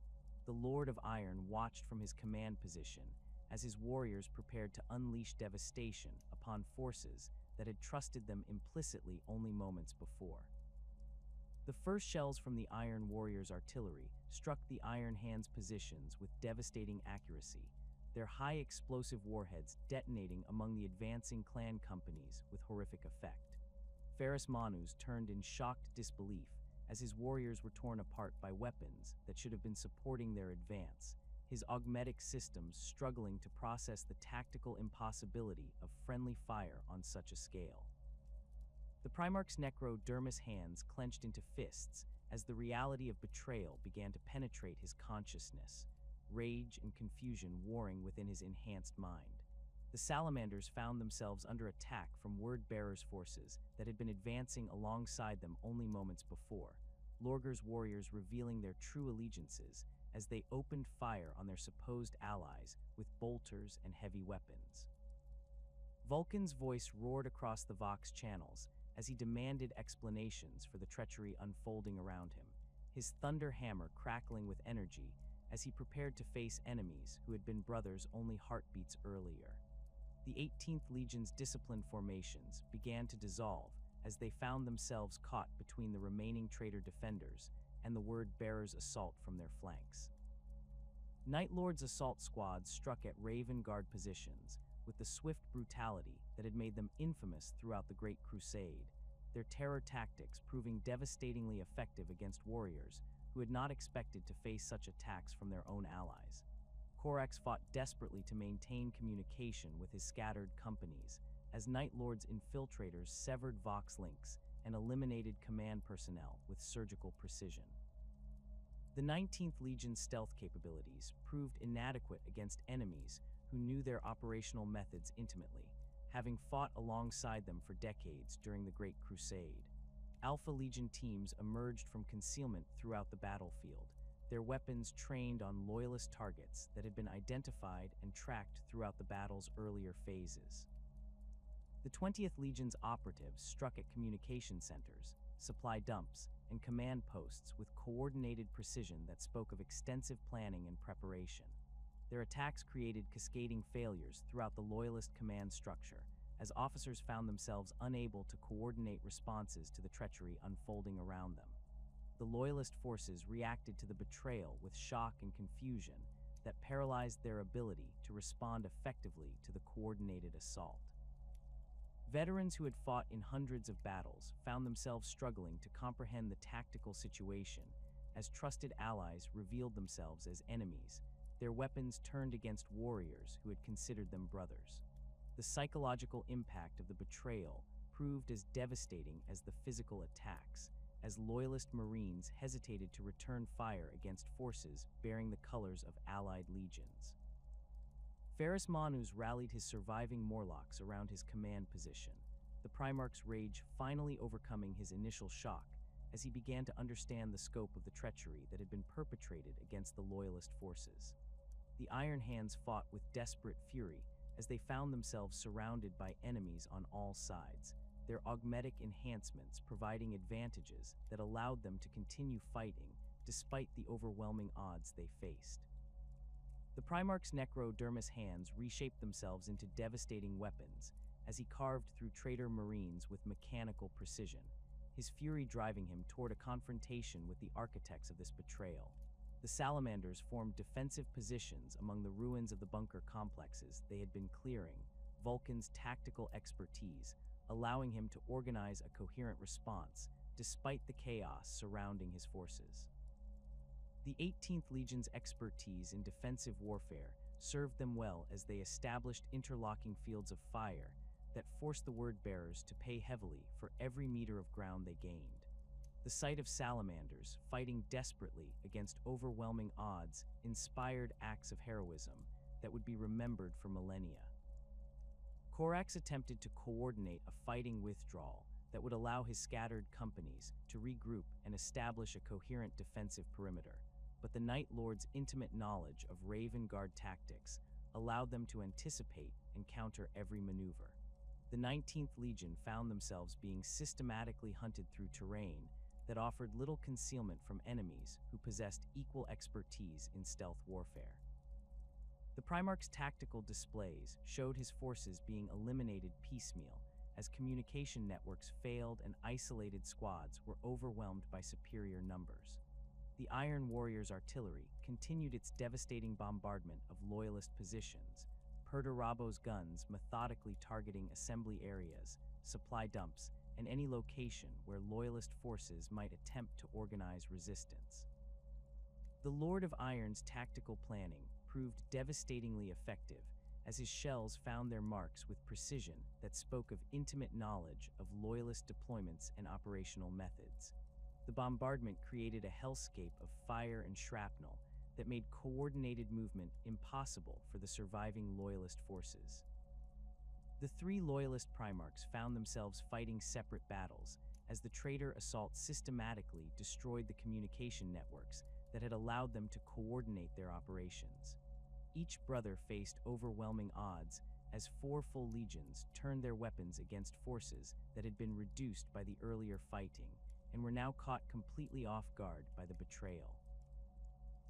The Lord of Iron watched from his command position as his warriors prepared to unleash devastation upon forces that had trusted them implicitly only moments before. The first shells from the Iron Warriors' artillery struck the Iron Hands' positions with devastating accuracy, their high explosive warheads detonating among the advancing clan companies with horrific effect. Ferrus Manus turned in shocked disbelief as his warriors were torn apart by weapons that should have been supporting their advance, his augmetic systems struggling to process the tactical impossibility of friendly fire on such a scale. The Primarch's necrodermis hands clenched into fists as the reality of betrayal began to penetrate his consciousness, rage and confusion warring within his enhanced mind. The Salamanders found themselves under attack from Word-Bearer's forces that had been advancing alongside them only moments before, Lorger's warriors revealing their true allegiances as they opened fire on their supposed allies with bolters and heavy weapons. Vulcan's voice roared across the Vox channels as he demanded explanations for the treachery unfolding around him, his thunder hammer crackling with energy as he prepared to face enemies who had been brothers only heartbeats earlier. The 18th Legion's disciplined formations began to dissolve as they found themselves caught between the remaining traitor defenders and the Word-Bearer's assault from their flanks. Night Lord's assault squads struck at Raven Guard positions with the swift brutality that had made them infamous throughout the Great Crusade, their terror tactics proving devastatingly effective against warriors who had not expected to face such attacks from their own allies. Corax fought desperately to maintain communication with his scattered companies as Night Lord's infiltrators severed Vox links and eliminated command personnel with surgical precision. The 19th Legion's stealth capabilities proved inadequate against enemies who knew their operational methods intimately, having fought alongside them for decades during the Great Crusade. Alpha Legion teams emerged from concealment throughout the battlefield, their weapons trained on loyalist targets that had been identified and tracked throughout the battle's earlier phases. The 20th Legion's operatives struck at communication centers, supply dumps, and command posts with coordinated precision that spoke of extensive planning and preparation. Their attacks created cascading failures throughout the loyalist command structure, as officers found themselves unable to coordinate responses to the treachery unfolding around them. The loyalist forces reacted to the betrayal with shock and confusion that paralyzed their ability to respond effectively to the coordinated assault. Veterans who had fought in hundreds of battles found themselves struggling to comprehend the tactical situation as trusted allies revealed themselves as enemies, their weapons turned against warriors who had considered them brothers. The psychological impact of the betrayal proved as devastating as the physical attacks, as loyalist Marines hesitated to return fire against forces bearing the colors of allied legions. Ferrus Manus rallied his surviving Morlocks around his command position, the Primarch's rage finally overcoming his initial shock as he began to understand the scope of the treachery that had been perpetrated against the loyalist forces. The Iron Hands fought with desperate fury as they found themselves surrounded by enemies on all sides, their augmetic enhancements providing advantages that allowed them to continue fighting despite the overwhelming odds they faced. The Primarch's necrodermis hands reshaped themselves into devastating weapons as he carved through traitor Marines with mechanical precision, his fury driving him toward a confrontation with the architects of this betrayal. The Salamanders formed defensive positions among the ruins of the bunker complexes they had been clearing, Vulcan's tactical expertise, allowing him to organize a coherent response despite the chaos surrounding his forces. The 18th Legion's expertise in defensive warfare served them well as they established interlocking fields of fire that forced the word-bearers to pay heavily for every meter of ground they gained. The sight of Salamanders fighting desperately against overwhelming odds inspired acts of heroism that would be remembered for millennia. Corax attempted to coordinate a fighting withdrawal that would allow his scattered companies to regroup and establish a coherent defensive perimeter, but the Night Lord's intimate knowledge of Raven Guard tactics allowed them to anticipate and counter every maneuver. The 19th Legion found themselves being systematically hunted through terrain that offered little concealment from enemies who possessed equal expertise in stealth warfare. The Primarch's tactical displays showed his forces being eliminated piecemeal as communication networks failed and isolated squads were overwhelmed by superior numbers. The Iron Warrior's artillery continued its devastating bombardment of loyalist positions, Perdurabo's guns methodically targeting assembly areas, supply dumps, and any location where loyalist forces might attempt to organize resistance. The Lord of Iron's tactical planning proved devastatingly effective as his shells found their marks with precision that spoke of intimate knowledge of loyalist deployments and operational methods. The bombardment created a hellscape of fire and shrapnel that made coordinated movement impossible for the surviving loyalist forces. The three loyalist Primarchs found themselves fighting separate battles as the traitor assault systematically destroyed the communication networks that had allowed them to coordinate their operations. Each brother faced overwhelming odds as 4 full legions turned their weapons against forces that had been reduced by the earlier fighting and were now caught completely off guard by the betrayal.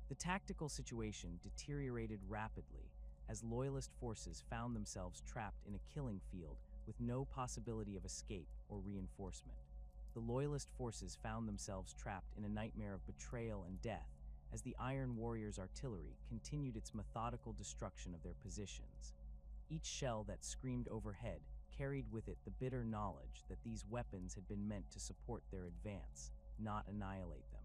The tactical situation deteriorated rapidly as loyalist forces found themselves trapped in a killing field with no possibility of escape or reinforcement. The loyalist forces found themselves trapped in a nightmare of betrayal and death as the Iron Warrior's artillery continued its methodical destruction of their positions. Each shell that screamed overhead carried with it the bitter knowledge that these weapons had been meant to support their advance, not annihilate them.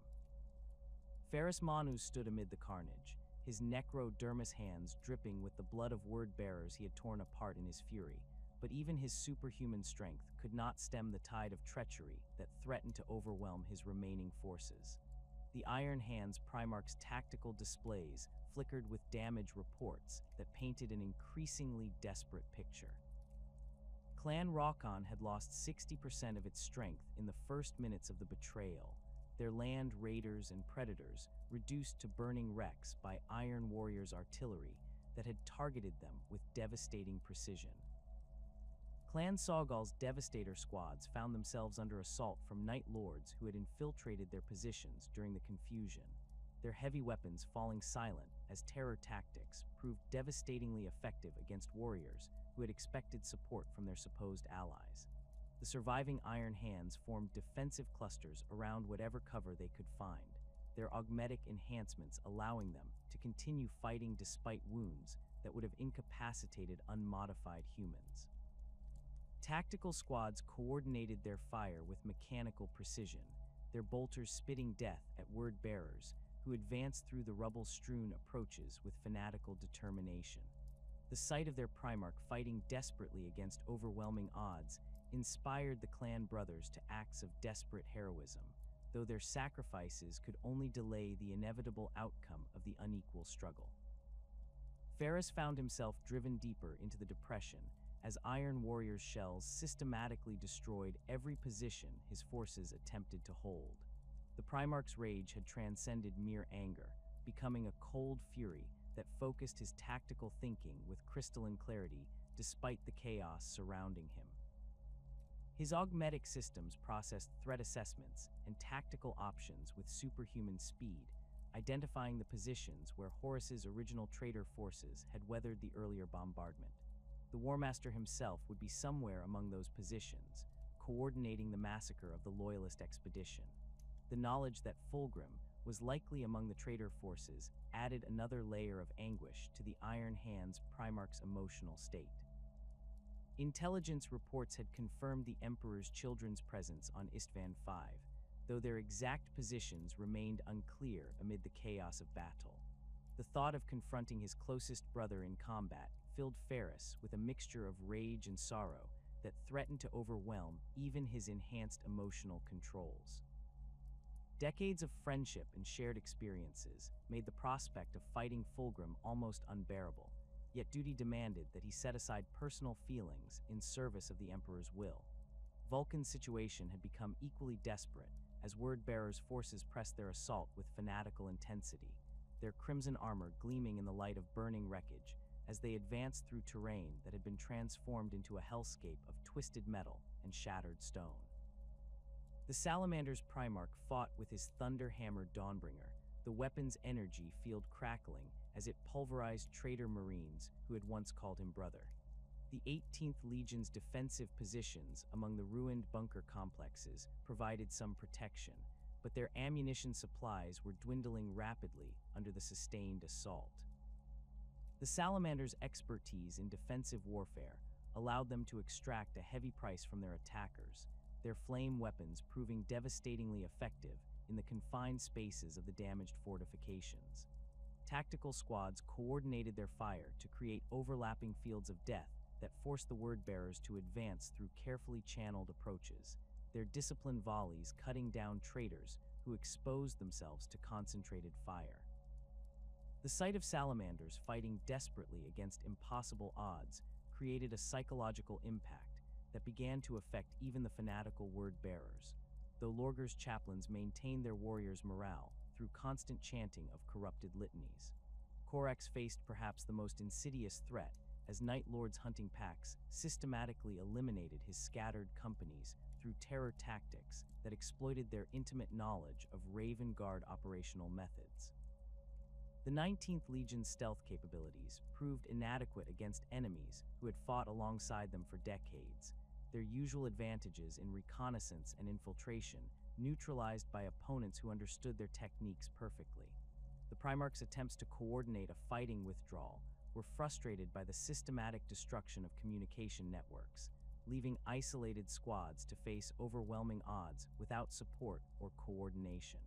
Ferrus Manus stood amid the carnage, his necrodermis hands dripping with the blood of word-bearers he had torn apart in his fury, but even his superhuman strength could not stem the tide of treachery that threatened to overwhelm his remaining forces. The Iron Hands Primarch's tactical displays flickered with damage reports that painted an increasingly desperate picture. Clan Rokon had lost 60% of its strength in the first minutes of the betrayal, their land raiders and predators reduced to burning wrecks by Iron Warriors' artillery that had targeted them with devastating precision. Clan Sogol's Devastator squads found themselves under assault from Night Lords who had infiltrated their positions during the confusion, their heavy weapons falling silent as terror tactics proved devastatingly effective against warriors who had expected support from their supposed allies. The surviving Iron Hands formed defensive clusters around whatever cover they could find, their augmetic enhancements allowing them to continue fighting despite wounds that would have incapacitated unmodified humans. Tactical squads coordinated their fire with mechanical precision, their bolters spitting death at word-bearers who advanced through the rubble-strewn approaches with fanatical determination. The sight of their Primarch fighting desperately against overwhelming odds inspired the clan brothers to acts of desperate heroism, though their sacrifices could only delay the inevitable outcome of the unequal struggle. Ferrus found himself driven deeper into the depression as Iron Warriors' shells systematically destroyed every position his forces attempted to hold. The Primarch's rage had transcended mere anger, becoming a cold fury that focused his tactical thinking with crystalline clarity despite the chaos surrounding him. His augmetic systems processed threat assessments and tactical options with superhuman speed, identifying the positions where Horus's original traitor forces had weathered the earlier bombardment. The War Master himself would be somewhere among those positions, coordinating the massacre of the Loyalist expedition. The knowledge that Fulgrim was likely among the traitor forces added another layer of anguish to the Iron Hands Primarch's emotional state. Intelligence reports had confirmed the Emperor's children's presence on Isstvan V, though their exact positions remained unclear amid the chaos of battle. The thought of confronting his closest brother in combat filled Ferrus with a mixture of rage and sorrow that threatened to overwhelm even his enhanced emotional controls. Decades of friendship and shared experiences made the prospect of fighting Fulgrim almost unbearable, yet duty demanded that he set aside personal feelings in service of the Emperor's will. Vulcan's situation had become equally desperate as Word-Bearer's forces pressed their assault with fanatical intensity, their crimson armor gleaming in the light of burning wreckage as they advanced through terrain that had been transformed into a hellscape of twisted metal and shattered stone. The Salamanders' Primarch fought with his thunder-hammered Dawnbringer, the weapon's energy field crackling as it pulverized traitor Marines who had once called him brother. The 18th Legion's defensive positions among the ruined bunker complexes provided some protection, but their ammunition supplies were dwindling rapidly under the sustained assault. The Salamanders' expertise in defensive warfare allowed them to extract a heavy price from their attackers, their flame weapons proving devastatingly effective in the confined spaces of the damaged fortifications. Tactical squads coordinated their fire to create overlapping fields of death that forced the word-bearers to advance through carefully channeled approaches, their disciplined volleys cutting down traitors who exposed themselves to concentrated fire. The sight of Salamanders fighting desperately against impossible odds created a psychological impact that began to affect even the fanatical word-bearers, though Lorgar's chaplains maintained their warriors' morale through constant chanting of corrupted litanies. Corax faced perhaps the most insidious threat as Night Lord's hunting packs systematically eliminated his scattered companies through terror tactics that exploited their intimate knowledge of Raven Guard operational methods. The 19th Legion's stealth capabilities proved inadequate against enemies who had fought alongside them for decades, their usual advantages in reconnaissance and infiltration neutralized by opponents who understood their techniques perfectly. The Primarch's attempts to coordinate a fighting withdrawal were frustrated by the systematic destruction of communication networks, leaving isolated squads to face overwhelming odds without support or coordination.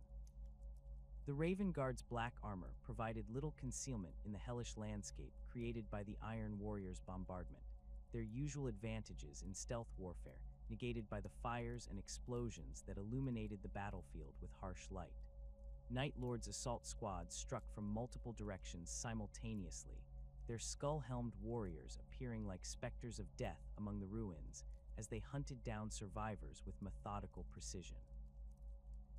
The Raven Guard's black armor provided little concealment in the hellish landscape created by the Iron Warriors' bombardment, their usual advantages in stealth warfare negated by the fires and explosions that illuminated the battlefield with harsh light. Night Lord's assault squads struck from multiple directions simultaneously, their skull-helmed warriors appearing like specters of death among the ruins as they hunted down survivors with methodical precision.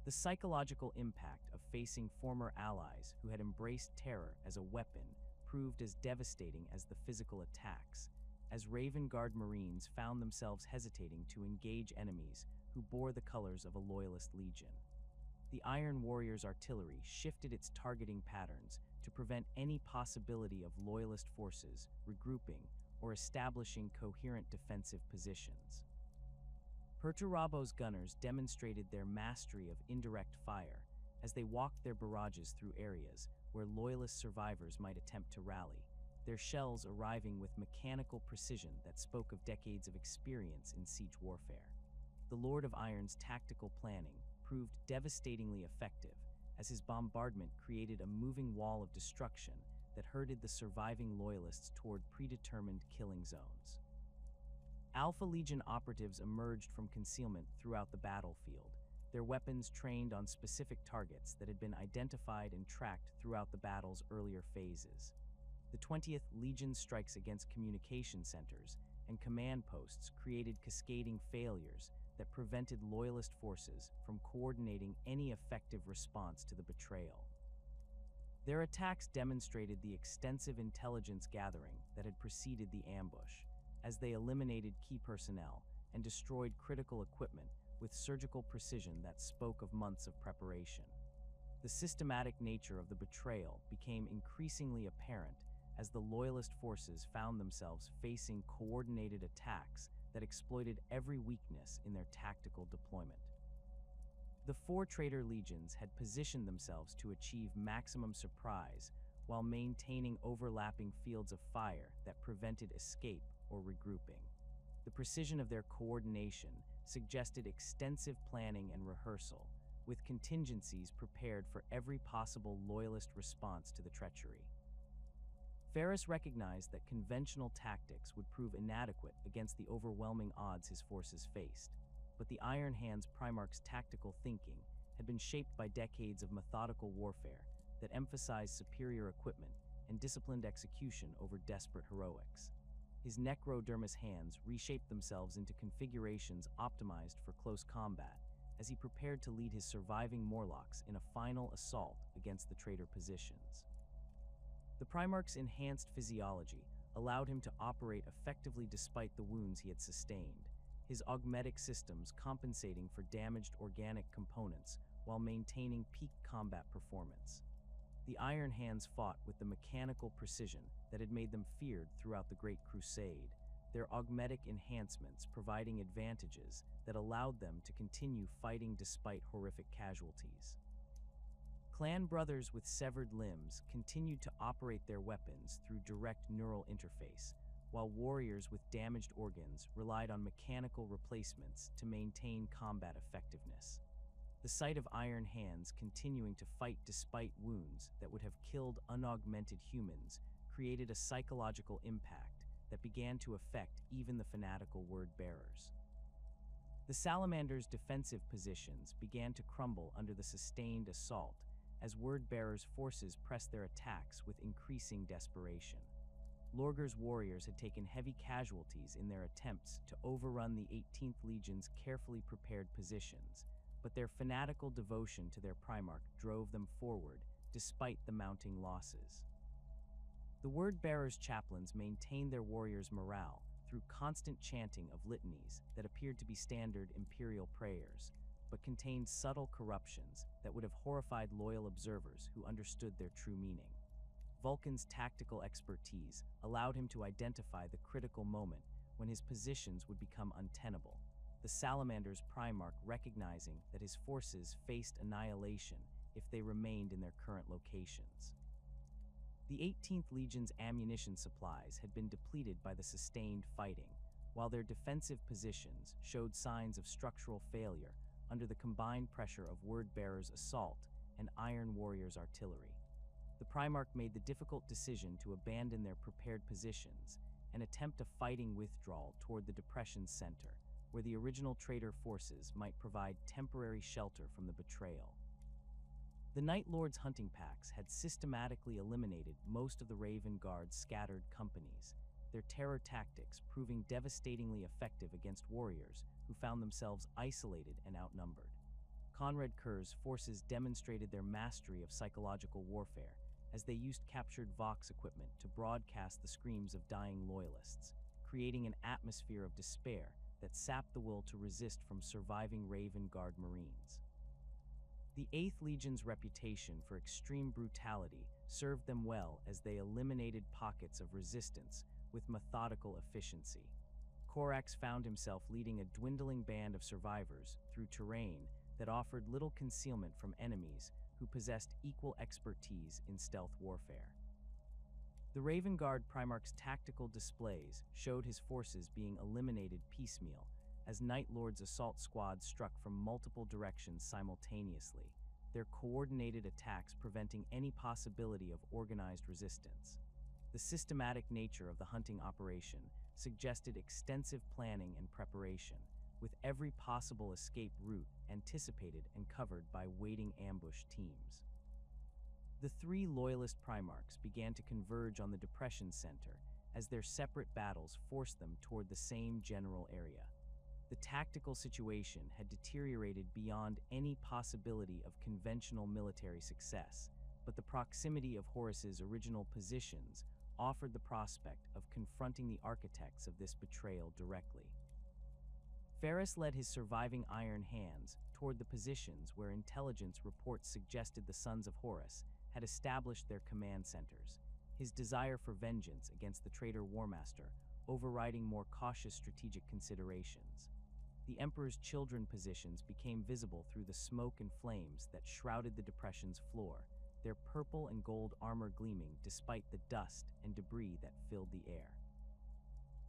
The psychological impact of facing former allies who had embraced terror as a weapon proved as devastating as the physical attacks, as Raven Guard Marines found themselves hesitating to engage enemies who bore the colors of a loyalist legion. The Iron Warrior's artillery shifted its targeting patterns to prevent any possibility of loyalist forces regrouping or establishing coherent defensive positions. Perturabo's gunners demonstrated their mastery of indirect fire as they walked their barrages through areas where loyalist survivors might attempt to rally, their shells arriving with mechanical precision that spoke of decades of experience in siege warfare. The Lord of Iron's tactical planning proved devastatingly effective as his bombardment created a moving wall of destruction that herded the surviving loyalists toward predetermined killing zones. Alpha Legion operatives emerged from concealment throughout the battlefield, their weapons trained on specific targets that had been identified and tracked throughout the battle's earlier phases. The 20th Legion's strikes against communication centers and command posts created cascading failures that prevented loyalist forces from coordinating any effective response to the betrayal. Their attacks demonstrated the extensive intelligence gathering that had preceded the ambush, as they eliminated key personnel and destroyed critical equipment with surgical precision that spoke of months of preparation. The systematic nature of the betrayal became increasingly apparent as the loyalist forces found themselves facing coordinated attacks that exploited every weakness in their tactical deployment. The four traitor legions had positioned themselves to achieve maximum surprise while maintaining overlapping fields of fire that prevented escape or regrouping. The precision of their coordination suggested extensive planning and rehearsal, with contingencies prepared for every possible loyalist response to the treachery. Ferrus recognized that conventional tactics would prove inadequate against the overwhelming odds his forces faced, but the Iron Hands Primarch's tactical thinking had been shaped by decades of methodical warfare that emphasized superior equipment and disciplined execution over desperate heroics. His necrodermis hands reshaped themselves into configurations optimized for close combat as he prepared to lead his surviving Morlocks in a final assault against the traitor positions. The Primarch's enhanced physiology allowed him to operate effectively despite the wounds he had sustained, his augmetic systems compensating for damaged organic components while maintaining peak combat performance. The Iron Hands fought with the mechanical precision that had made them feared throughout the Great Crusade, their augmetic enhancements providing advantages that allowed them to continue fighting despite horrific casualties. Clan brothers with severed limbs continued to operate their weapons through direct neural interface, while warriors with damaged organs relied on mechanical replacements to maintain combat effectiveness. The sight of Iron Hands continuing to fight despite wounds that would have killed unaugmented humans created a psychological impact that began to affect even the fanatical word-bearers. The Salamanders' defensive positions began to crumble under the sustained assault as word-bearers' forces pressed their attacks with increasing desperation. Lorgar's warriors had taken heavy casualties in their attempts to overrun the 18th Legion's carefully prepared positions, but their fanatical devotion to their Primarch drove them forward despite the mounting losses. The word-bearers' chaplains maintained their warriors' morale through constant chanting of litanies that appeared to be standard imperial prayers, but contained subtle corruptions that would have horrified loyal observers who understood their true meaning. Vulcan's tactical expertise allowed him to identify the critical moment when his positions would become untenable, the Salamander's Primarch recognizing that his forces faced annihilation if they remained in their current locations. The 18th Legion's ammunition supplies had been depleted by the sustained fighting, while their defensive positions showed signs of structural failure under the combined pressure of Word-Bearer's assault and Iron Warrior's artillery. The Primarch made the difficult decision to abandon their prepared positions and attempt a fighting withdrawal toward the Depression's center, where the original traitor forces might provide temporary shelter from the betrayal. The Night Lord's hunting packs had systematically eliminated most of the Raven Guard's scattered companies, their terror tactics proving devastatingly effective against warriors who found themselves isolated and outnumbered. Conrad Kerr's forces demonstrated their mastery of psychological warfare as they used captured Vox equipment to broadcast the screams of dying loyalists, creating an atmosphere of despair that sapped the will to resist from surviving Raven Guard Marines. The 8th Legion's reputation for extreme brutality served them well as they eliminated pockets of resistance with methodical efficiency. Corax found himself leading a dwindling band of survivors through terrain that offered little concealment from enemies who possessed equal expertise in stealth warfare. The Raven Guard Primarch's tactical displays showed his forces being eliminated piecemeal as Night Lord's assault squads struck from multiple directions simultaneously, their coordinated attacks preventing any possibility of organized resistance. The systematic nature of the hunting operation suggested extensive planning and preparation, with every possible escape route anticipated and covered by waiting ambush teams. The 3 Loyalist Primarchs began to converge on the Depression Center as their separate battles forced them toward the same general area. The tactical situation had deteriorated beyond any possibility of conventional military success, but the proximity of Horus's original positions offered the prospect of confronting the architects of this betrayal directly. Ferrus led his surviving Iron Hands toward the positions where intelligence reports suggested the Sons of Horus had established their command centers, his desire for vengeance against the traitor Warmaster overriding more cautious strategic considerations. The Emperor's Children positions became visible through the smoke and flames that shrouded the Depression's floor, their purple and gold armor gleaming despite the dust and debris that filled the air.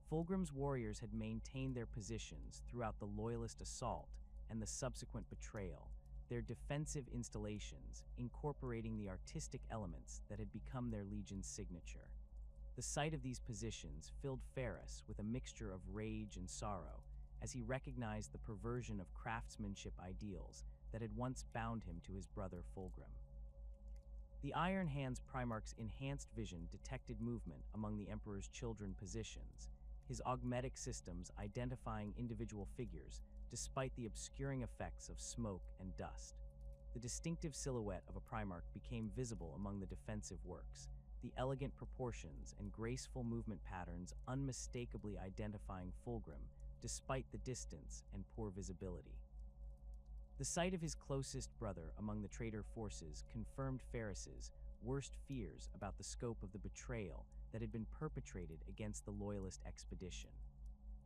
Fulgrim's warriors had maintained their positions throughout the Loyalist assault and the subsequent betrayal, their defensive installations incorporating the artistic elements that had become their legion's signature. The sight of these positions filled Ferrus with a mixture of rage and sorrow as he recognized the perversion of craftsmanship ideals that had once bound him to his brother Fulgrim. The Iron Hands Primarch's enhanced vision detected movement among the Emperor's Children positions, his augmetic systems identifying individual figures despite the obscuring effects of smoke and dust. The distinctive silhouette of a Primarch became visible among the defensive works, the elegant proportions and graceful movement patterns unmistakably identifying Fulgrim despite the distance and poor visibility. The sight of his closest brother among the traitor forces confirmed Ferrus's worst fears about the scope of the betrayal that had been perpetrated against the Loyalist expedition.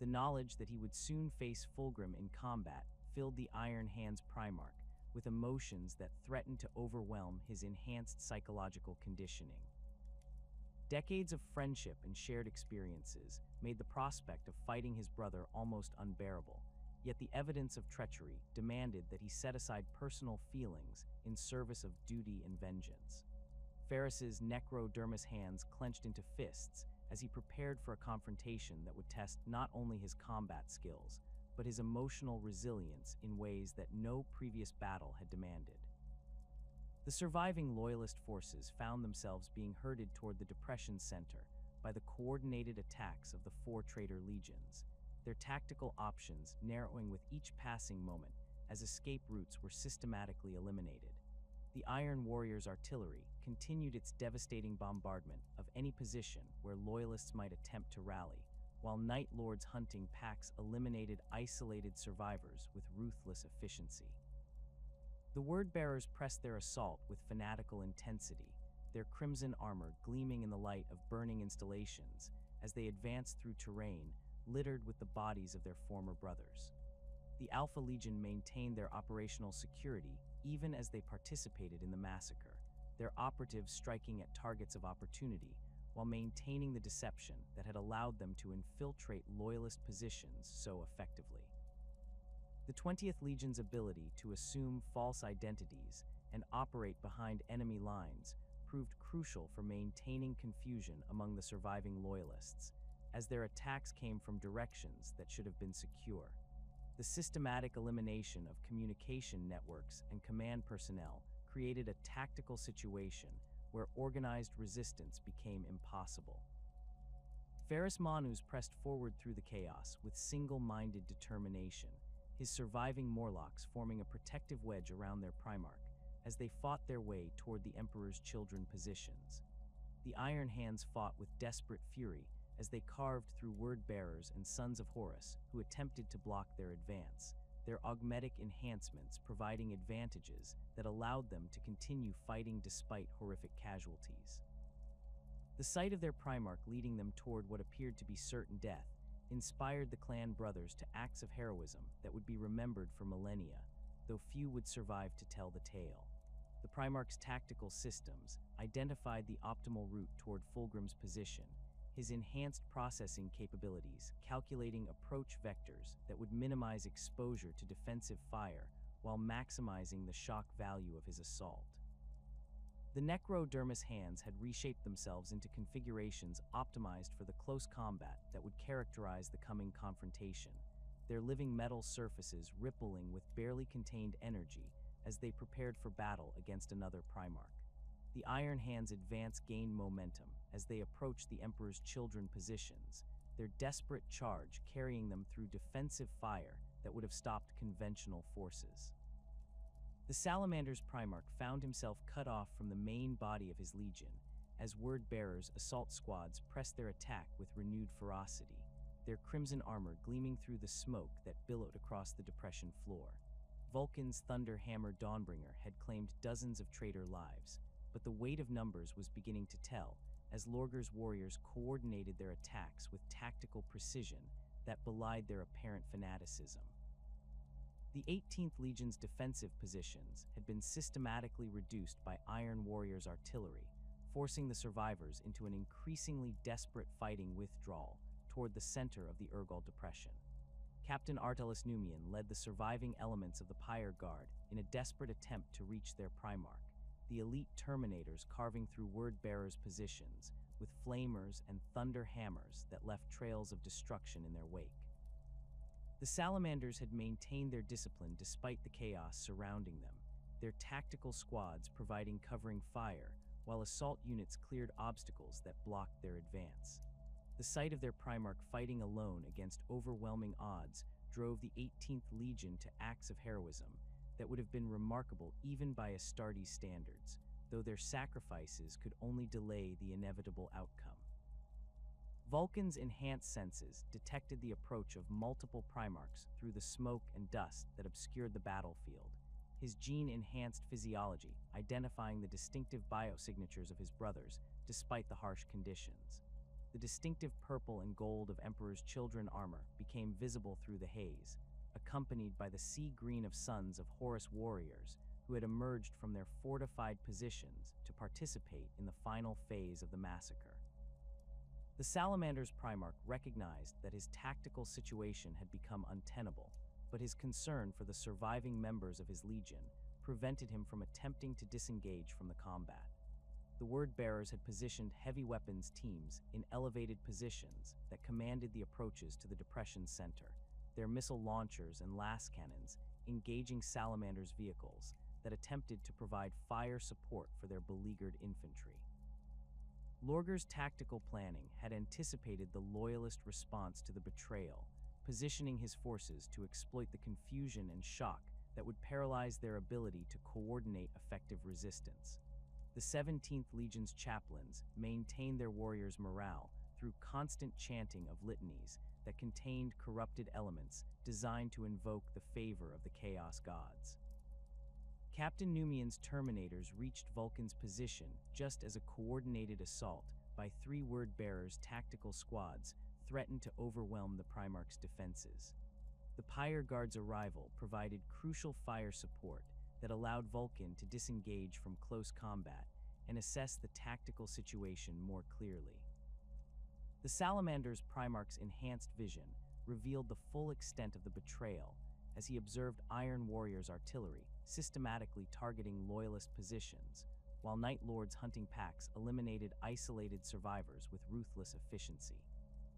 The knowledge that he would soon face Fulgrim in combat filled the Iron Hands Primarch with emotions that threatened to overwhelm his enhanced psychological conditioning. Decades of friendship and shared experiences made the prospect of fighting his brother almost unbearable, yet the evidence of treachery demanded that he set aside personal feelings in service of duty and vengeance. Ferrus's necrodermis hands clenched into fists as he prepared for a confrontation that would test not only his combat skills, but his emotional resilience in ways that no previous battle had demanded. The surviving Loyalist forces found themselves being herded toward the Depression Center by the coordinated attacks of the 4 traitor legions, their tactical options narrowing with each passing moment as escape routes were systematically eliminated. The Iron Warrior's artillery continued its devastating bombardment of any position where Loyalists might attempt to rally, while Night Lord's hunting packs eliminated isolated survivors with ruthless efficiency. The Word-Bearers pressed their assault with fanatical intensity, their crimson armor gleaming in the light of burning installations as they advanced through terrain littered with the bodies of their former brothers. The Alpha Legion maintained their operational security even as they participated in the massacre, their operatives striking at targets of opportunity while maintaining the deception that had allowed them to infiltrate Loyalist positions so effectively. The 20th Legion's ability to assume false identities and operate behind enemy lines proved crucial for maintaining confusion among the surviving Loyalists, as their attacks came from directions that should have been secure. The systematic elimination of communication networks and command personnel created a tactical situation where organized resistance became impossible. Ferrus Manus pressed forward through the chaos with single-minded determination, his surviving Morlocks forming a protective wedge around their Primarch as they fought their way toward the Emperor's Children positions. The Iron Hands fought with desperate fury as they carved through word-bearers and Sons of Horus who attempted to block their advance, their augmetic enhancements providing advantages that allowed them to continue fighting despite horrific casualties. The sight of their Primarch leading them toward what appeared to be certain death inspired the clan brothers to acts of heroism that would be remembered for millennia, though few would survive to tell the tale. The Primarch's tactical systems identified the optimal route toward Fulgrim's position, his enhanced processing capabilities calculating approach vectors that would minimize exposure to defensive fire while maximizing the shock value of his assault. The Necrodermis hands had reshaped themselves into configurations optimized for the close combat that would characterize the coming confrontation, their living metal surfaces rippling with barely contained energy as they prepared for battle against another Primarch. The Iron Hands' advance gained momentum as they approached the Emperor's Children positions, their desperate charge carrying them through defensive fire that would have stopped conventional forces. The Salamander's Primarch found himself cut off from the main body of his legion, as Word-Bearers' assault squads pressed their attack with renewed ferocity, their crimson armor gleaming through the smoke that billowed across the depression floor. Vulcan's Thunder Hammer Dawnbringer had claimed dozens of traitor lives, but the weight of numbers was beginning to tell, as Lorgar's warriors coordinated their attacks with tactical precision that belied their apparent fanaticism. The 18th Legion's defensive positions had been systematically reduced by Iron Warriors' artillery, forcing the survivors into an increasingly desperate fighting withdrawal toward the center of the Urgal Depression. Captain Artellus Numian led the surviving elements of the Pyre Guard in a desperate attempt to reach their Primarch, the elite Terminators carving through Word-Bearers' positions with flamers and thunder hammers that left trails of destruction in their wake. The Salamanders had maintained their discipline despite the chaos surrounding them, their tactical squads providing covering fire, while assault units cleared obstacles that blocked their advance. The sight of their Primarch fighting alone against overwhelming odds drove the 18th Legion to acts of heroism that would have been remarkable even by Astartes standards, though their sacrifices could only delay the inevitable outcome. Vulcan's enhanced senses detected the approach of multiple Primarchs through the smoke and dust that obscured the battlefield, his gene-enhanced physiology identifying the distinctive biosignatures of his brothers despite the harsh conditions. The distinctive purple and gold of Emperor's Children armor became visible through the haze, accompanied by the sea green of Sons of Horus warriors who had emerged from their fortified positions to participate in the final phase of the massacre. The Salamander's Primarch recognized that his tactical situation had become untenable, but his concern for the surviving members of his legion prevented him from attempting to disengage from the combat. The Word-Bearers had positioned heavy weapons teams in elevated positions that commanded the approaches to the Depression's center, their missile launchers and las cannons engaging Salamander's vehicles that attempted to provide fire support for their beleaguered infantry. Lorgar's tactical planning had anticipated the loyalist response to the betrayal, positioning his forces to exploit the confusion and shock that would paralyze their ability to coordinate effective resistance. The 17th Legion's chaplains maintained their warriors' morale through constant chanting of litanies that contained corrupted elements designed to invoke the favor of the Chaos Gods. Captain Numian's Terminators reached Vulcan's position just as a coordinated assault by 3 Word-Bearers' tactical squads threatened to overwhelm the Primarch's defenses. The Pyre Guard's arrival provided crucial fire support that allowed Vulcan to disengage from close combat and assess the tactical situation more clearly. The Salamander's Primarch's enhanced vision revealed the full extent of the betrayal as he observed Iron Warriors' artillery systematically targeting loyalist positions, while Night Lords' hunting packs eliminated isolated survivors with ruthless efficiency.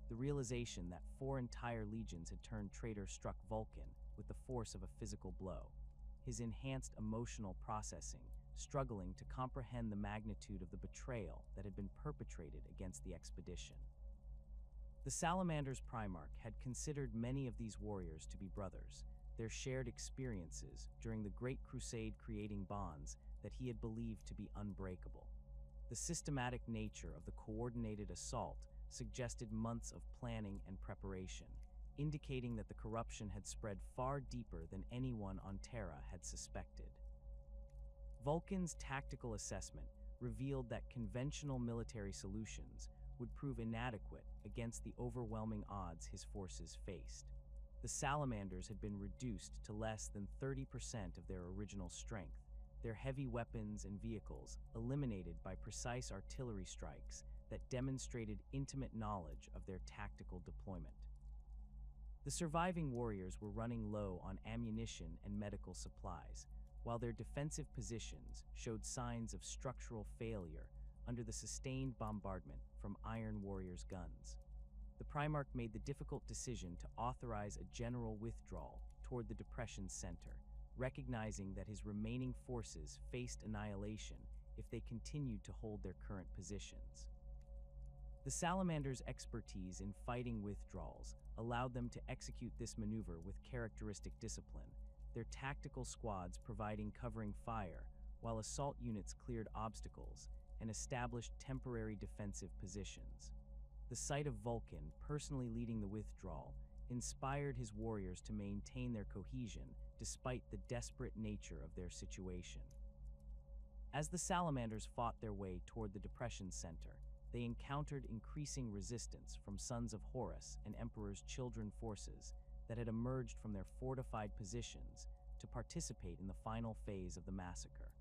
The realization that 4 entire legions had turned traitor struck Vulcan with the force of a physical blow. His enhanced emotional processing struggling to comprehend the magnitude of the betrayal that had been perpetrated against the expedition. The Salamanders Primarch had considered many of these warriors to be brothers, their shared experiences during the Great Crusade creating bonds that he had believed to be unbreakable. The systematic nature of the coordinated assault suggested months of planning and preparation, indicating that the corruption had spread far deeper than anyone on Terra had suspected. Vulcan's tactical assessment revealed that conventional military solutions would prove inadequate against the overwhelming odds his forces faced. The Salamanders had been reduced to less than 30% of their original strength, their heavy weapons and vehicles eliminated by precise artillery strikes that demonstrated intimate knowledge of their tactical deployment. The surviving warriors were running low on ammunition and medical supplies, while their defensive positions showed signs of structural failure under the sustained bombardment from Iron Warriors' guns. The Primarch made the difficult decision to authorize a general withdrawal toward the Depression's center, recognizing that his remaining forces faced annihilation if they continued to hold their current positions. The Salamanders' expertise in fighting withdrawals allowed them to execute this maneuver with characteristic discipline, their tactical squads providing covering fire, while assault units cleared obstacles and established temporary defensive positions. The sight of Vulcan personally leading the withdrawal inspired his warriors to maintain their cohesion despite the desperate nature of their situation. As the Salamanders fought their way toward the Depression Center, they encountered increasing resistance from Sons of Horus and Emperor's Children forces that had emerged from their fortified positions to participate in the final phase of the massacre.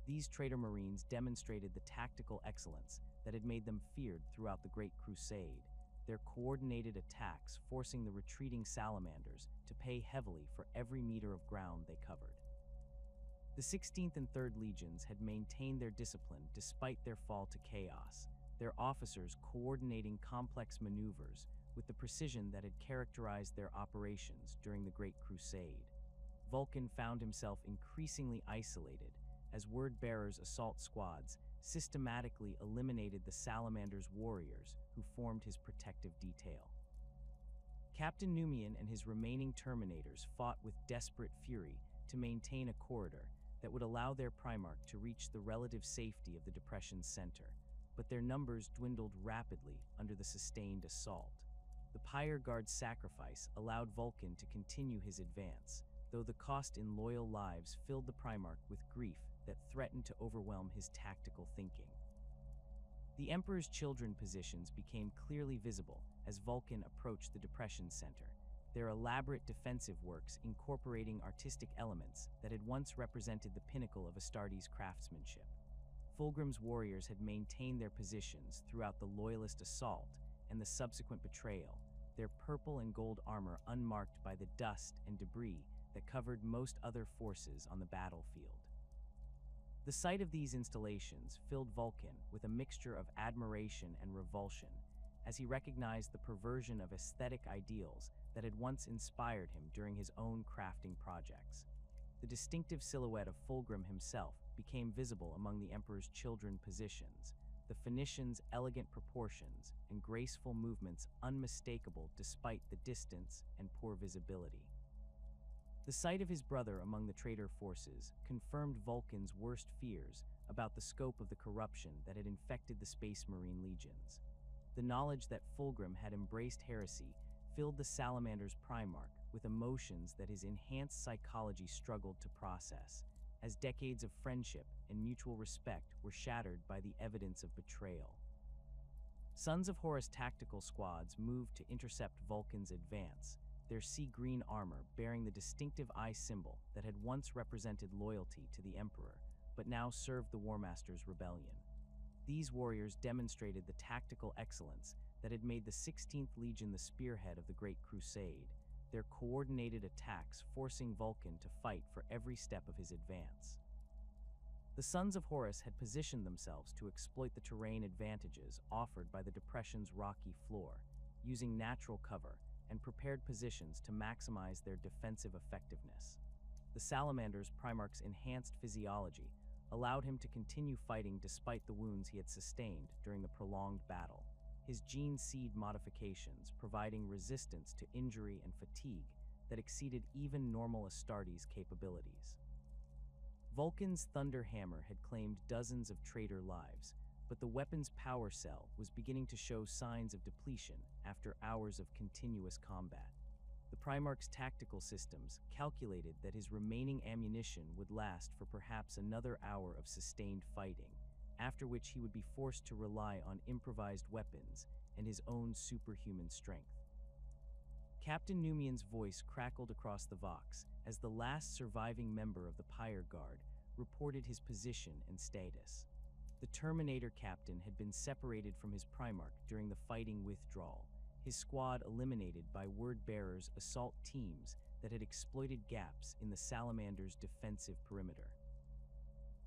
These traitor Marines demonstrated the tactical excellence that had made them feared throughout the Great Crusade, their coordinated attacks forcing the retreating Salamanders to pay heavily for every meter of ground they covered. The 16th and 3rd Legions had maintained their discipline despite their fall to chaos, their officers coordinating complex maneuvers with the precision that had characterized their operations during the Great Crusade. Vulcan found himself increasingly isolated as word-bearers' assault squads systematically eliminated the Salamanders' warriors who formed his protective detail. Captain Numian and his remaining Terminators fought with desperate fury to maintain a corridor that would allow their Primarch to reach the relative safety of the Depression's center, but their numbers dwindled rapidly under the sustained assault. The Pyre Guard's sacrifice allowed Vulcan to continue his advance, though the cost in loyal lives filled the Primarch with grief that threatened to overwhelm his tactical thinking. The Emperor's Children positions became clearly visible as Vulcan approached the Depression Center, their elaborate defensive works incorporating artistic elements that had once represented the pinnacle of Astartes' craftsmanship. Fulgrim's warriors had maintained their positions throughout the loyalist assault and the subsequent betrayal, their purple and gold armor unmarked by the dust and debris that covered most other forces on the battlefield. The sight of these installations filled Vulcan with a mixture of admiration and revulsion as he recognized the perversion of aesthetic ideals that had once inspired him during his own crafting projects. The distinctive silhouette of Fulgrim himself became visible among the Emperor's Children positions, the Phoenician's elegant proportions and graceful movements unmistakable despite the distance and poor visibility. The sight of his brother among the traitor forces confirmed Vulcan's worst fears about the scope of the corruption that had infected the Space Marine legions. The knowledge that Fulgrim had embraced heresy filled the Salamander's Primarch with emotions that his enhanced psychology struggled to process, as decades of friendship and mutual respect were shattered by the evidence of betrayal. Sons of Horus tactical squads moved to intercept Vulcan's advance, their sea-green armor bearing the distinctive eye symbol that had once represented loyalty to the Emperor, but now served the War Master's rebellion. These warriors demonstrated the tactical excellence that had made the 16th Legion the spearhead of the Great Crusade, their coordinated attacks forcing Vulcan to fight for every step of his advance. The Sons of Horus had positioned themselves to exploit the terrain advantages offered by the Depression's rocky floor, using natural cover and prepared positions to maximize their defensive effectiveness. The Salamander's Primarch's enhanced physiology allowed him to continue fighting despite the wounds he had sustained during the prolonged battle. His gene seed modifications providing resistance to injury and fatigue that exceeded even normal Astartes' capabilities. Vulcan's Thunder Hammer had claimed dozens of traitor lives, but the weapon's power cell was beginning to show signs of depletion after hours of continuous combat. The Primarch's tactical systems calculated that his remaining ammunition would last for perhaps another hour of sustained fighting, after which he would be forced to rely on improvised weapons and his own superhuman strength. Captain Numian's voice crackled across the Vox as the last surviving member of the Pyre Guard reported his position and status. The Terminator captain had been separated from his Primarch during the fighting withdrawal, his squad eliminated by word-bearers' assault teams that had exploited gaps in the Salamanders' defensive perimeter.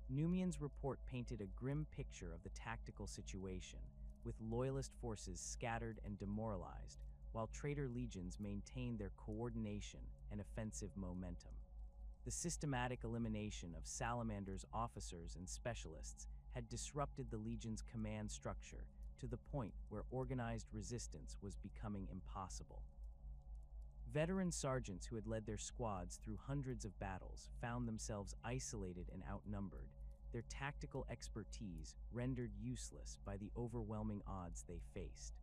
Numian's report painted a grim picture of the tactical situation, with loyalist forces scattered and demoralized, while traitor legions maintained their coordination and offensive momentum. The systematic elimination of Salamanders' officers and specialists had disrupted the Legion's command structure to the point where organized resistance was becoming impossible. Veteran sergeants who had led their squads through hundreds of battles found themselves isolated and outnumbered, their tactical expertise rendered useless by the overwhelming odds they faced.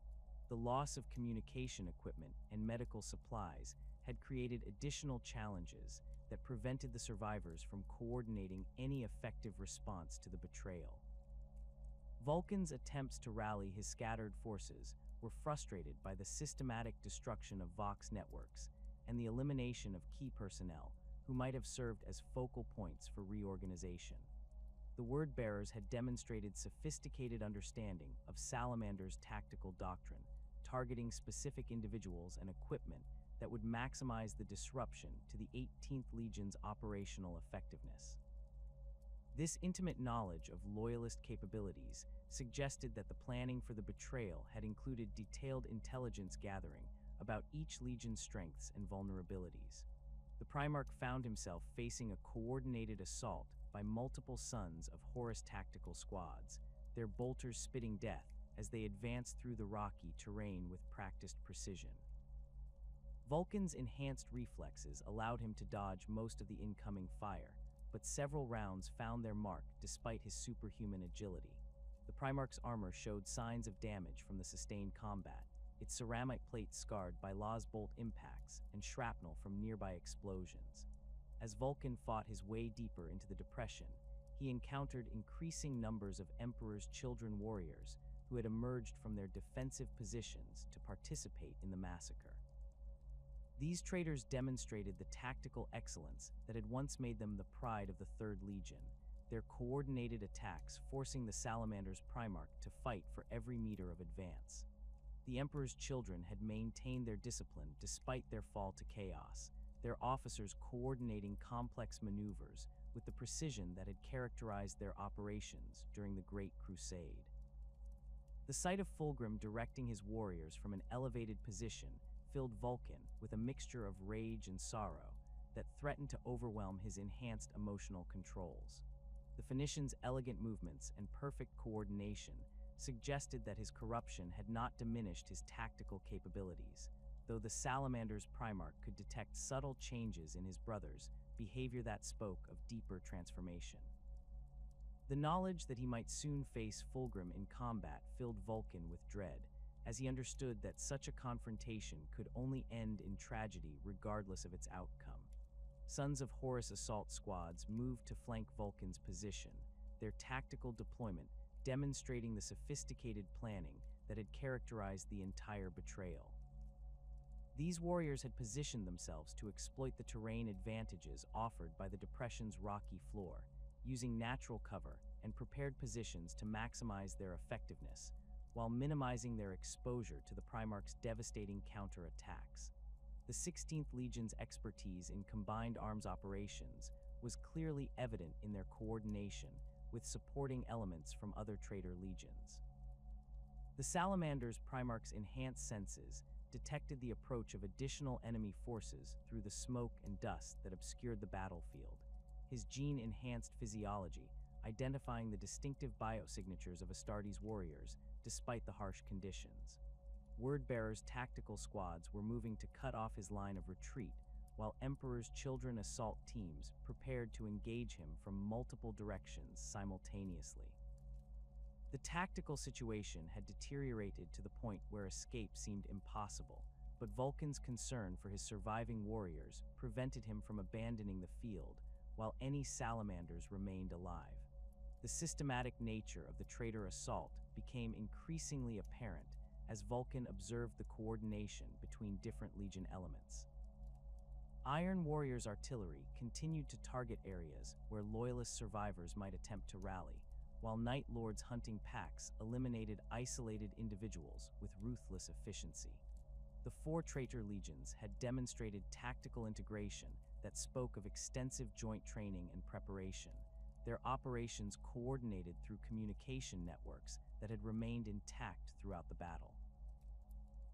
The loss of communication equipment and medical supplies had created additional challenges that prevented the survivors from coordinating any effective response to the betrayal. Vulcan's attempts to rally his scattered forces were frustrated by the systematic destruction of Vox networks and the elimination of key personnel who might have served as focal points for reorganization. The word-bearers had demonstrated sophisticated understanding of Salamander's tactical doctrine, targeting specific individuals and equipment that would maximize the disruption to the 18th Legion's operational effectiveness. This intimate knowledge of loyalist capabilities suggested that the planning for the betrayal had included detailed intelligence gathering about each Legion's strengths and vulnerabilities. The Primarch found himself facing a coordinated assault by multiple sons of Horus tactical squads, their bolters spitting death as they advanced through the rocky terrain with practiced precision. Vulcan's enhanced reflexes allowed him to dodge most of the incoming fire, but several rounds found their mark despite his superhuman agility. The Primarch's armor showed signs of damage from the sustained combat, its ceramic plate scarred by Law's bolt impacts and shrapnel from nearby explosions. As Vulcan fought his way deeper into the depression, he encountered increasing numbers of Emperor's Children warriors who had emerged from their defensive positions to participate in the massacre. These traitors demonstrated the tactical excellence that had once made them the pride of the Third Legion, their coordinated attacks forcing the Salamander's Primarch to fight for every meter of advance. The Emperor's Children had maintained their discipline despite their fall to chaos, their officers coordinating complex maneuvers with the precision that had characterized their operations during the Great Crusade. The sight of Fulgrim directing his warriors from an elevated position filled Vulcan with a mixture of rage and sorrow that threatened to overwhelm his enhanced emotional controls. The Phoenician's elegant movements and perfect coordination suggested that his corruption had not diminished his tactical capabilities, though the Salamander's Primarch could detect subtle changes in his brother's behavior that spoke of deeper transformation. The knowledge that he might soon face Fulgrim in combat filled Vulcan with dread, as he understood that such a confrontation could only end in tragedy regardless of its outcome. Sons of Horus assault squads moved to flank Vulcan's position, their tactical deployment demonstrating the sophisticated planning that had characterized the entire betrayal. These warriors had positioned themselves to exploit the terrain advantages offered by the depression's rocky floor, using natural cover and prepared positions to maximize their effectiveness, while minimizing their exposure to the Primarch's devastating counterattacks. The 16th Legion's expertise in combined arms operations was clearly evident in their coordination with supporting elements from other traitor legions. The Salamander's Primarch's enhanced senses detected the approach of additional enemy forces through the smoke and dust that obscured the battlefield. His gene-enhanced physiology identifying the distinctive biosignatures of Astartes warriors despite the harsh conditions. Word-bearers' tactical squads were moving to cut off his line of retreat, while Emperor's Children assault teams prepared to engage him from multiple directions simultaneously. The tactical situation had deteriorated to the point where escape seemed impossible, but Vulcan's concern for his surviving warriors prevented him from abandoning the field, while any Salamanders remained alive. The systematic nature of the traitor assault became increasingly apparent as Vulcan observed the coordination between different Legion elements. Iron Warriors' artillery continued to target areas where Loyalist survivors might attempt to rally, while Night Lords' hunting packs eliminated isolated individuals with ruthless efficiency. The four traitor legions had demonstrated tactical integration that spoke of extensive joint training and preparation, their operations coordinated through communication networks that had remained intact throughout the battle.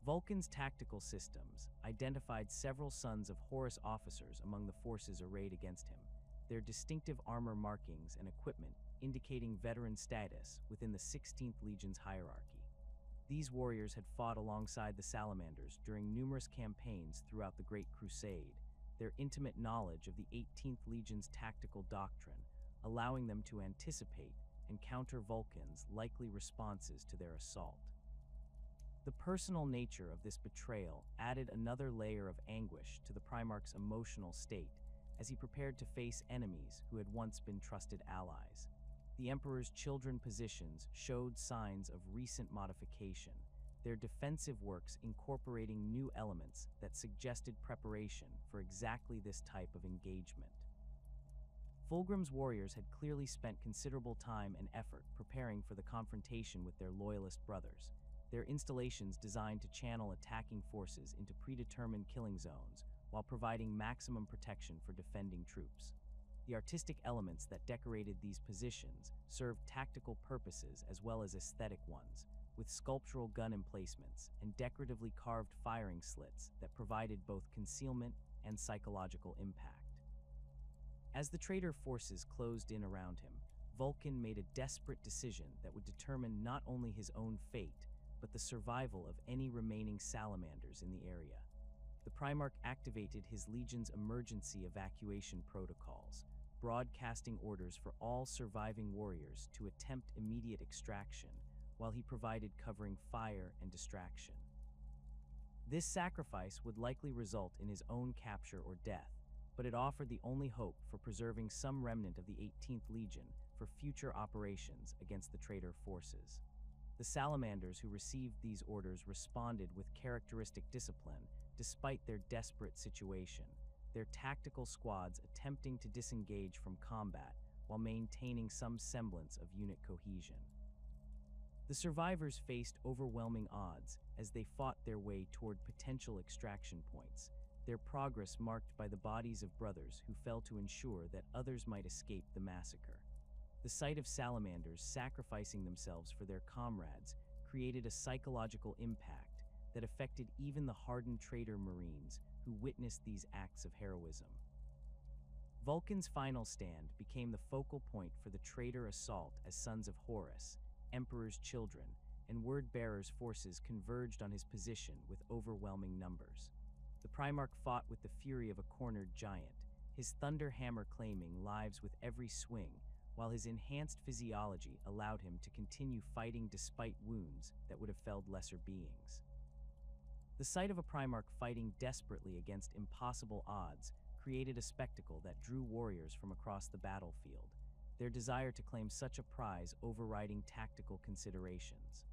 Vulcan's tactical systems identified several sons of Horus officers among the forces arrayed against him, their distinctive armor markings and equipment indicating veteran status within the 16th Legion's hierarchy. These warriors had fought alongside the Salamanders during numerous campaigns throughout the Great Crusade, their intimate knowledge of the 18th Legion's tactical doctrine, allowing them to anticipate and counter Vulcan's likely responses to their assault. The personal nature of this betrayal added another layer of anguish to the Primarch's emotional state as he prepared to face enemies who had once been trusted allies. The Emperor's Children positions showed signs of recent modification, their defensive works incorporating new elements that suggested preparation for exactly this type of engagement. Fulgrim's warriors had clearly spent considerable time and effort preparing for the confrontation with their Loyalist brothers, their installations designed to channel attacking forces into predetermined killing zones while providing maximum protection for defending troops. The artistic elements that decorated these positions served tactical purposes as well as aesthetic ones, with sculptural gun emplacements and decoratively carved firing slits that provided both concealment and psychological impact. As the traitor forces closed in around him, Vulcan made a desperate decision that would determine not only his own fate, but the survival of any remaining Salamanders in the area. The Primarch activated his Legion's emergency evacuation protocols, broadcasting orders for all surviving warriors to attempt immediate extraction, while he provided covering fire and distraction. This sacrifice would likely result in his own capture or death, but it offered the only hope for preserving some remnant of the 18th Legion for future operations against the traitor forces. The Salamanders who received these orders responded with characteristic discipline despite their desperate situation, their tactical squads attempting to disengage from combat while maintaining some semblance of unit cohesion. The survivors faced overwhelming odds as they fought their way toward potential extraction points, their progress marked by the bodies of brothers who fell to ensure that others might escape the massacre. The sight of Salamanders sacrificing themselves for their comrades created a psychological impact that affected even the hardened traitor Marines who witnessed these acts of heroism. Vulcan's final stand became the focal point for the traitor assault as sons of Horus, Emperor's Children, and Word-bearers' forces converged on his position with overwhelming numbers. The Primarch fought with the fury of a cornered giant, his thunder hammer claiming lives with every swing, while his enhanced physiology allowed him to continue fighting despite wounds that would have felled lesser beings. The sight of a Primarch fighting desperately against impossible odds created a spectacle that drew warriors from across the battlefield, their desire to claim such a prize overriding tactical considerations.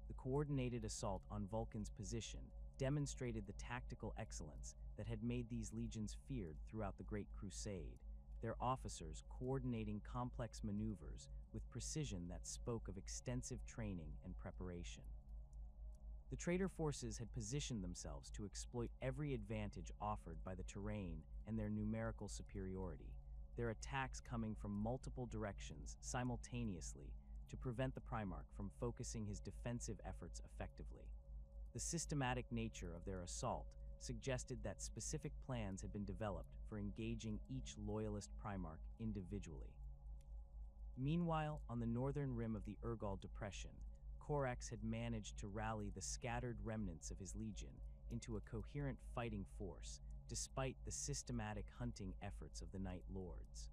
The coordinated assault on Vulcan's position demonstrated the tactical excellence that had made these legions feared throughout the Great Crusade, their officers coordinating complex maneuvers with precision that spoke of extensive training and preparation. The traitor forces had positioned themselves to exploit every advantage offered by the terrain and their numerical superiority, their attacks coming from multiple directions simultaneously to prevent the Primarch from focusing his defensive efforts effectively. The systematic nature of their assault suggested that specific plans had been developed for engaging each Loyalist Primarch individually. Meanwhile, on the northern rim of the Urgal Depression, Corax had managed to rally the scattered remnants of his legion into a coherent fighting force, despite the systematic hunting efforts of the Night Lords.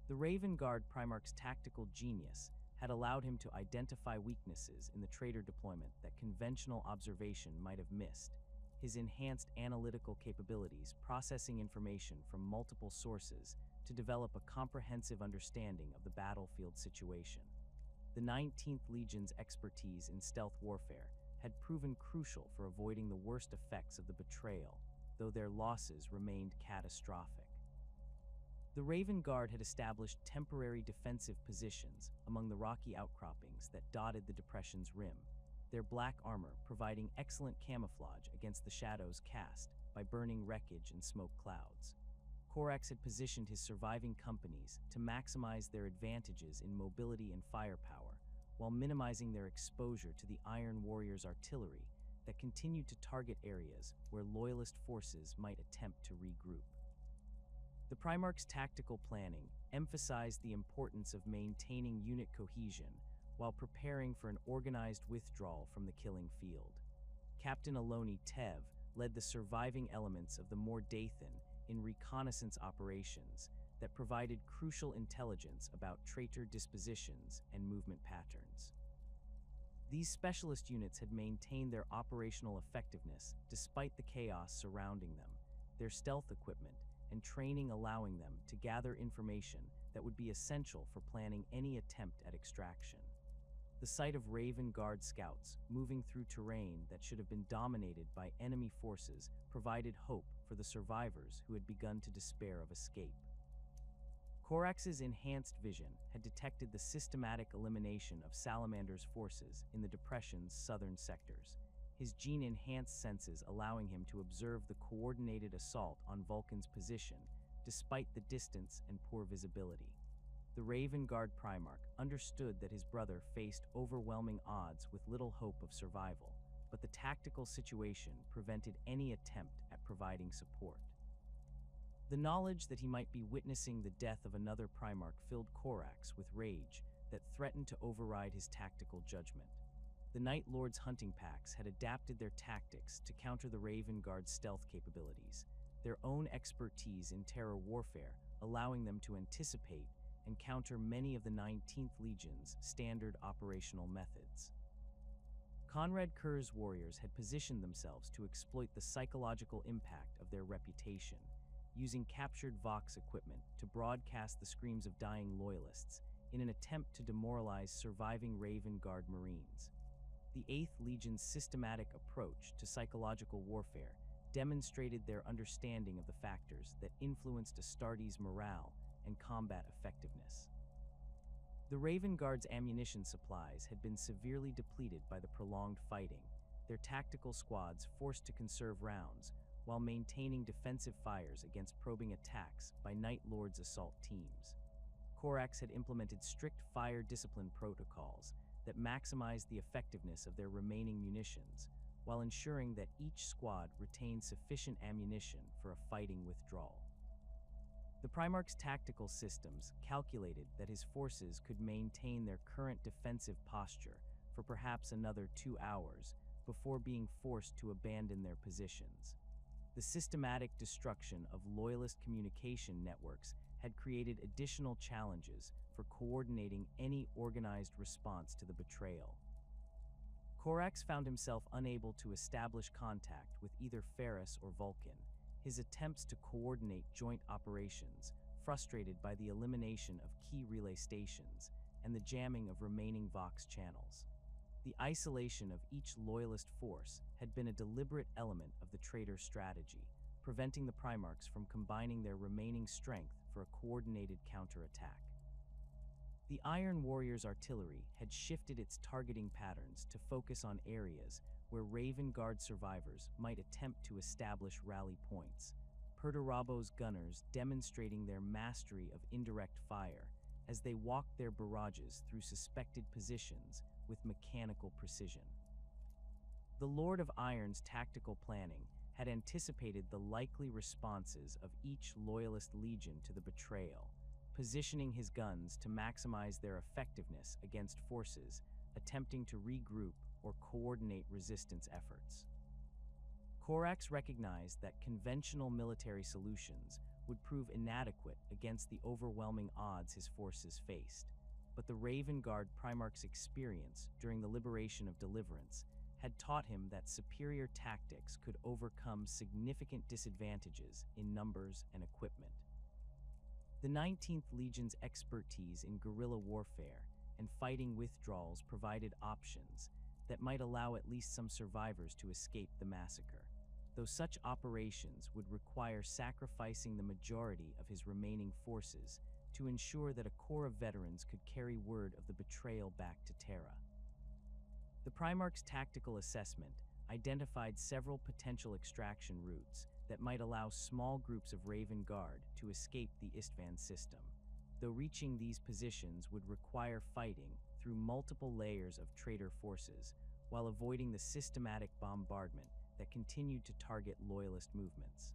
The Raven Guard Primarch's tactical genius had allowed him to identify weaknesses in the traitor deployment that conventional observation might have missed. His enhanced analytical capabilities, processing information from multiple sources to develop a comprehensive understanding of the battlefield situation. The 19th Legion's expertise in stealth warfare had proven crucial for avoiding the worst effects of the betrayal, though their losses remained catastrophic. The Raven Guard had established temporary defensive positions among the rocky outcroppings that dotted the depression's rim, their black armor providing excellent camouflage against the shadows cast by burning wreckage and smoke clouds. Corax had positioned his surviving companies to maximize their advantages in mobility and firepower, while minimizing their exposure to the Iron Warriors' artillery that continued to target areas where Loyalist forces might attempt to regroup. The Primarch's tactical planning emphasized the importance of maintaining unit cohesion while preparing for an organized withdrawal from the killing field. Captain Aloni Tev led the surviving elements of the Mordathan in reconnaissance operations that provided crucial intelligence about traitor dispositions and movement patterns. These specialist units had maintained their operational effectiveness despite the chaos surrounding them, their stealth equipment and training allowing them to gather information that would be essential for planning any attempt at extraction. The sight of Raven Guard scouts moving through terrain that should have been dominated by enemy forces provided hope for the survivors who had begun to despair of escape. Corax's enhanced vision had detected the systematic elimination of Salamanders' forces in the Depression's southern sectors, his gene-enhanced senses allowing him to observe the coordinated assault on Vulcan's position despite the distance and poor visibility. The Raven Guard Primarch understood that his brother faced overwhelming odds with little hope of survival, but the tactical situation prevented any attempt at providing support. The knowledge that he might be witnessing the death of another Primarch filled Corax with rage that threatened to override his tactical judgment. The Night Lord's hunting packs had adapted their tactics to counter the Raven Guard's stealth capabilities, their own expertise in terror warfare allowing them to anticipate and counter many of the 19th Legion's standard operational methods. Conrad Kerr's warriors had positioned themselves to exploit the psychological impact of their reputation, using captured Vox equipment to broadcast the screams of dying Loyalists in an attempt to demoralize surviving Raven Guard Marines. The 8th Legion's systematic approach to psychological warfare demonstrated their understanding of the factors that influenced Astartes' morale and combat effectiveness. The Raven Guard's ammunition supplies had been severely depleted by the prolonged fighting, their tactical squads forced to conserve rounds while maintaining defensive fires against probing attacks by Night Lord's assault teams. Corax had implemented strict fire discipline protocols that maximized the effectiveness of their remaining munitions, while ensuring that each squad retained sufficient ammunition for a fighting withdrawal. The Primarch's tactical systems calculated that his forces could maintain their current defensive posture for perhaps another 2 hours before being forced to abandon their positions. The systematic destruction of Loyalist communication networks had created additional challenges for coordinating any organized response to the betrayal. Corax found himself unable to establish contact with either Ferris or Vulcan, his attempts to coordinate joint operations frustrated by the elimination of key relay stations and the jamming of remaining Vox channels. The isolation of each Loyalist force had been a deliberate element of the traitor strategy, preventing the Primarchs from combining their remaining strength for a coordinated counterattack. The Iron Warriors' artillery had shifted its targeting patterns to focus on areas where Raven Guard survivors might attempt to establish rally points, Perturabo's gunners demonstrating their mastery of indirect fire as they walked their barrages through suspected positions with mechanical precision. The Lord of Iron's tactical planning had anticipated the likely responses of each Loyalist legion to the betrayal, positioning his guns to maximize their effectiveness against forces attempting to regroup or coordinate resistance efforts. Corax recognized that conventional military solutions would prove inadequate against the overwhelming odds his forces faced, but the Raven Guard Primarch's experience during the liberation of Deliverance had taught him that superior tactics could overcome significant disadvantages in numbers and equipment. The 19th Legion's expertise in guerrilla warfare and fighting withdrawals provided options that might allow at least some survivors to escape the massacre, though such operations would require sacrificing the majority of his remaining forces to ensure that a core of veterans could carry word of the betrayal back to Terra. The Primarch's tactical assessment identified several potential extraction routes that might allow small groups of Raven Guard to escape the Isstvan system, though reaching these positions would require fighting through multiple layers of traitor forces while avoiding the systematic bombardment that continued to target loyalist movements.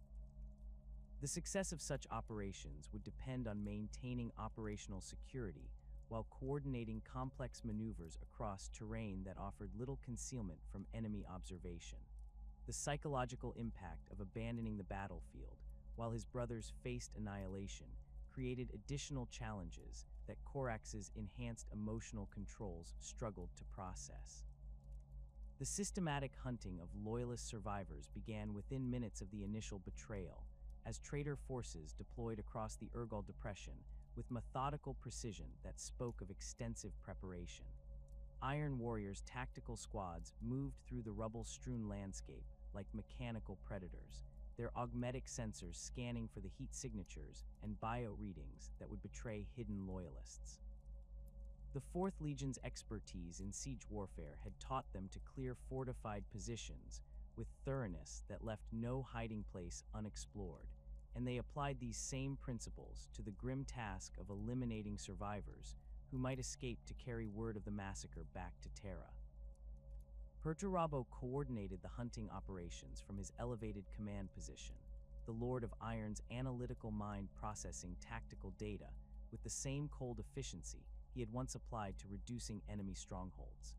The success of such operations would depend on maintaining operational security while coordinating complex maneuvers across terrain that offered little concealment from enemy observation. The psychological impact of abandoning the battlefield while his brothers faced annihilation created additional challenges that Corax's enhanced emotional controls struggled to process. The systematic hunting of loyalist survivors began within minutes of the initial betrayal, as traitor forces deployed across the Urgal Depression with methodical precision that spoke of extensive preparation. Iron Warriors' tactical squads moved through the rubble-strewn landscape like mechanical predators, their augmetic sensors scanning for the heat signatures and bio-readings that would betray hidden loyalists. The 4th Legion's expertise in siege warfare had taught them to clear fortified positions with thoroughness that left no hiding place unexplored, and they applied these same principles to the grim task of eliminating survivors who might escape to carry word of the massacre back to Terra. Perturabo coordinated the hunting operations from his elevated command position, the Lord of Iron's analytical mind processing tactical data with the same cold efficiency he had once applied to reducing enemy strongholds.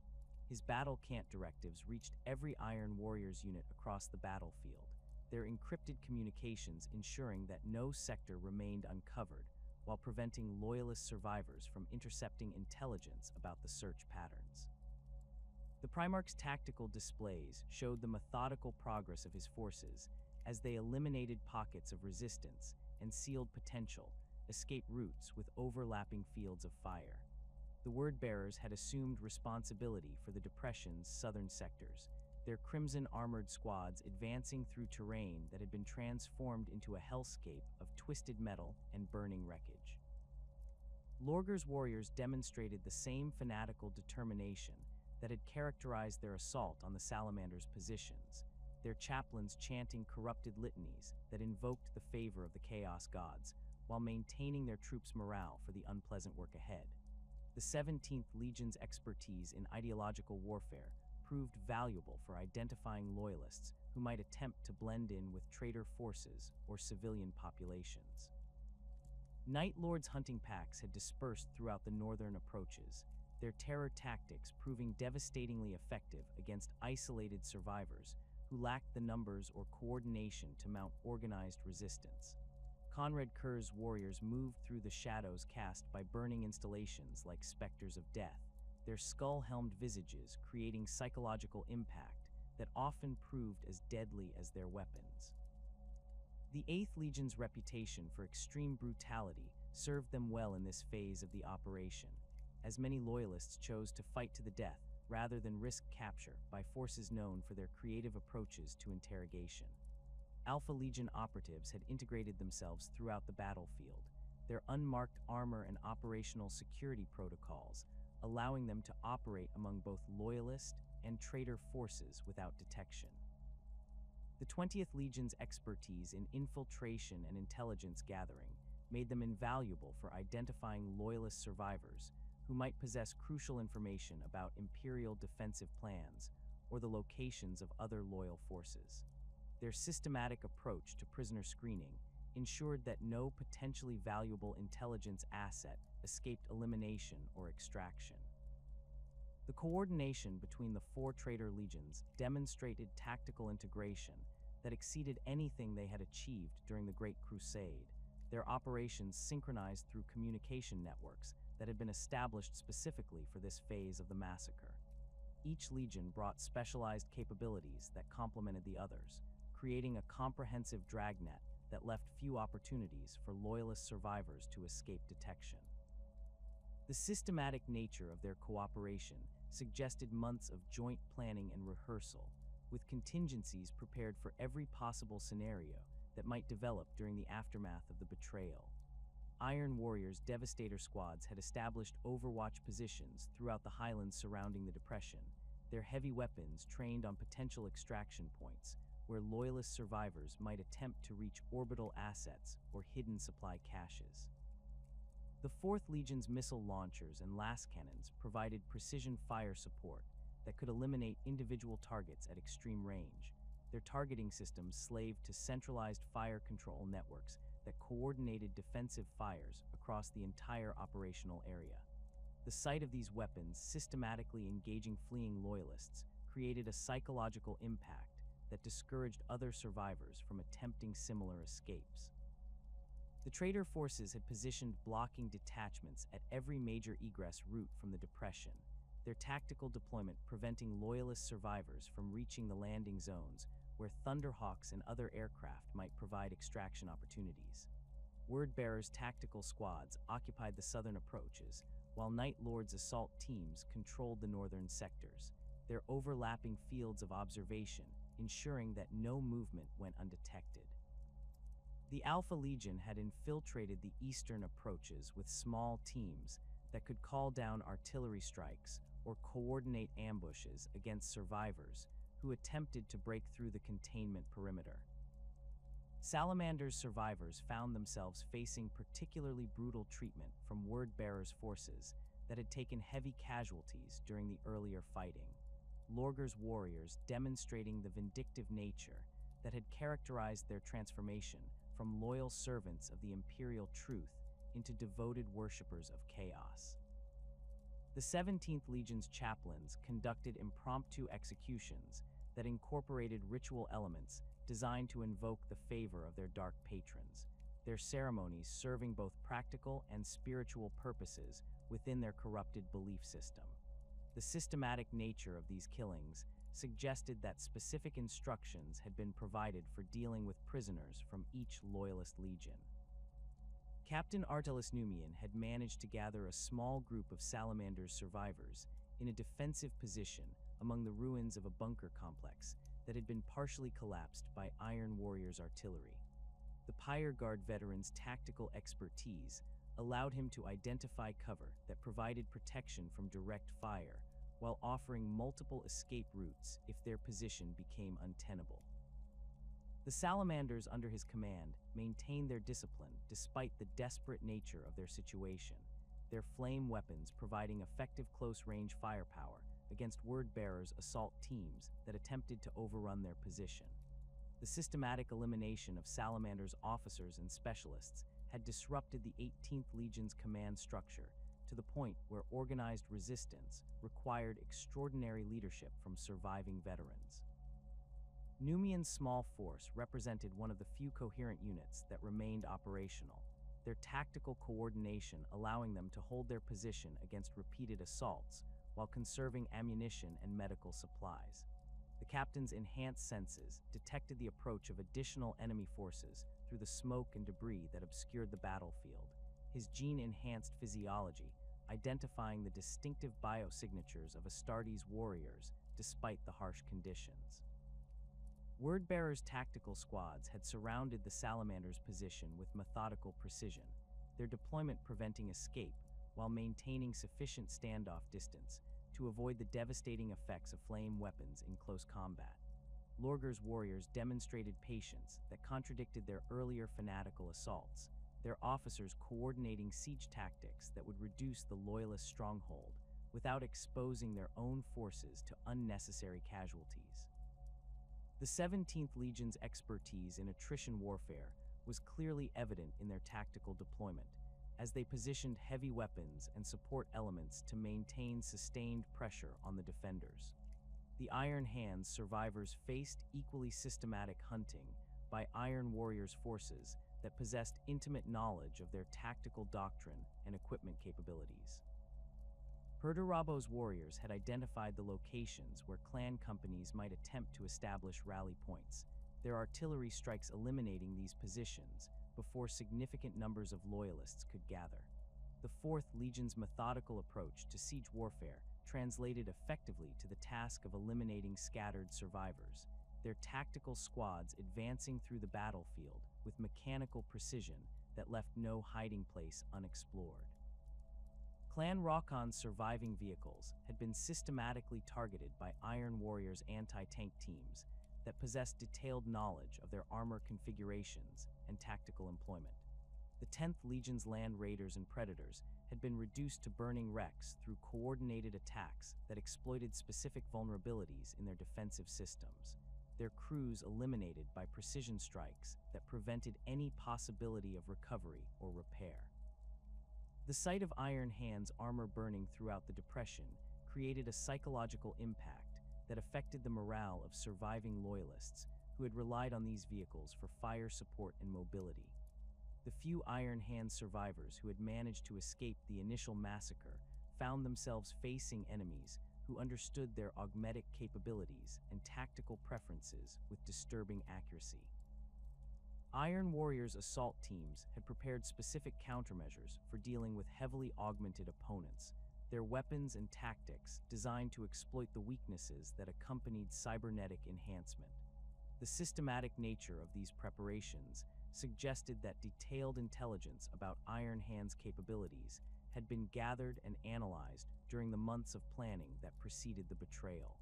His battle cant directives reached every Iron Warriors unit across the battlefield, their encrypted communications ensuring that no sector remained uncovered while preventing loyalist survivors from intercepting intelligence about the search patterns. The Primarch's tactical displays showed the methodical progress of his forces as they eliminated pockets of resistance and sealed potential escape routes with overlapping fields of fire. The Word-Bearers had assumed responsibility for the Depression's southern sectors, their crimson-armored squads advancing through terrain that had been transformed into a hellscape of twisted metal and burning wreckage. Lorger's warriors demonstrated the same fanatical determination that had characterized their assault on the Salamanders' positions, their chaplains chanting corrupted litanies that invoked the favor of the Chaos Gods while maintaining their troops' morale for the unpleasant work ahead. The 17th Legion's expertise in ideological warfare proved valuable for identifying loyalists who might attempt to blend in with traitor forces or civilian populations. Night Lords' hunting packs had dispersed throughout the northern approaches, their terror tactics proving devastatingly effective against isolated survivors who lacked the numbers or coordination to mount organized resistance. Conrad Kerr's warriors moved through the shadows cast by burning installations like specters of death, their skull-helmed visages creating psychological impact that often proved as deadly as their weapons. The 8th Legion's reputation for extreme brutality served them well in this phase of the operation, as many loyalists chose to fight to the death rather than risk capture by forces known for their creative approaches to interrogation. Alpha Legion operatives had integrated themselves throughout the battlefield, their unmarked armor and operational security protocols allowing them to operate among both loyalist and traitor forces without detection. The 20th Legion's expertise in infiltration and intelligence gathering made them invaluable for identifying loyalist survivors who might possess crucial information about Imperial defensive plans or the locations of other loyal forces. Their systematic approach to prisoner screening ensured that no potentially valuable intelligence asset escaped elimination or extraction. The coordination between the four traitor legions demonstrated tactical integration that exceeded anything they had achieved during the Great Crusade, their operations synchronized through communication networks that had been established specifically for this phase of the massacre. Each legion brought specialized capabilities that complemented the others, creating a comprehensive dragnet that left few opportunities for loyalist survivors to escape detection. The systematic nature of their cooperation suggested months of joint planning and rehearsal, with contingencies prepared for every possible scenario that might develop during the aftermath of the betrayal. Iron Warriors' Devastator squads had established overwatch positions throughout the highlands surrounding the Depression, their heavy weapons trained on potential extraction points, where loyalist survivors might attempt to reach orbital assets or hidden supply caches. The 4th Legion's missile launchers and last cannons provided precision fire support that could eliminate individual targets at extreme range. Their targeting systems slaved to centralized fire control networks that coordinated defensive fires across the entire operational area. The sight of these weapons systematically engaging fleeing loyalists created a psychological impact that discouraged other survivors from attempting similar escapes. The traitor forces had positioned blocking detachments at every major egress route from the Depression, their tactical deployment preventing loyalist survivors from reaching the landing zones where Thunderhawks and other aircraft might provide extraction opportunities. Wordbearers' tactical squads occupied the southern approaches, while Night Lord's assault teams controlled the northern sectors, their overlapping fields of observation ensuring that no movement went undetected. The Alpha Legion had infiltrated the eastern approaches with small teams that could call down artillery strikes or coordinate ambushes against survivors who attempted to break through the containment perimeter. Salamanders' survivors found themselves facing particularly brutal treatment from Wordbearers' forces that had taken heavy casualties during the earlier fighting. Lorgar's warriors demonstrating the vindictive nature that had characterized their transformation from loyal servants of the imperial truth into devoted worshippers of chaos. The 17th Legion's chaplains conducted impromptu executions that incorporated ritual elements designed to invoke the favor of their dark patrons, their ceremonies serving both practical and spiritual purposes within their corrupted belief system. The systematic nature of these killings suggested that specific instructions had been provided for dealing with prisoners from each loyalist legion. Captain Artelis Numian had managed to gather a small group of Salamanders survivors in a defensive position among the ruins of a bunker complex that had been partially collapsed by Iron Warriors' artillery. The Pyre Guard veteran's tactical expertise allowed him to identify cover that provided protection from direct fire while offering multiple escape routes if their position became untenable. The Salamanders under his command maintained their discipline despite the desperate nature of their situation, their flame weapons providing effective close-range firepower against Wordbearers' assault teams that attempted to overrun their position. The systematic elimination of Salamanders' officers and specialists had disrupted the 18th Legion's command structure to the point where organized resistance required extraordinary leadership from surviving veterans. Numian's small force represented one of the few coherent units that remained operational, their tactical coordination allowing them to hold their position against repeated assaults while conserving ammunition and medical supplies. The captain's enhanced senses detected the approach of additional enemy forces through the smoke and debris that obscured the battlefield, his gene-enhanced physiology identifying the distinctive biosignatures of Astartes' warriors despite the harsh conditions. Wordbearers' tactical squads had surrounded the Salamanders' position with methodical precision, their deployment preventing escape while maintaining sufficient standoff distance to avoid the devastating effects of flame weapons in close combat. Lorgar's warriors demonstrated patience that contradicted their earlier fanatical assaults, their officers coordinating siege tactics that would reduce the loyalist stronghold without exposing their own forces to unnecessary casualties. The 17th Legion's expertise in attrition warfare was clearly evident in their tactical deployment, as they positioned heavy weapons and support elements to maintain sustained pressure on the defenders. The Iron Hands survivors faced equally systematic hunting by Iron Warriors forces that possessed intimate knowledge of their tactical doctrine and equipment capabilities. Perdurabo's warriors had identified the locations where clan companies might attempt to establish rally points, their artillery strikes eliminating these positions before significant numbers of loyalists could gather. The 4th Legion's methodical approach to siege warfare translated effectively to the task of eliminating scattered survivors, their tactical squads advancing through the battlefield with mechanical precision that left no hiding place unexplored. Clan Raukon's surviving vehicles had been systematically targeted by Iron Warriors' anti-tank teams that possessed detailed knowledge of their armor configurations and tactical employment. The 10th Legion's land raiders and predators had been reduced to burning wrecks through coordinated attacks that exploited specific vulnerabilities in their defensive systems, their crews eliminated by precision strikes that prevented any possibility of recovery or repair. The sight of Iron Hands' armor burning throughout the Depression created a psychological impact that affected the morale of surviving loyalists who had relied on these vehicles for fire support and mobility. The few Iron Hands survivors who had managed to escape the initial massacre found themselves facing enemies who understood their augmetic capabilities and tactical preferences with disturbing accuracy. Iron Warriors' assault teams had prepared specific countermeasures for dealing with heavily augmented opponents, their weapons and tactics designed to exploit the weaknesses that accompanied cybernetic enhancement. The systematic nature of these preparations suggested that detailed intelligence about Iron Hands' capabilities had been gathered and analyzed during the months of planning that preceded the betrayal.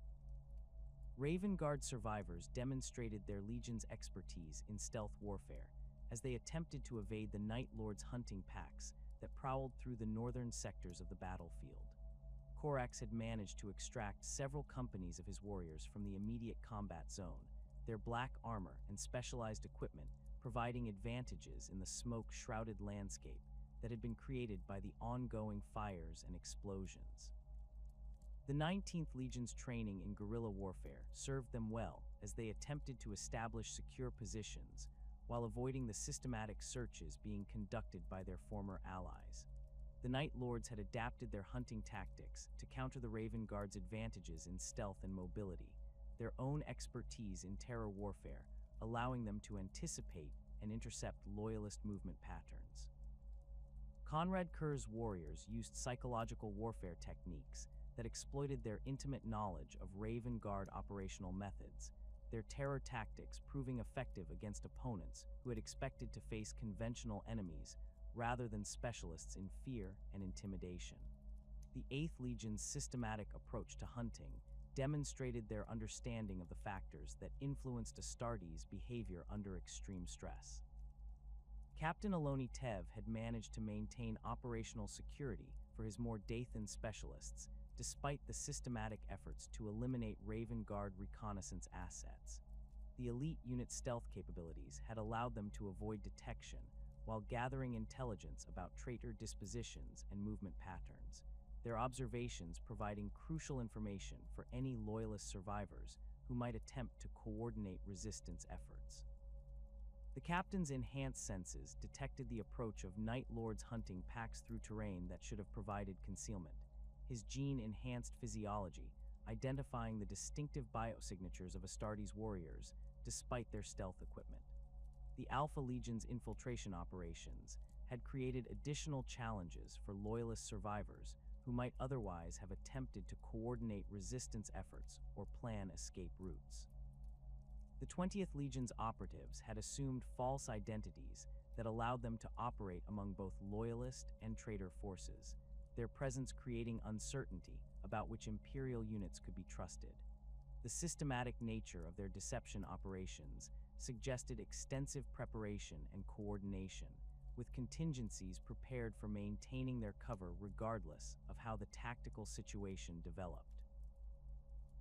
Raven Guard survivors demonstrated their Legion's expertise in stealth warfare as they attempted to evade the Night Lord's hunting packs that prowled through the northern sectors of the battlefield. Korax had managed to extract several companies of his warriors from the immediate combat zone, their black armor and specialized equipment providing advantages in the smoke-shrouded landscape that had been created by the ongoing fires and explosions. The 19th Legion's training in guerrilla warfare served them well as they attempted to establish secure positions while avoiding the systematic searches being conducted by their former allies. The Night Lords had adapted their hunting tactics to counter the Raven Guard's advantages in stealth and mobility, their own expertise in terror warfare, allowing them to anticipate and intercept loyalist movement patterns. Conrad Kerr's warriors used psychological warfare techniques that exploited their intimate knowledge of Raven Guard operational methods, their terror tactics proving effective against opponents who had expected to face conventional enemies rather than specialists in fear and intimidation. The 8th Legion's systematic approach to hunting demonstrated their understanding of the factors that influenced Astartes' behavior under extreme stress. Captain Aloni Tev had managed to maintain operational security for his more Dathan specialists, despite the systematic efforts to eliminate Raven Guard reconnaissance assets. The elite unit's stealth capabilities had allowed them to avoid detection while gathering intelligence about traitor dispositions and movement patterns, their observations providing crucial information for any loyalist survivors who might attempt to coordinate resistance efforts. The captain's enhanced senses detected the approach of Night Lords hunting packs through terrain that should have provided concealment, his gene-enhanced physiology identifying the distinctive biosignatures of Astartes' warriors despite their stealth equipment. The Alpha Legion's infiltration operations had created additional challenges for loyalist survivors who might otherwise have attempted to coordinate resistance efforts or plan escape routes. The 20th Legion's operatives had assumed false identities that allowed them to operate among both loyalist and traitor forces, their presence creating uncertainty about which Imperial units could be trusted. The systematic nature of their deception operations suggested extensive preparation and coordination, with contingencies prepared for maintaining their cover regardless of how the tactical situation developed.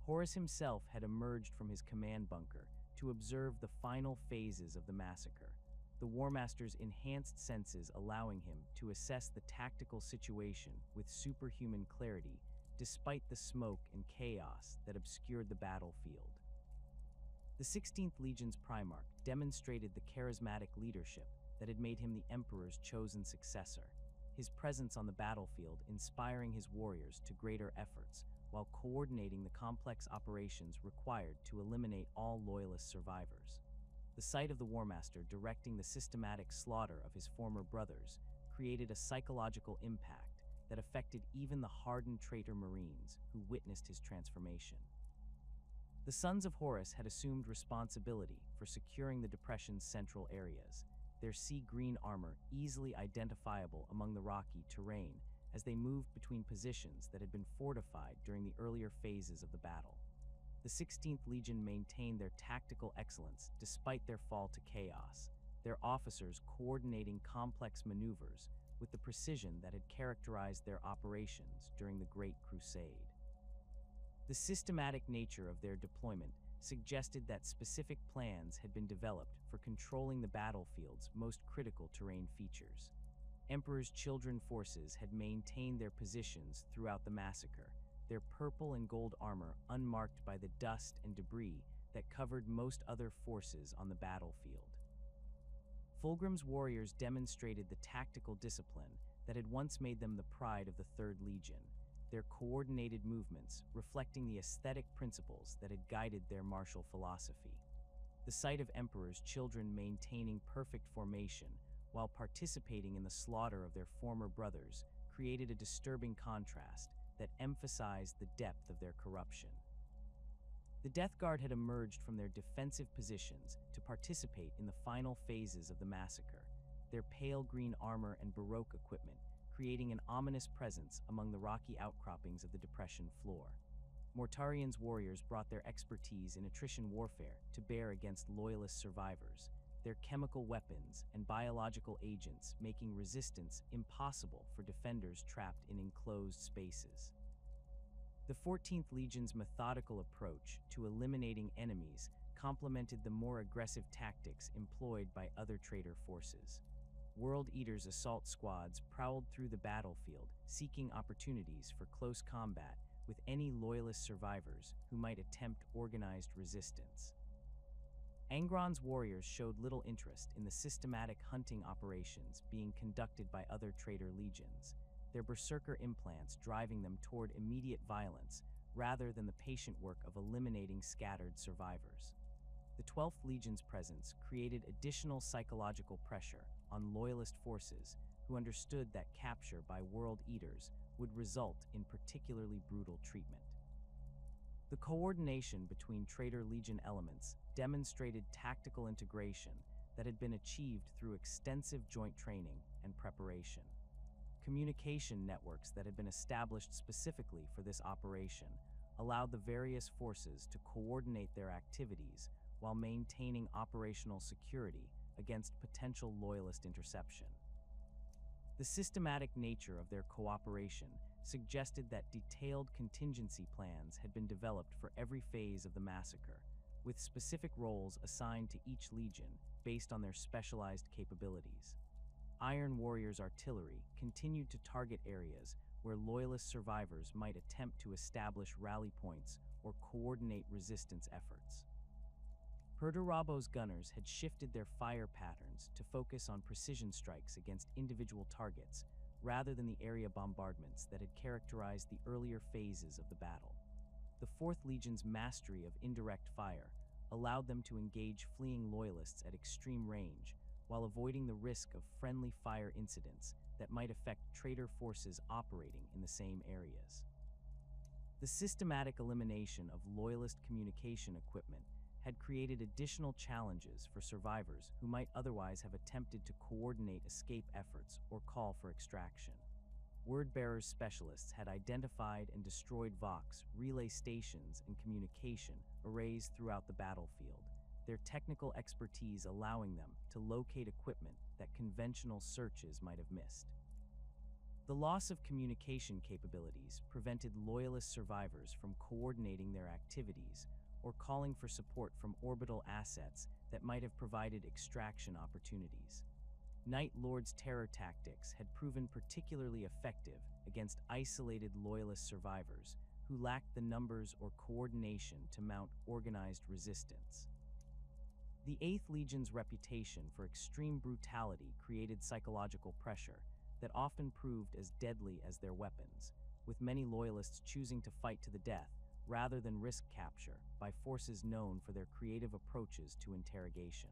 Horus himself had emerged from his command bunker to observe the final phases of the massacre, the War Master's enhanced senses allowing him to assess the tactical situation with superhuman clarity despite the smoke and chaos that obscured the battlefield. The 16th Legion's Primarch demonstrated the charismatic leadership that had made him the Emperor's chosen successor, his presence on the battlefield inspiring his warriors to greater efforts while coordinating the complex operations required to eliminate all loyalist survivors. The sight of the War Master directing the systematic slaughter of his former brothers created a psychological impact that affected even the hardened traitor Marines who witnessed his transformation. The Sons of Horus had assumed responsibility for securing the Depression's central areas, their sea-green armor easily identifiable among the rocky terrain as they moved between positions that had been fortified during the earlier phases of the battle. The 16th Legion maintained their tactical excellence despite their fall to chaos, their officers coordinating complex maneuvers with the precision that had characterized their operations during the Great Crusade. The systematic nature of their deployment suggested that specific plans had been developed for controlling the battlefield's most critical terrain features. Emperor's Children forces had maintained their positions throughout the massacre, their purple and gold armor unmarked by the dust and debris that covered most other forces on the battlefield. Fulgrim's warriors demonstrated the tactical discipline that had once made them the pride of the 3rd Legion, their coordinated movements reflecting the aesthetic principles that had guided their martial philosophy. The sight of Emperor's Children maintaining perfect formation while participating in the slaughter of their former brothers created a disturbing contrast that emphasized the depth of their corruption. The Death Guard had emerged from their defensive positions to participate in the final phases of the massacre, their pale green armor and Baroque equipment creating an ominous presence among the rocky outcroppings of the Depression floor. Mortarian's warriors brought their expertise in attrition warfare to bear against loyalist survivors, their chemical weapons and biological agents making resistance impossible for defenders trapped in enclosed spaces. The 14th Legion's methodical approach to eliminating enemies complemented the more aggressive tactics employed by other traitor forces. World Eater's assault squads prowled through the battlefield, seeking opportunities for close combat with any loyalist survivors who might attempt organized resistance. Angron's warriors showed little interest in the systematic hunting operations being conducted by other traitor legions, their berserker implants driving them toward immediate violence rather than the patient work of eliminating scattered survivors. The 12th Legion's presence created additional psychological pressure on loyalist forces who understood that capture by World Eaters would result in particularly brutal treatment. The coordination between traitor legion elements demonstrated tactical integration that had been achieved through extensive joint training and preparation. Communication networks that had been established specifically for this operation allowed the various forces to coordinate their activities while maintaining operational security against potential loyalist interception. The systematic nature of their cooperation suggested that detailed contingency plans had been developed for every phase of the massacre, with specific roles assigned to each legion based on their specialized capabilities. Iron Warrior's artillery continued to target areas where loyalist survivors might attempt to establish rally points or coordinate resistance efforts. Perdurabo's gunners had shifted their fire patterns to focus on precision strikes against individual targets rather than the area bombardments that had characterized the earlier phases of the battle. The 4th Legion's mastery of indirect fire allowed them to engage fleeing loyalists at extreme range while avoiding the risk of friendly fire incidents that might affect traitor forces operating in the same areas. The systematic elimination of loyalist communication equipment had created additional challenges for survivors who might otherwise have attempted to coordinate escape efforts or call for extraction. Word-bearers specialists had identified and destroyed Vox, relay stations, and communication arrays throughout the battlefield, their technical expertise allowing them to locate equipment that conventional searches might have missed. The loss of communication capabilities prevented loyalist survivors from coordinating their activities or calling for support from orbital assets that might have provided extraction opportunities. Night Lord's terror tactics had proven particularly effective against isolated loyalist survivors who lacked the numbers or coordination to mount organized resistance. The 8th Legion's reputation for extreme brutality created psychological pressure that often proved as deadly as their weapons, with many loyalists choosing to fight to the death rather than risk capture by forces known for their creative approaches to interrogation.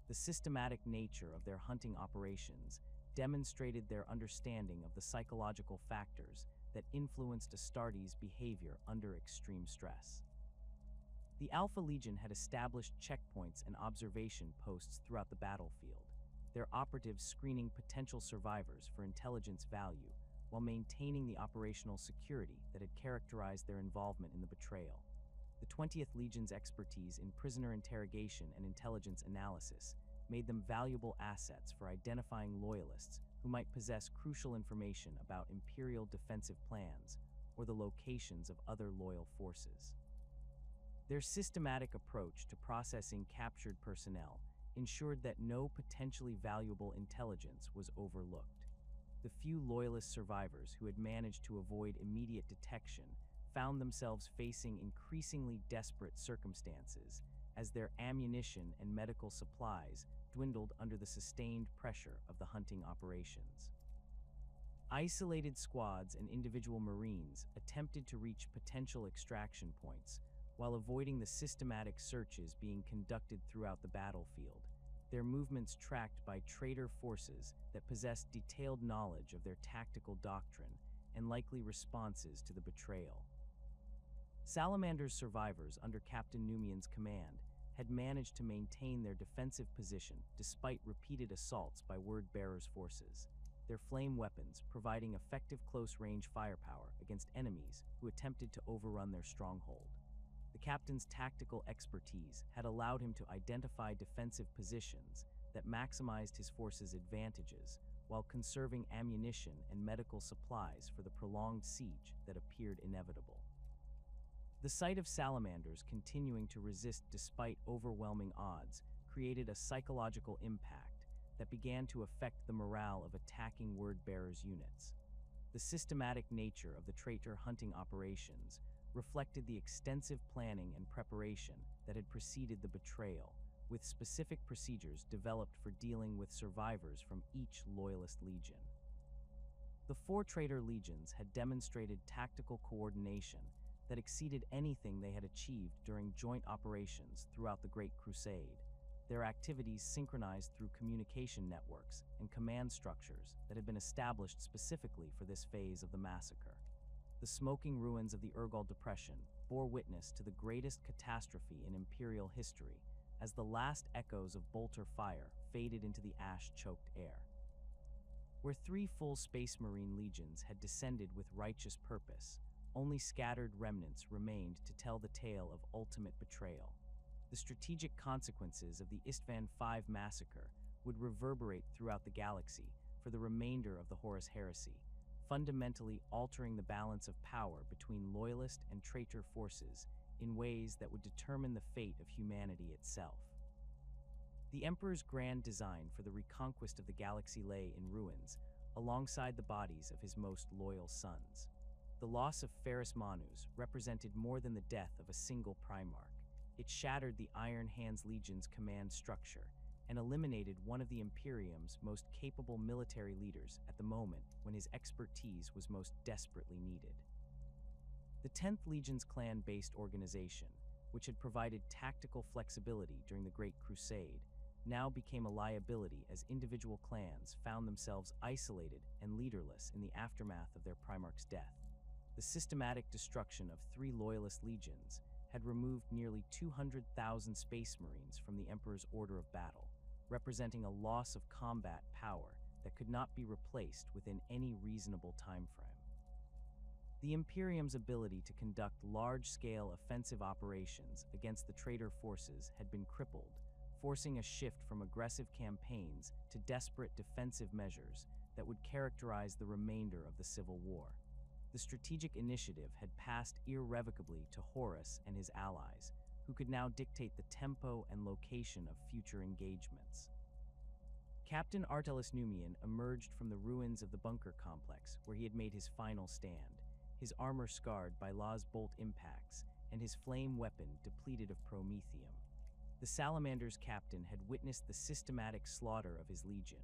The systematic nature of their hunting operations demonstrated their understanding of the psychological factors that influenced Astartes' behavior under extreme stress. The Alpha Legion had established checkpoints and observation posts throughout the battlefield, their operatives screening potential survivors for intelligence value while maintaining the operational security that had characterized their involvement in the betrayal. The 20th Legion's expertise in prisoner interrogation and intelligence analysis made them valuable assets for identifying loyalists who might possess crucial information about Imperial defensive plans or the locations of other loyal forces. Their systematic approach to processing captured personnel ensured that no potentially valuable intelligence was overlooked. The few loyalist survivors who had managed to avoid immediate detection found themselves facing increasingly desperate circumstances as their ammunition and medical supplies dwindled under the sustained pressure of the hunting operations. Isolated squads and individual Marines attempted to reach potential extraction points while avoiding the systematic searches being conducted throughout the battlefield, their movements tracked by traitor forces that possessed detailed knowledge of their tactical doctrine and likely responses to the betrayal. Salamanders survivors under Captain Numian's command had managed to maintain their defensive position despite repeated assaults by Word-Bearer's forces, their flame weapons providing effective close-range firepower against enemies who attempted to overrun their stronghold. The captain's tactical expertise had allowed him to identify defensive positions that maximized his force's advantages while conserving ammunition and medical supplies for the prolonged siege that appeared inevitable. The sight of Salamanders continuing to resist despite overwhelming odds created a psychological impact that began to affect the morale of attacking Word-Bearer's units. The systematic nature of the traitor hunting operations reflected the extensive planning and preparation that had preceded the betrayal, with specific procedures developed for dealing with survivors from each loyalist legion. The 4 traitor legions had demonstrated tactical coordination that exceeded anything they had achieved during joint operations throughout the Great Crusade, their activities synchronized through communication networks and command structures that had been established specifically for this phase of the massacre. The smoking ruins of the Urgal Depression bore witness to the greatest catastrophe in Imperial history as the last echoes of bolter fire faded into the ash-choked air. Where 3 full Space Marine legions had descended with righteous purpose, only scattered remnants remained to tell the tale of ultimate betrayal. The strategic consequences of the Isstvan V massacre would reverberate throughout the galaxy for the remainder of the Horus Heresy, fundamentally altering the balance of power between loyalist and traitor forces in ways that would determine the fate of humanity itself. The Emperor's grand design for the reconquest of the galaxy lay in ruins, alongside the bodies of his most loyal sons. The loss of Ferrus Manus represented more than the death of a single Primarch. It shattered the Iron Hands Legion's command structure and eliminated one of the Imperium's most capable military leaders at the moment when his expertise was most desperately needed. The 10th Legion's clan-based organization, which had provided tactical flexibility during the Great Crusade, now became a liability as individual clans found themselves isolated and leaderless in the aftermath of their Primarch's death. The systematic destruction of 3 loyalist legions had removed nearly 200,000 Space Marines from the Emperor's order of battle, representing a loss of combat power that could not be replaced within any reasonable timeframe. The Imperium's ability to conduct large-scale offensive operations against the traitor forces had been crippled, forcing a shift from aggressive campaigns to desperate defensive measures that would characterize the remainder of the Civil War. The strategic initiative had passed irrevocably to Horus and his allies, who could now dictate the tempo and location of future engagements. Captain Artelis Numian emerged from the ruins of the bunker complex where he had made his final stand, his armor scarred by Law's bolt impacts and his flame weapon depleted of promethium. The Salamanders' captain had witnessed the systematic slaughter of his legion,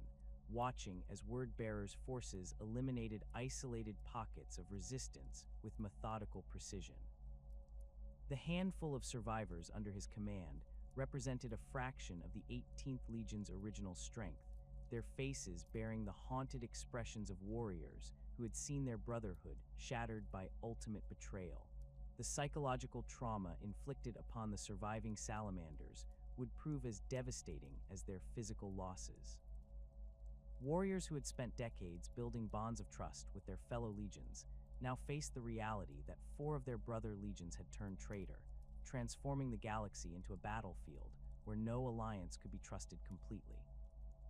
watching as Word-Bearer's forces eliminated isolated pockets of resistance with methodical precision. The handful of survivors under his command represented a fraction of the 18th Legion's original strength, their faces bearing the haunted expressions of warriors who had seen their brotherhood shattered by ultimate betrayal. The psychological trauma inflicted upon the surviving Salamanders would prove as devastating as their physical losses. Warriors who had spent decades building bonds of trust with their fellow legions now faced the reality that 4 of their brother legions had turned traitor, transforming the galaxy into a battlefield where no alliance could be trusted completely.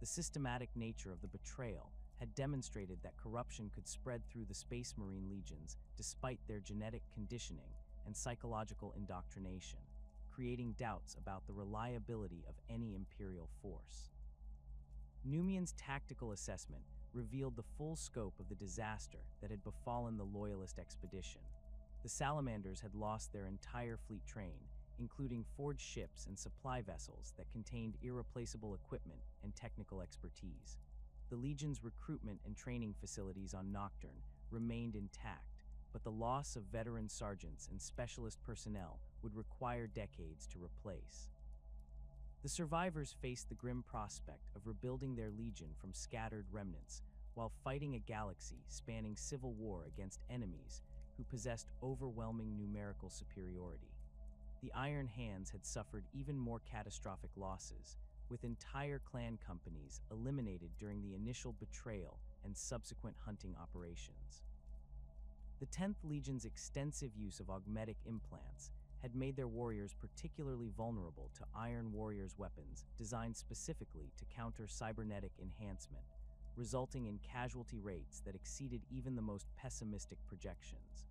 The systematic nature of the betrayal had demonstrated that corruption could spread through the Space Marine legions despite their genetic conditioning and psychological indoctrination, creating doubts about the reliability of any Imperial force. Numian's tactical assessment revealed the full scope of the disaster that had befallen the Loyalist expedition. The Salamanders had lost their entire fleet train, including forged ships and supply vessels that contained irreplaceable equipment and technical expertise. The Legion's recruitment and training facilities on Nocturne remained intact, but the loss of veteran sergeants and specialist personnel would require decades to replace. The survivors faced the grim prospect of rebuilding their Legion from scattered remnants while fighting a galaxy spanning civil war against enemies who possessed overwhelming numerical superiority. The Iron Hands had suffered even more catastrophic losses, with entire clan companies eliminated during the initial betrayal and subsequent hunting operations. The 10th Legion's extensive use of augmetic implants had made their warriors particularly vulnerable to Iron Warriors' weapons designed specifically to counter cybernetic enhancement, resulting in casualty rates that exceeded even the most pessimistic projections.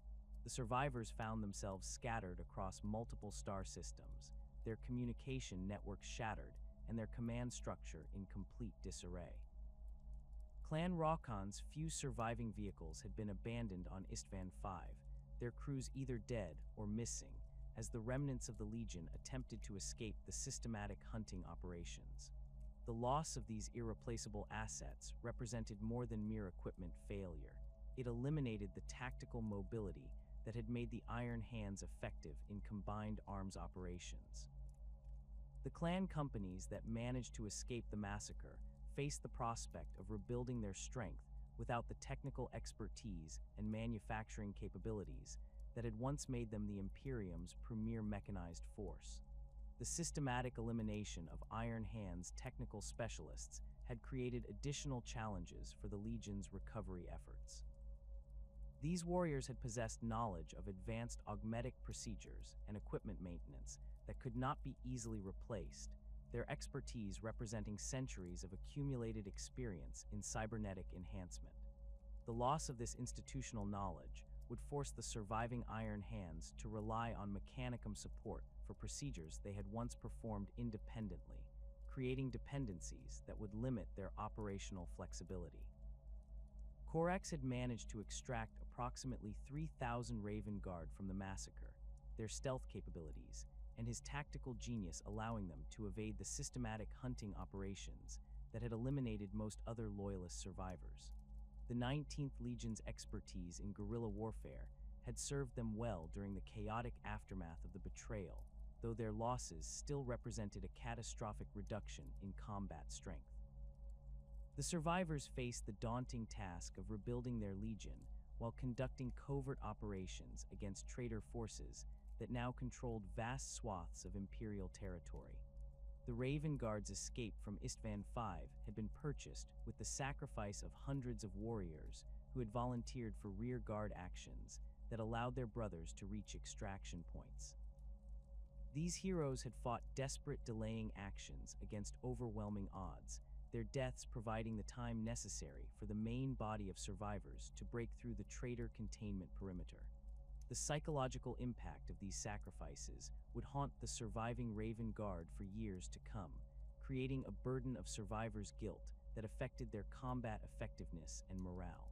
The survivors found themselves scattered across multiple star systems, their communication networks shattered, and their command structure in complete disarray. Clan Rawkon's few surviving vehicles had been abandoned on Isstvan V, their crews either dead or missing, as the remnants of the Legion attempted to escape the systematic hunting operations. The loss of these irreplaceable assets represented more than mere equipment failure. It eliminated the tactical mobility that had made the Iron Hands effective in combined arms operations. The clan companies that managed to escape the massacre faced the prospect of rebuilding their strength without the technical expertise and manufacturing capabilities that had once made them the Imperium's premier mechanized force. The systematic elimination of Iron Hands' technical specialists had created additional challenges for the Legion's recovery efforts. These warriors had possessed knowledge of advanced augmetic procedures and equipment maintenance that could not be easily replaced, their expertise representing centuries of accumulated experience in cybernetic enhancement. The loss of this institutional knowledge would force the surviving Iron Hands to rely on mechanicum support for procedures they had once performed independently, creating dependencies that would limit their operational flexibility. Corax had managed to extract approximately 3,000 Raven Guard from the massacre, their stealth capabilities, and his tactical genius allowing them to evade the systematic hunting operations that had eliminated most other Loyalist survivors. The 19th Legion's expertise in guerrilla warfare had served them well during the chaotic aftermath of the betrayal, though their losses still represented a catastrophic reduction in combat strength. The survivors faced the daunting task of rebuilding their Legion while conducting covert operations against traitor forces that now controlled vast swaths of Imperial territory. The Raven Guard's escape from Isstvan V had been purchased with the sacrifice of hundreds of warriors who had volunteered for rear guard actions that allowed their brothers to reach extraction points. These heroes had fought desperate delaying actions against overwhelming odds, their deaths providing the time necessary for the main body of survivors to break through the traitor containment perimeter. The psychological impact of these sacrifices would haunt the surviving Raven Guard for years to come, creating a burden of survivors' guilt that affected their combat effectiveness and morale.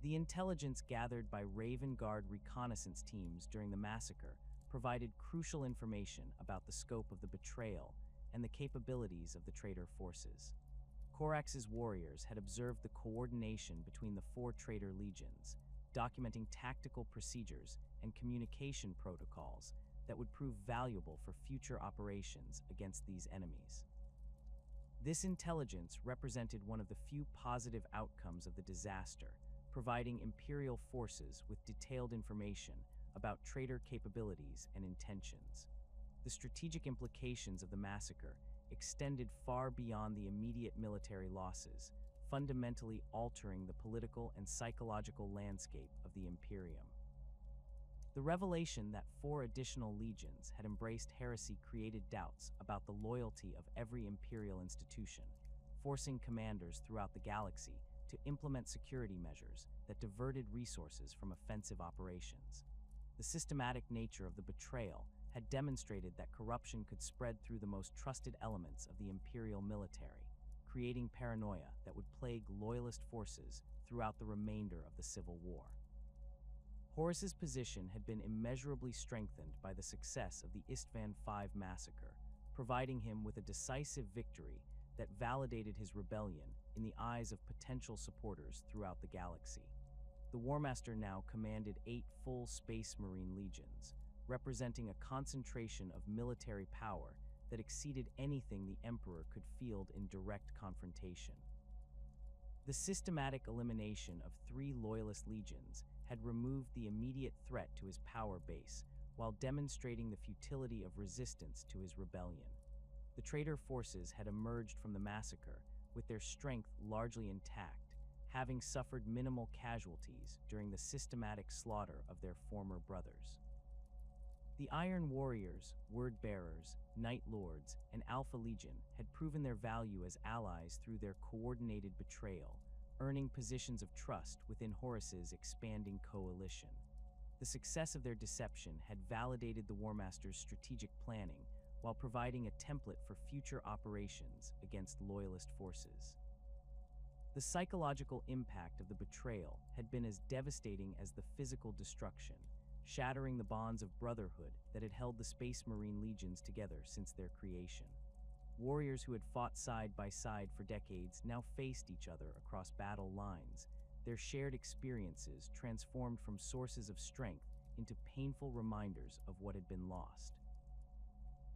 The intelligence gathered by Raven Guard reconnaissance teams during the massacre provided crucial information about the scope of the betrayal and the capabilities of the traitor forces. Corax's warriors had observed the coordination between the four traitor legions, documenting tactical procedures and communication protocols that would prove valuable for future operations against these enemies. This intelligence represented one of the few positive outcomes of the disaster, providing Imperial forces with detailed information about traitor capabilities and intentions. The strategic implications of the massacre extended far beyond the immediate military losses, fundamentally altering the political and psychological landscape of the Imperium. The revelation that 4 additional legions had embraced heresy created doubts about the loyalty of every Imperial institution, forcing commanders throughout the galaxy to implement security measures that diverted resources from offensive operations. The systematic nature of the betrayal had demonstrated that corruption could spread through the most trusted elements of the Imperial military, creating paranoia that would plague loyalist forces throughout the remainder of the Civil War. Horus's position had been immeasurably strengthened by the success of the Isstvan V massacre, providing him with a decisive victory that validated his rebellion in the eyes of potential supporters throughout the galaxy. The War Master now commanded 8 full Space Marine legions, representing a concentration of military power that exceeded anything the Emperor could field in direct confrontation. The systematic elimination of 3 loyalist legions had removed the immediate threat to his power base, while demonstrating the futility of resistance to his rebellion. The traitor forces had emerged from the massacre with their strength largely intact, having suffered minimal casualties during the systematic slaughter of their former brothers. The Iron Warriors, Word Bearers, Night Lords, and Alpha Legion had proven their value as allies through their coordinated betrayal, earning positions of trust within Horus's expanding coalition. The success of their deception had validated the War Master's strategic planning while providing a template for future operations against loyalist forces. The psychological impact of the betrayal had been as devastating as the physical destruction, shattering the bonds of brotherhood that had held the Space Marine legions together since their creation. Warriors who had fought side by side for decades now faced each other across battle lines, their shared experiences transformed from sources of strength into painful reminders of what had been lost.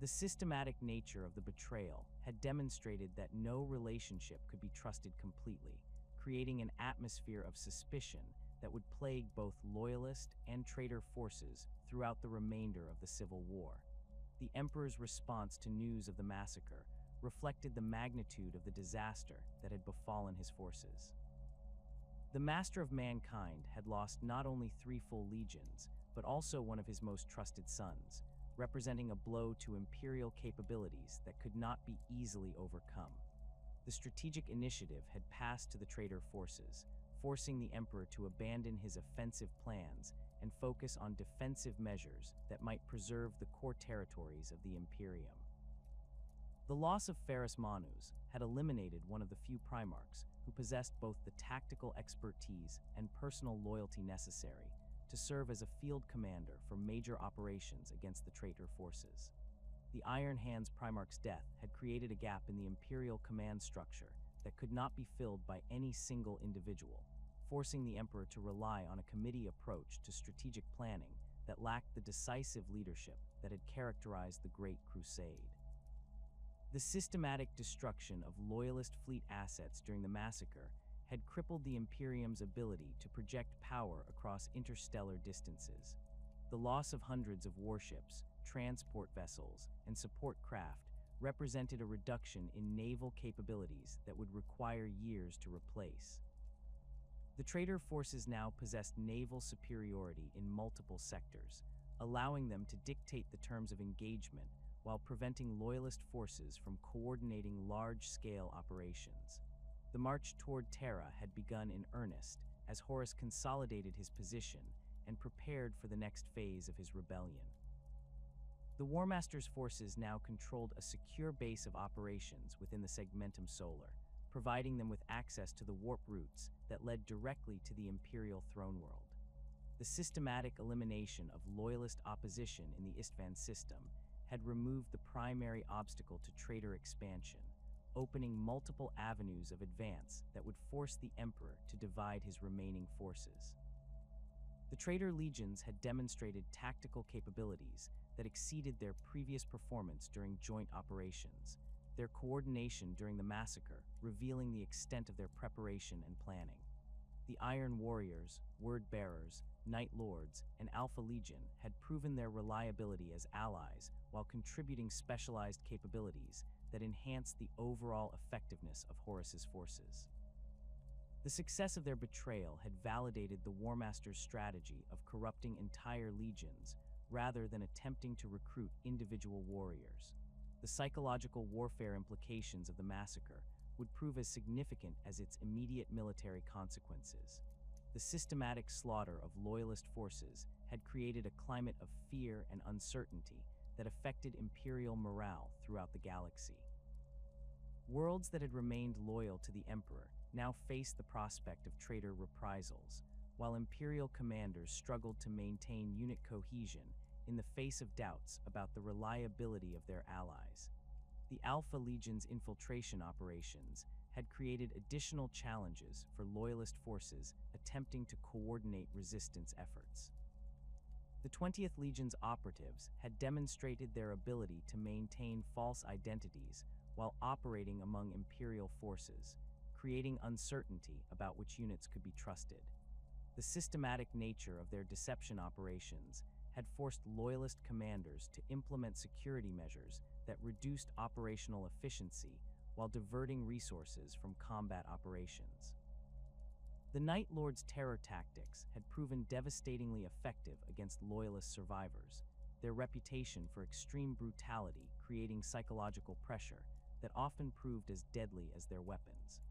The systematic nature of the betrayal had demonstrated that no relationship could be trusted completely, creating an atmosphere of suspicion that would plague both loyalist and traitor forces throughout the remainder of the Civil War. The Emperor's response to news of the massacre reflected the magnitude of the disaster that had befallen his forces. The Master of Mankind had lost not only 3 full legions, but also one of his most trusted sons, representing a blow to Imperial capabilities that could not be easily overcome. The strategic initiative had passed to the traitor forces, forcing the Emperor to abandon his offensive plans and focus on defensive measures that might preserve the core territories of the Imperium. The loss of Ferrus Manus had eliminated one of the few Primarchs who possessed both the tactical expertise and personal loyalty necessary to serve as a field commander for major operations against the traitor forces. The Iron Hands Primarch's death had created a gap in the Imperial command structure that could not be filled by any single individual, forcing the Emperor to rely on a committee approach to strategic planning that lacked the decisive leadership that had characterized the Great Crusade. The systematic destruction of loyalist fleet assets during the massacre had crippled the Imperium's ability to project power across interstellar distances. The loss of hundreds of warships, transport vessels, and support craft represented a reduction in naval capabilities that would require years to replace. The traitor forces now possessed naval superiority in multiple sectors, allowing them to dictate the terms of engagement while preventing loyalist forces from coordinating large-scale operations. The march toward Terra had begun in earnest as Horus consolidated his position and prepared for the next phase of his rebellion. The War Master's forces now controlled a secure base of operations within the Segmentum Solar, providing them with access to the warp routes that led directly to the Imperial throne world. The systematic elimination of loyalist opposition in the Isstvan system had removed the primary obstacle to traitor expansion, opening multiple avenues of advance that would force the Emperor to divide his remaining forces. The traitor legions had demonstrated tactical capabilities that exceeded their previous performance during joint operations, their coordination during the massacre revealing the extent of their preparation and planning. The Iron Warriors, Word Bearers, Night Lords, and Alpha Legion had proven their reliability as allies while contributing specialized capabilities that enhanced the overall effectiveness of Horus's forces. The success of their betrayal had validated the War Master's strategy of corrupting entire legions rather than attempting to recruit individual warriors. The psychological warfare implications of the massacre would prove as significant as its immediate military consequences. The systematic slaughter of loyalist forces had created a climate of fear and uncertainty that affected Imperial morale throughout the galaxy. Worlds that had remained loyal to the Emperor now faced the prospect of traitor reprisals, while Imperial commanders struggled to maintain unit cohesion in the face of doubts about the reliability of their allies. The Alpha Legion's infiltration operations had created additional challenges for loyalist forces attempting to coordinate resistance efforts. The 20th Legion's operatives had demonstrated their ability to maintain false identities while operating among Imperial forces, creating uncertainty about which units could be trusted. The systematic nature of their deception operations had forced loyalist commanders to implement security measures that reduced operational efficiency while diverting resources from combat operations. The Night Lord's terror tactics had proven devastatingly effective against loyalist survivors, their reputation for extreme brutality creating psychological pressure that often proved as deadly as their weapons.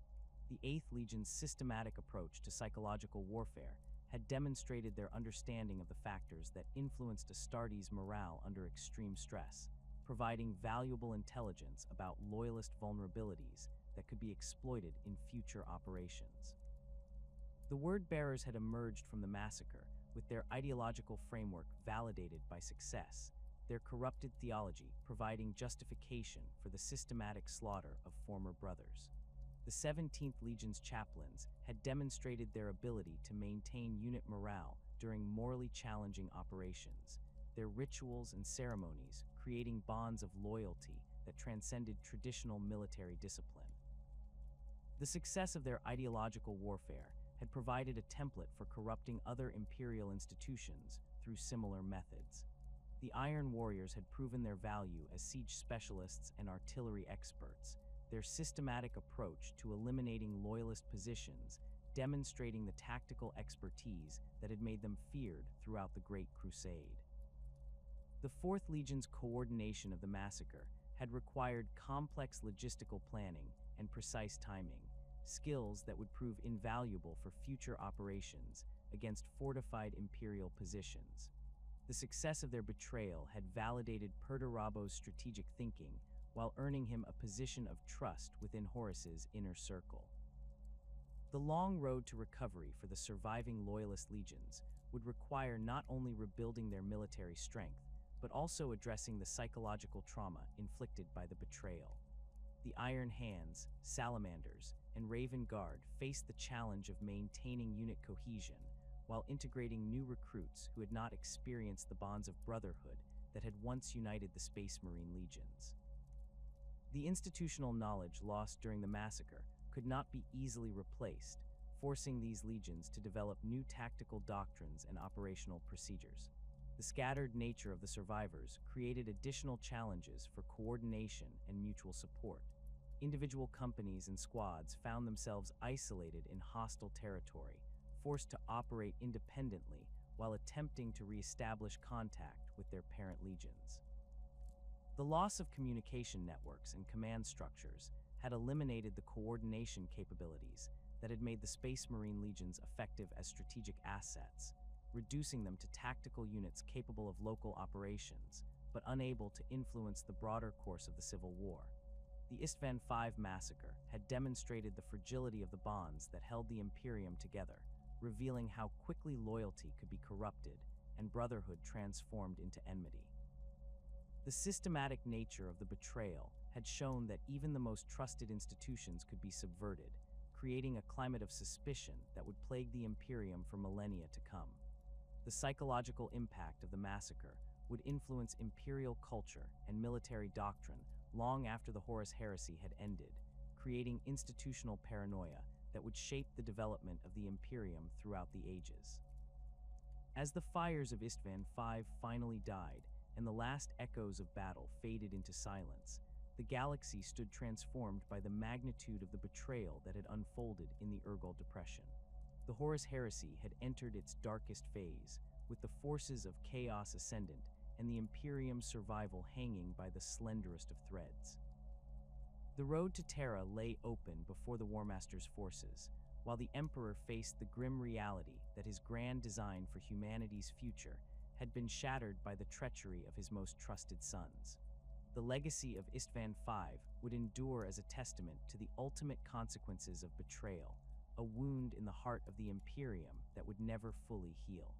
The 8th Legion's systematic approach to psychological warfare had demonstrated their understanding of the factors that influenced Astartes' morale under extreme stress, providing valuable intelligence about loyalist vulnerabilities that could be exploited in future operations. The Word Bearers had emerged from the massacre with their ideological framework validated by success, their corrupted theology providing justification for the systematic slaughter of former brothers. The 17th Legion's chaplains had demonstrated their ability to maintain unit morale during morally challenging operations, their rituals and ceremonies creating bonds of loyalty that transcended traditional military discipline. The success of their ideological warfare had provided a template for corrupting other imperial institutions through similar methods. The Iron Warriors had proven their value as siege specialists and artillery experts, their systematic approach to eliminating loyalist positions demonstrating the tactical expertise that had made them feared throughout the Great Crusade. The 4th Legion's coordination of the massacre had required complex logistical planning and precise timing, skills that would prove invaluable for future operations against fortified Imperial positions. The success of their betrayal had validated Perdurabo's strategic thinking while earning him a position of trust within Horus's inner circle. The long road to recovery for the surviving loyalist legions would require not only rebuilding their military strength, but also addressing the psychological trauma inflicted by the betrayal. The Iron Hands, Salamanders, and Raven Guard faced the challenge of maintaining unit cohesion while integrating new recruits who had not experienced the bonds of brotherhood that had once united the Space Marine legions. The institutional knowledge lost during the massacre could not be easily replaced, forcing these legions to develop new tactical doctrines and operational procedures. The scattered nature of the survivors created additional challenges for coordination and mutual support. Individual companies and squads found themselves isolated in hostile territory, forced to operate independently while attempting to re-establish contact with their parent legions. The loss of communication networks and command structures had eliminated the coordination capabilities that had made the Space Marine legions effective as strategic assets, reducing them to tactical units capable of local operations, but unable to influence the broader course of the Civil War. The Isstvan V massacre had demonstrated the fragility of the bonds that held the Imperium together, revealing how quickly loyalty could be corrupted and brotherhood transformed into enmity. The systematic nature of the betrayal had shown that even the most trusted institutions could be subverted, creating a climate of suspicion that would plague the Imperium for millennia to come. The psychological impact of the massacre would influence imperial culture and military doctrine long after the Horus Heresy had ended, creating institutional paranoia that would shape the development of the Imperium throughout the ages. As the fires of Isstvan V finally died and the last echoes of battle faded into silence, the galaxy stood transformed by the magnitude of the betrayal that had unfolded in the Urgal Depression. The Horus Heresy had entered its darkest phase, with the forces of chaos ascendant and the Imperium's survival hanging by the slenderest of threads. The road to Terra lay open before the War Master's forces, while the Emperor faced the grim reality that his grand design for humanity's future had been shattered by the treachery of his most trusted sons. The legacy of Isstvan V would endure as a testament to the ultimate consequences of betrayal, a wound in the heart of the Imperium that would never fully heal.